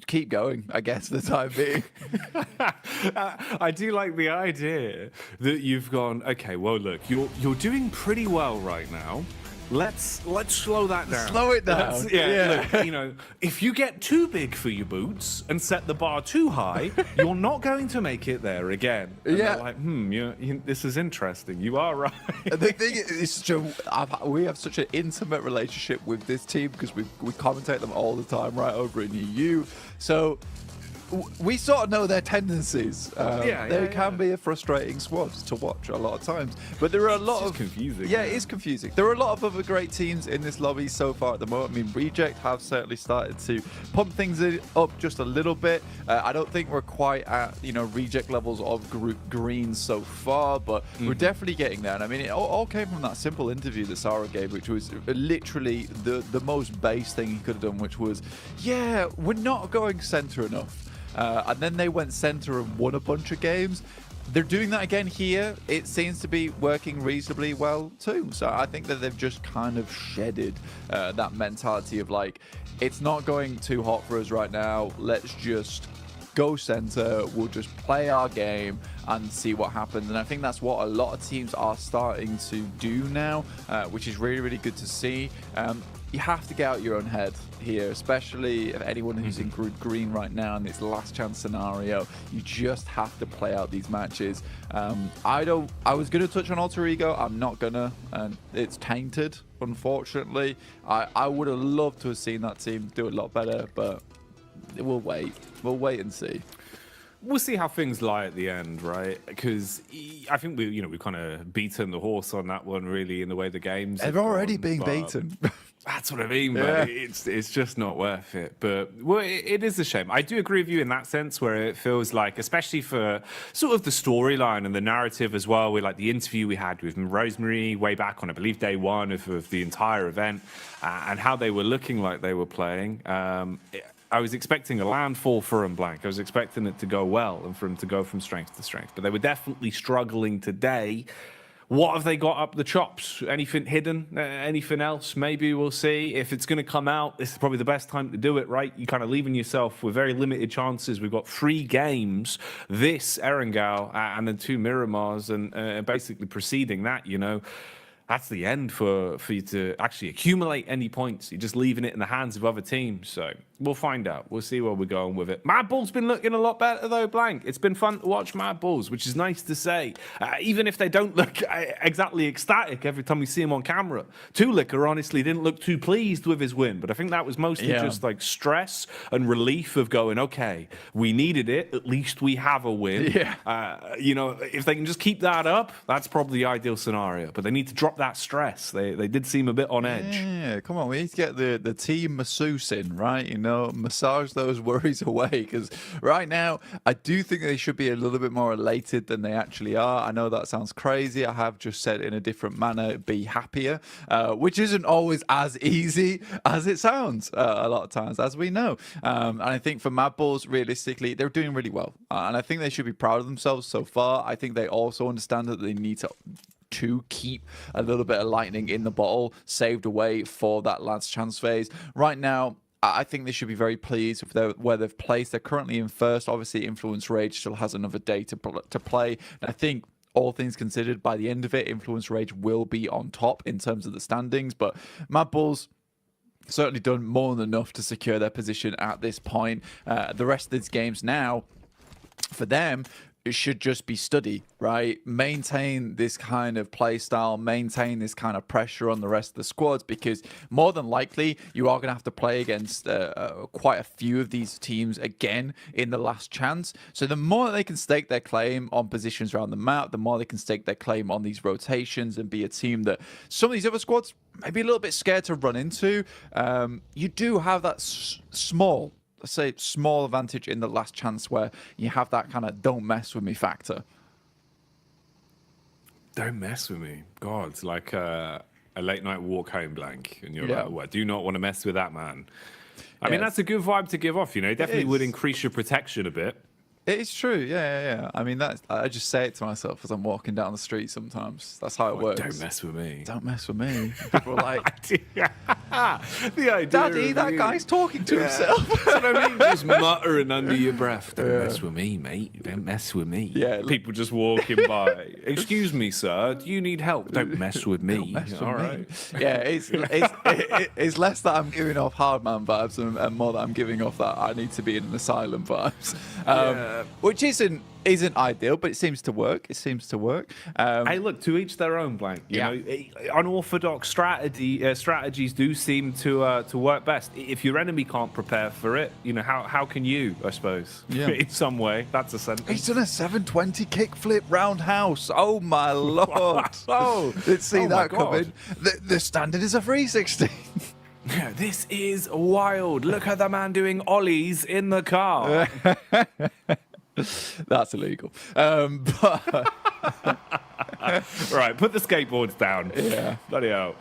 Keep going, I guess, for the time being. I do like the idea that you've gone, okay, well, look, you're doing pretty well right now. let's slow that down. Slow it down. Look, you know, if you get too big for your boots and set the bar too high, you're not going to make it there again. And they're like, this is interesting. You are right. The thing is, we have such an intimate relationship with this team because we commentate them all the time right over in EU. So we sort of know their tendencies. They can be a frustrating squad to watch a lot of times. But there are a lot of confusing. Yeah, it is confusing. There are a lot of other great teams in this lobby so far at the moment. I mean, Reject have certainly started to pump things up just a little bit. I don't think we're quite at Reject levels of Group Green so far, but we're definitely getting there. And I mean, it all came from that simple interview that Sarah gave, which was literally the most base thing he could have done, which was, we're not going center enough. And then they went center and won a bunch of games. They're doing that again here. It seems to be working reasonably well too. So I think that they've just kind of shedded that mentality of like, it's not going too hot for us right now. Let's just go center. We'll just play our game and see what happens. And I think that's what a lot of teams are starting to do now, which is really, really good to see. You have to get out your own head here, especially anyone who's in Group Green right now in this last chance scenario. You just have to play out these matches. I was going to touch on Alter Ego. I'm not gonna, and it's tainted, unfortunately. I would have loved to have seen that team do a lot better, but we'll wait. We'll wait and see. We'll see how things lie at the end, right? Because I think we've kind of beaten the horse on that one, really, in the way the games. They've already been beaten. That's what I mean, but it's just not worth it. But it is a shame. I do agree with you in that sense, where it feels like, especially for sort of the storyline and the narrative as well, with like the interview we had with Rosemary way back on, I believe, day one of the entire event, and how they were looking like they were playing. I was expecting a landfall for him, Blank. I was expecting it to go well and for him to go from strength to strength. But they were definitely struggling today. What have they got up the chops? Anything hidden? Anything else? Maybe we'll see. If it's going to come out, this is probably the best time to do it, right? You're kind of leaving yourself with very limited chances. We've got 3 games, this Erangel and then 2 Miramars, and basically preceding that, that's the end for you to actually accumulate any points. You're just leaving it in the hands of other teams. So we'll find out. We'll see where we're going with it. Mad Bull's been looking a lot better, though, Blank. It's been fun to watch Mad Bulls, which is nice to say. Even if they don't look exactly ecstatic every time we see him on camera. Tulicker, honestly, didn't look too pleased with his win. But I think that was mostly just like stress and relief of going, okay, we needed it. At least we have a win. If they can just keep that up, that's probably the ideal scenario. But they need to drop that stress. They did seem a bit on edge. Yeah, come on. We need to get the team masseuse in, right? Massage those worries away, because right now I do think they should be a little bit more elated than they actually are. I know that sounds crazy. I have just said in a different manner, be happier, which isn't always as easy as it sounds a lot of times, as we know. And I think for Mad Bulls, realistically, they're doing really well. And I think they should be proud of themselves so far. I think they also understand that they need to keep a little bit of lightning in the bottle saved away for that last chance phase. Right now, I think they should be very pleased with where they've placed. They're currently in first. Obviously, Influence Rage still has another day to play. And I think, all things considered, by the end of it, Influence Rage will be on top in terms of the standings. But Mad Bulls certainly done more than enough to secure their position at this point. The rest of these games now, for them, it should just be study, right? Maintain this kind of play style, maintain this kind of pressure on the rest of the squads, because more than likely you are going to have to play against quite a few of these teams again in the last chance. So the more they can stake their claim on positions around the map, the more they can stake their claim on these rotations and be a team that some of these other squads may be a little bit scared to run into. You do have that small advantage in the last chance where you have that kind of don't mess with me factor. Don't mess with me. God, it's like a late night walk home, Blank. And you're like, I do not want to mess with that man. I mean, that's a good vibe to give off, It definitely would increase your protection a bit. It is true, yeah. I mean, I just say it to myself as I'm walking down the street sometimes. That's how it works. Don't mess with me. Don't mess with me. People are like, The idea Daddy, of that you- guy's talking to himself. That's what I mean. Just muttering under your breath. Don't mess with me, mate. Don't mess with me. Yeah. People just walking by. Excuse me, sir. Do you need help? Don't mess with me. All right. Yeah, it's less that I'm giving off hardman vibes and more that I'm giving off that I need to be in an asylum vibes, which isn't ideal, but it seems to work. It seems to work. Hey, look, to each their own, Blank. You know, unorthodox strategies do seem to work best. If your enemy can't prepare for it, you know, how can you? I suppose. Yeah. In some way, that's a sentence. He's done a 720 kickflip roundhouse. Oh my lord! Oh, let's see oh that my God. coming. The standard is a 360. Yeah, this is wild. Look at the man doing ollies in the car. That's illegal. But right, put the skateboards down. Yeah. Bloody hell.